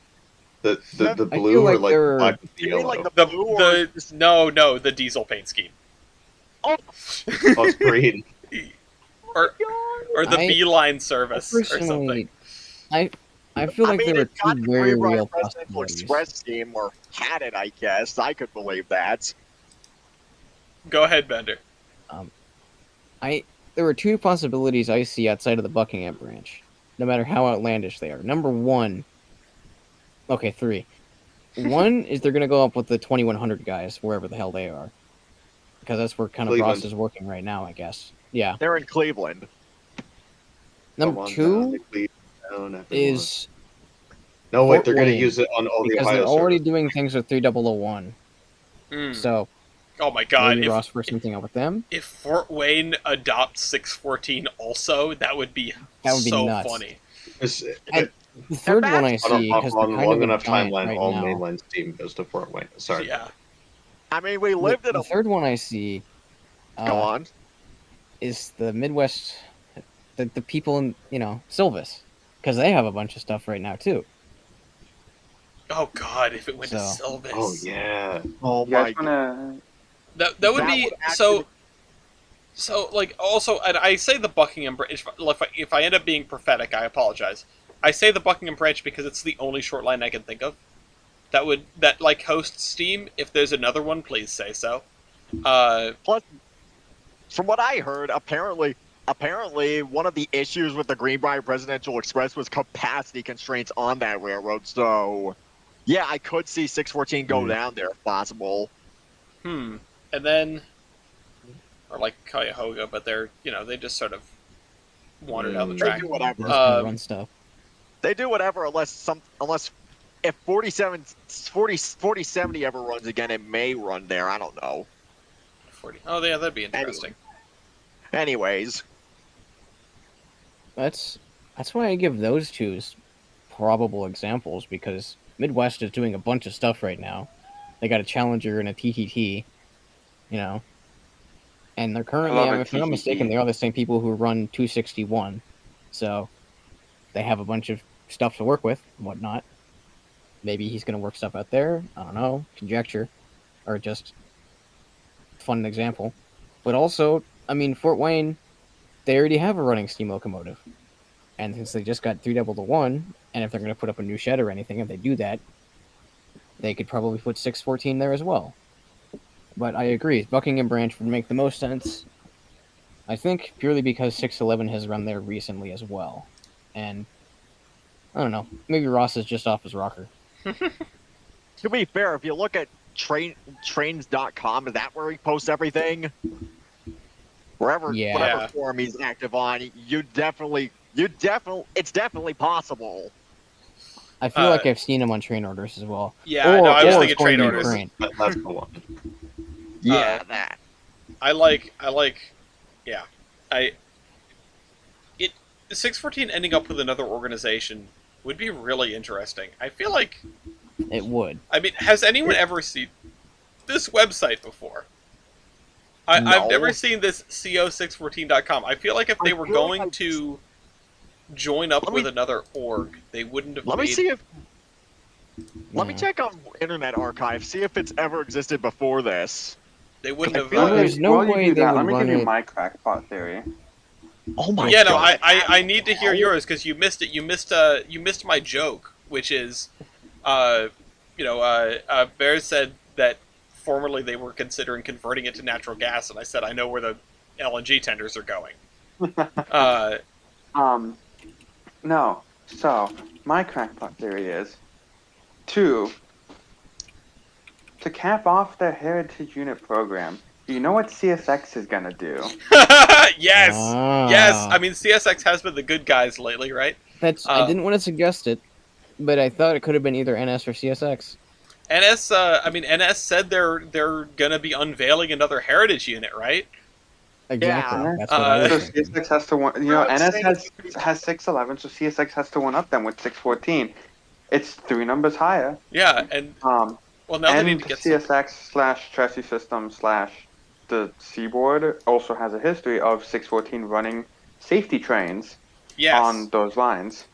The That- the I blue feel or like like there the are- black with the You mean like yellow. the The blue or the just, no the diesel paint scheme. oh Oh, it's green. my or god! or the I- beeline I service or something. personally, I feel I like mean, there are it got two the very Greenbrier real Presidential possibilities. Express scheme, or had it, I guess. I could believe that. Go ahead, Bender. Um, there are two possibilities I see outside of the Buckingham branch, no matter how outlandish they are. Number one, okay, three. One is they're gonna go up with the 2100 guys wherever the hell they are, because that's where kind of Ross Cleveland. is working right now, I guess. Yeah. They're in Cleveland. Come Number on two down, Cleveland, everyone. is No, wait, Fort they're going to Wayne, use it on all the because Ohio they're already service. doing things with 3001. Mm. So Oh my god! maybe Ross works something out with them. If Fort Wayne adopts 614 also, that would be That would be so nuts. funny. It's, And the third one I on see, because they're a kind long of a enough giant timeline, right all now. mainline steam goes to Fort Wayne. Sorry. Yeah. I mean, we lived in The a. third one I see Go on. is the Midwest, the people in Silvis, because they have a bunch of stuff right now too. Oh god! If it went to So- Silvis. Oh yeah. Oh You guys my god. wanna? That would That be would actually- so like also, and I say the Buckingham branch. If I end up being prophetic, I apologize. I say the Buckingham branch because it's the only short line I can think of that like hosts Steam. If there's another one, please say so. Plus, from what I heard, apparently one of the issues with the Greenbrier Presidential Express was capacity constraints on that railroad. So, yeah, I could see 614 go down there if possible. and then or like Cuyahoga, but they're they just sort of wander down the Mm. They track. do They whatever. just kinda run stuff. They do whatever unless if 4070 ever runs again, it may run there. I don't know. 40. Oh yeah, that'd be interesting. Anyways, That's why I give those two as probable examples, because Midwest is doing a bunch of stuff right now. They got a Challenger and a TTT, and they're currently, love a if I'm not TTT. mistaken, they are the same people who run 261. So they have a bunch of stuff to work with and whatnot. Maybe he's going to work stuff out there. I don't know, conjecture, or just fun example. But also, I mean, Fort Wayne, they already have a running steam locomotive. And since they just got 3001, and if they're going to put up a new shed or anything, if they do that, they could probably put 614 there as well. But I agree, Buckingham Branch would make the most sense. I think purely because 611 has run there recently as well. And I don't know, maybe Ross is just off his rocker. to be fair, if you look at trains.com, is that where he posts everything? Whatever Yeah. forum he's active on, it's definitely possible. I feel like I've seen him on train orders as well. Yeah, no, I was or thinking it's going train to be orders. train. That's the one. Yeah, that. I like yeah. It 614 ending up with another organization would be really interesting. I feel like It would. I mean, has anyone ever seen this website before? I've No. never seen this co614.com. I feel like if they I were feel going like to join up Let with me- another org, they wouldn't have Let me made see if. Let me Yeah. check on Internet Archive, see if it's ever existed before this. they wouldn't I have feel like There's no While you way do they that, would let me give run you it. my crackpot theory. Oh my yeah, god. no, I need to hear yours because you missed it. You missed my joke, which is, Bears said that formerly they were considering converting it to natural gas, and I said I know where the LNG tenders are going. No. So my crackpot theory is to cap off their heritage unit program. You know what CSX is gonna do? Yes, yes. Ah. I mean, CSX has been the good guys lately, right? I didn't want to suggest it, but I thought it could have been either NS or CSX. NS said they're gonna be unveiling another heritage unit, right? Exactly. Yeah. That's what I Uh, was So thinking. CSX has to one. You know, NS has 611, so CSX has to one up them with 614. It's 3 numbers higher. yeah, and Um, well, now they need and to get some. CSX slash chassis system slash the Seaboard also has a history of 614 running safety trains on Yes, those lines.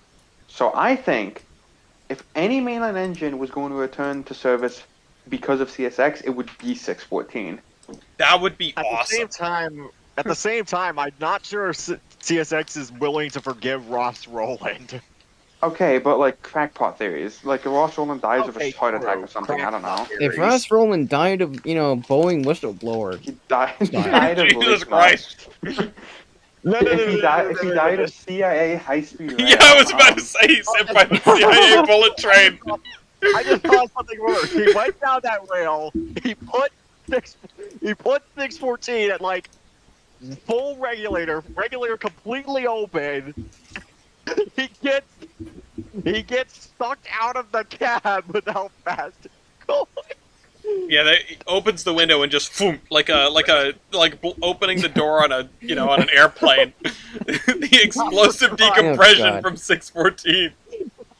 So I think if any mainline engine was going to return to service because of CSX, it would be 614. that would be At the awesome. same time, I'm not sure if CSX is willing to forgive Ross Rowland. Okay, but like crackpot theories, like Ross Roland dies of a Okay, heart attack true. or something. I don't know. If Theories. Ross Rowland died of, Boeing whistleblower He died. He style. died of Jesus leak Christ. No, no, no, If no, he no, died, no, if he no, died no, of CIA high speed rail, Yeah, I was about to say he's hit by the CIA bullet train. I just thought something worse. He went down that rail. He put six. He put 614 at like full regulator completely open. He gets sucked out of the cab without fast. Yeah, he opens the window and just boom, opening the door on on an airplane. The explosive decompression God. from 614.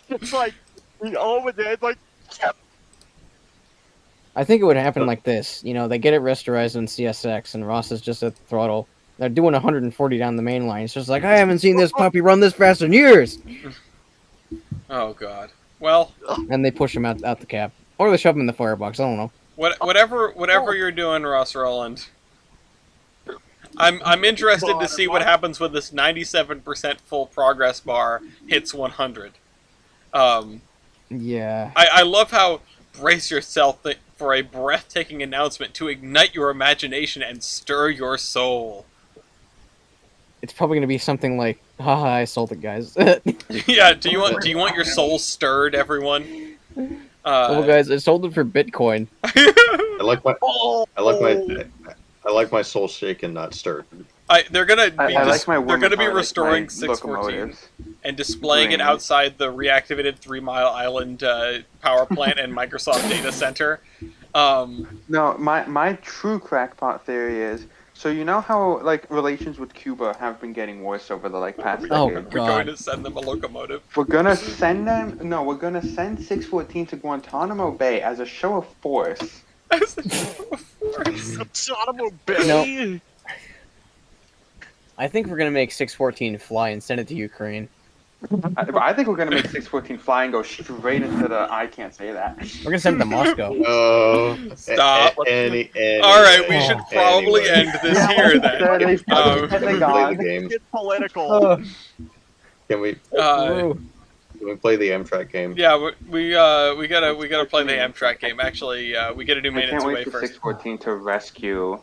It's like he opens it. It's like I think it would happen like this. They get it restorized in CSX, and Ross is just at the throttle. They're doing 140 down the main line. It's just like, I haven't seen this puppy run this fast in years. Oh God. Well, And they push him out the cab. Or they shove him in the firebox. I don't know. whatever you're doing, Ross Roland. I'm interested to see what happens when this 97% full progress bar hits 100. Yeah. I love how brace yourself for a breathtaking announcement to ignite your imagination and stir your soul. It's probably going to be something like, haha, I sold it, guys. Yeah, do you want your soul stirred, everyone? Well, guys, I sold it for Bitcoin. I like my oh, I like my soul shaken, not stirred. They're gonna be I like my they're gonna be women are like restoring my 614 locomotives. and displaying it Green. outside the reactivated 3 Mile Island power plant and Microsoft data center. No, my true crackpot theory is, so you know how like relations with Cuba have been getting worse over the like past Oh, decade. We're going God. to send them a locomotive. We're gonna send them. No, we're gonna send 614 to Guantanamo Bay as a show of force. As a show of force. Guantanamo Bay. I think we're going to make 614 fly and send it to Ukraine. I think we're gonna make 614 fly and go straight into the. I can't say that. We're going to send it to Moscow. Oh, Stop. Any. All right, we should Oh. probably Anyway. end this here then. They Um, fucking Can we play the gone. game? Get political. Can we play the Amtrak game? Yeah, we gotta play the Amtrak game. Actually, we gotta do I maintenance can't away wait for first. 614 to rescue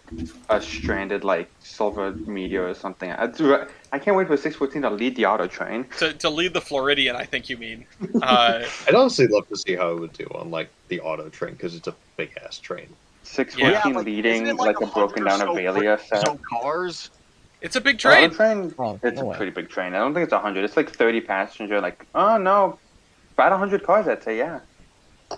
a stranded like silver meteor or something. I can't wait for 614 to lead the auto train. To lead the Floridian, I think you mean. I'd honestly love to see how it would do on like the auto train because it's a big ass train. 614 but leading isn't it like a 100 broken or down so Avelia set. So cars. It's a big The auto train. train, Oh, it's no a way. pretty big train. I don't think it's 100. It's like 30 passenger. Like, oh no, about 100 cars. I'd say, yeah.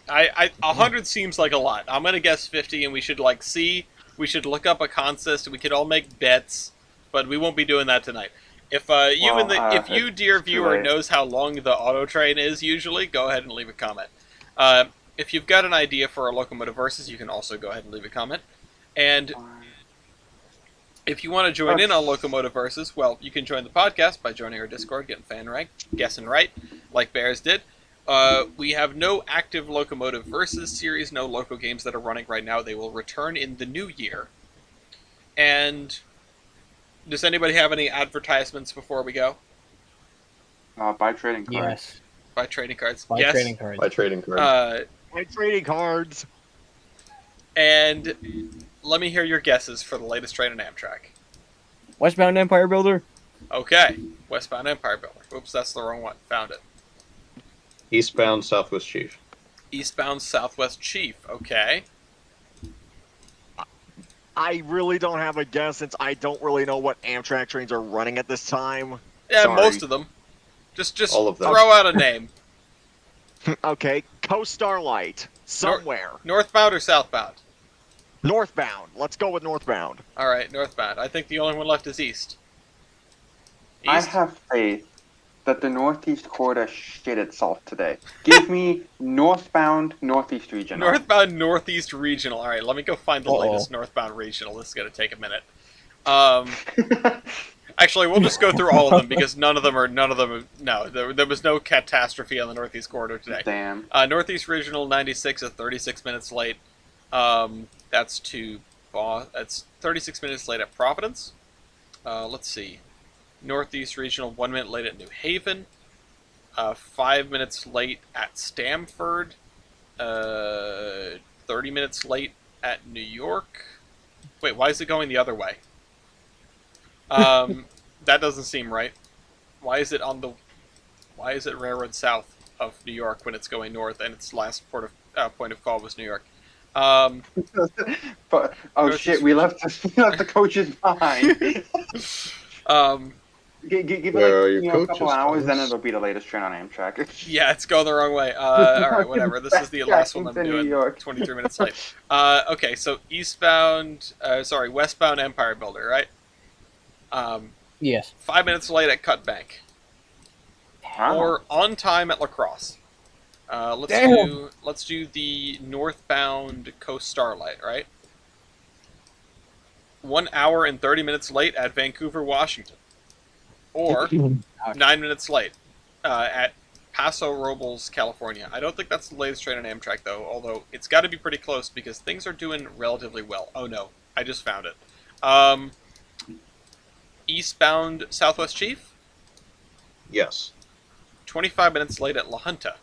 100 seems like a lot. I'm gonna guess 50, and we should see. We should look up a consist. We could all make bets, but we won't be doing that tonight. If if you, dear it's too viewer, late. knows how long the auto train is usually, go ahead and leave a comment. If you've got an idea for a locomotive versus, you can also go ahead and leave a comment. And if you want to join in on Locomotive Versus, well, you can join the podcast by joining our Discord, getting fan ranked, guessing right, like Bears did. We have no active Locomotive Versus series, no local games that are running right now. They will return in the new year. And does anybody have any advertisements before we go? Buy trading cards. Yes. Buy trading cards. Buy Yes. trading cards. By trading cards. My trading cards. And let me hear your guesses for the latest train in Amtrak. Westbound Empire Builder. Okay. Westbound Empire Builder. Oops, that's the wrong one. Found it. Eastbound Southwest Chief. Eastbound Southwest Chief. Okay. I really don't have a guess since I don't really know what Amtrak trains are running at this time. Yeah, Sorry. most of them. Just All of them. throw out a name. Okay, Coast Starlight. Somewhere. Northbound or southbound? Northbound. Let's go with northbound. All right, northbound. I think the only one left is east. I East? have faith that the Northeast Corridor shit itself today. Give me northbound Northeast Regional. Northbound Northeast Regional. All right, let me go find the Uh-oh. latest northbound regional. This is going to take a minute. Actually, we'll just go through all of them because none of them. No, there was no catastrophe on the Northeast Corridor today. Damn. Northeast Regional 96 is 36 minutes late. That's 36 minutes late at Providence. Let's see. Northeast Regional 1 minute late at New Haven. 5 minutes late at Stamford. 30 minutes late at New York. Wait, why is it going the other way? That doesn't seem right. Why is it railroad south of New York when it's going north and its last point of call was New York? But shit, we left the coaches behind. Give it Where are like your a couple coaches, hours, then Thomas? it'll be the latest train on Amtrak. Yeah, it's going the wrong way. Alright, whatever. This is the last one I'm Back into doing. New York. 23 minutes late. Okay, so westbound Empire Builder, right? Yes. 5 minutes late at Cut Bank. Wow. Or on time at La Crosse. Damn. Let's do the northbound Coast Starlight, right? 1 hour and 30 minutes late at Vancouver, Washington. Or 9 minutes late at Paso Robles, California. I don't think that's the latest train on Amtrak, though, although it's got to be pretty close because things are doing relatively well. Oh no, I just found it. Eastbound Southwest Chief, Yes. 25 minutes late at La Junta.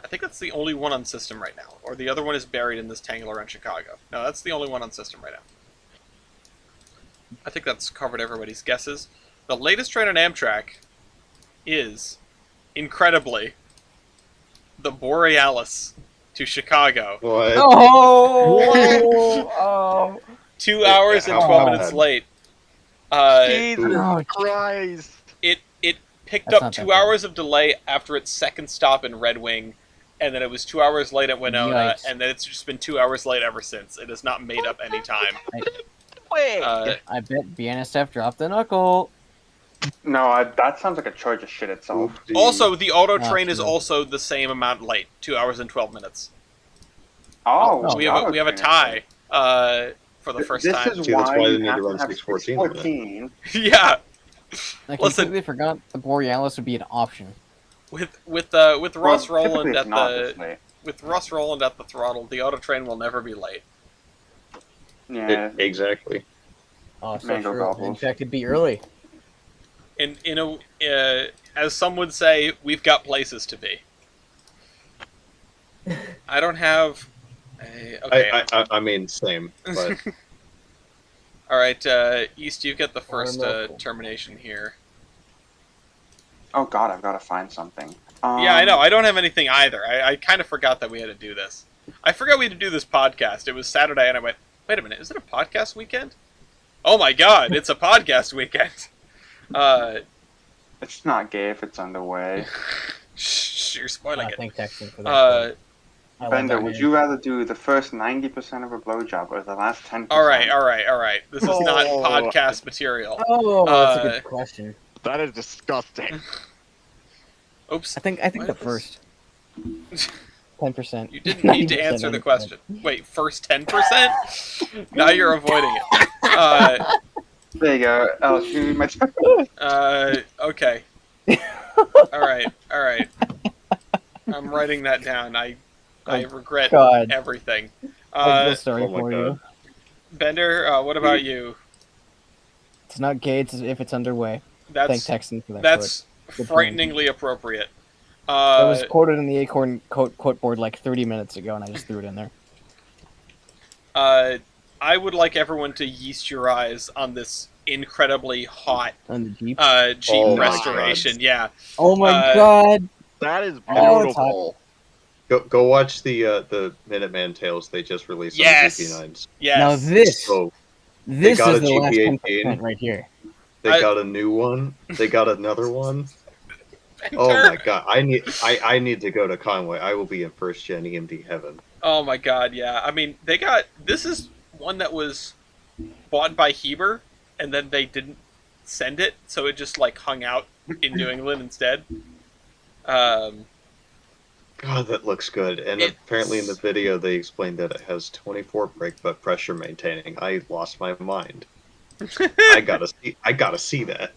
I think that's the only one on system right now, or the other one is buried in this tangle around Chicago. No, that's the only one on system right now. I think that's covered everybody's guesses. The latest train on Amtrak is, incredibly, the Borealis to Chicago. What? Oh! 2 hours and 12 minutes bad. late. Jesus Ouch. Christ. It picked That's up not that 2 bad. hours of delay after its second stop in Red Wing, and then it was 2 hours late at Winona, Yikes. and then it's just been 2 hours late ever since. It has not made up any time. Wait. I bet BNSF dropped the knuckle. No, that sounds like a charge of shit itself. Oopsie. Also, the auto train Ah, is true. also the same amount late, 2 hours and 12 minutes. Oh, we have a tie for the first this time. is See, that's why why they you need to have run have 614 on that. 614. Yeah, I Listen. completely forgot the Borealis would be an option. with Well, Ross typically Roland it's at not the this late. with Ross Roland at the throttle, the auto train will never be late. Yeah. Exactly. Oh, so Mango true. goggles. In fact, it'd be early. As some would say, we've got places to be. I don't have. Okay. I mean, same. But All right, East, you get the first local. termination here. Oh god, I've got to find something. Yeah, I know. I don't have anything either. I kind of forgot that we had to do this. I forgot we had to do this podcast. It was Saturday, and I went, wait a minute, is it a podcast weekend? Oh my god, it's a podcast weekend. It's not gay if it's underway. Shh, you're spoiling it. Thank Texan for that. I love Bender, that would man. you rather do the first 90% of a blowjob or the last 10%? All right. This is not Oh. podcast material. Oh, that's a good question. That is disgusting. Oops. I think Why the did first 10%. You didn't need to 90%, answer the 90%. question. Wait, first 10%? Now you're avoiding it. There you go. Alice, you read my turn. Okay. All right. I'm writing that down. I regret God. everything. I feel sorry oh my for God. you. Bender, what about you? It's not gay if it's underway. Thank That's Texan for that. that's Good point. frighteningly appropriate. That was quoted in the Acorn quote board like 30 minutes ago, and I just threw it in there. I would like everyone to yeast your eyes on this incredibly hot On the Jeep. Jeep Oh my restoration. Yeah. Oh my uh, god! That is Oh, it's hot. beautiful. go watch the Minuteman Tales they just released Yes. on GP9s. Yes. Now this So this got is a the last GP18. 10% right here. they I- got a new one. They got another one. Bender, Oh my god! I need to go to Conway. I will be in first gen EMD heaven. Oh my god, yeah. I mean, they got this is one that was bought by Heber, and then they didn't send it, so it just like hung out in New England instead. Um, God, that looks good. And apparently in the it's video they explained that it has 24 brake butt pressure maintaining. I lost my mind. I gotta see that.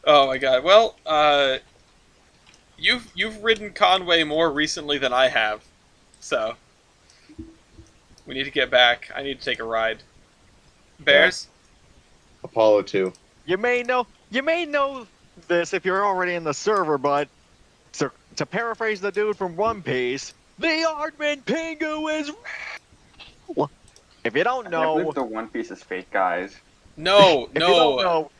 oh my god. Well, you've ridden Conway more recently than I have, so we need to get back. I need to take a ride. Bears? Apollo 2. You may know this if you're already in the server, but to paraphrase the dude from One Piece, the Aardman Pingu is real. If you don't I can't believe know, the One Piece is fake, guys. No, if you don't no. know,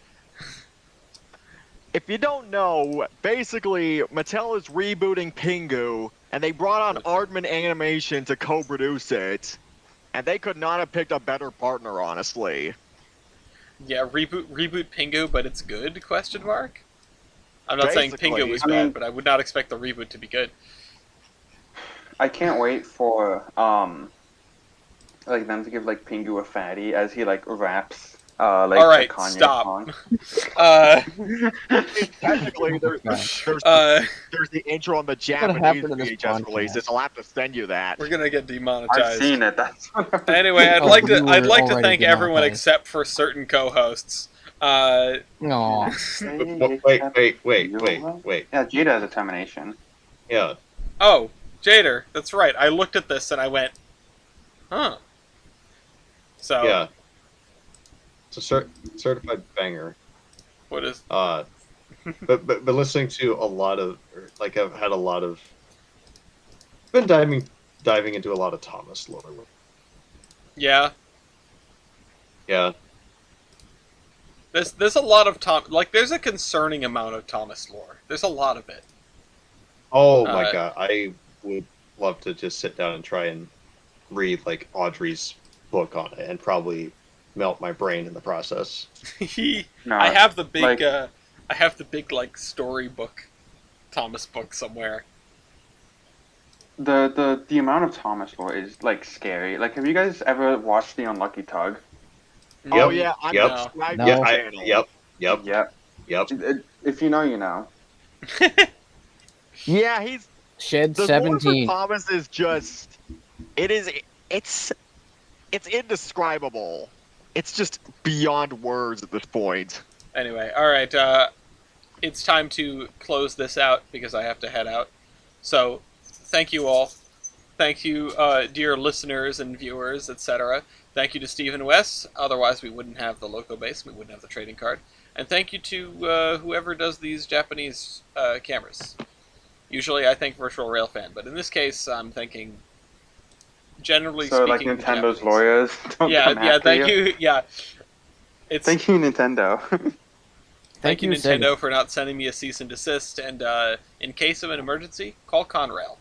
if you don't know, basically Mattel is rebooting Pingu, and they brought on Aardman Animation to co-produce it, and they could not have picked a better partner, honestly. Yeah, reboot Pingu, but it's good? Question mark. I'm not saying Pingu was I bad, mean- but I would not expect the reboot to be good. I can't wait for like them to give like Pingu a fatty as he like raps like All right, a Kanye stop. song. Technically, there's Uh, the intro on the happened Japanese in this VHS releases. podcast? I'll have to send you that. we're gonna get I've demonetized. seen it. That's Anyway, I'd Oh, like we to I'd were like to already thank everyone demonetized. except for certain co-hosts. Aw. Wait. Yeah, Jada has a termination. Yeah. Oh, Jader, that's right. I looked at this and I went, huh. So Yeah. It's a certified banger. what is? But listening to a lot of, like, I've had a lot of, been diving into a lot of Thomas lore. Yeah, Yeah. there's a lot of there's a concerning amount of Thomas lore. There's a lot of it. Oh my Uh, god, I would love to just sit down and try and read like Audrey's book on it, and probably melt my brain in the process. No, I have the big like- like storybook Thomas book somewhere. The amount of Thomas lore is like scary. Like, have you guys ever watched The Unlucky Tug? Oh Yep, yeah, I'm yep. subscribed No. to Yeah, the channel. Yep. Yep. If you know, you know. Yeah, he's Shed the lore for 17. Thomas is just it's indescribable. It's just beyond words at this point. Anyway, all right. It's time to close this out because I have to head out. So, thank you all. Thank you, dear listeners and viewers, etc. Thank you to Steve and Wes. Otherwise, we wouldn't have the loco base. We wouldn't have the trading card. And thank you to whoever does these Japanese cameras. Usually, I think Virtual Railfan, but in this case, I'm thinking. Generally So, like speaking, Nintendo's Japanese. lawyers don't Yeah, come yeah. after Thank you. you. Yeah. It's Thank you, Nintendo. Thank you, Sega. Nintendo, for not sending me a cease and desist. And in case of an emergency, call Conrail.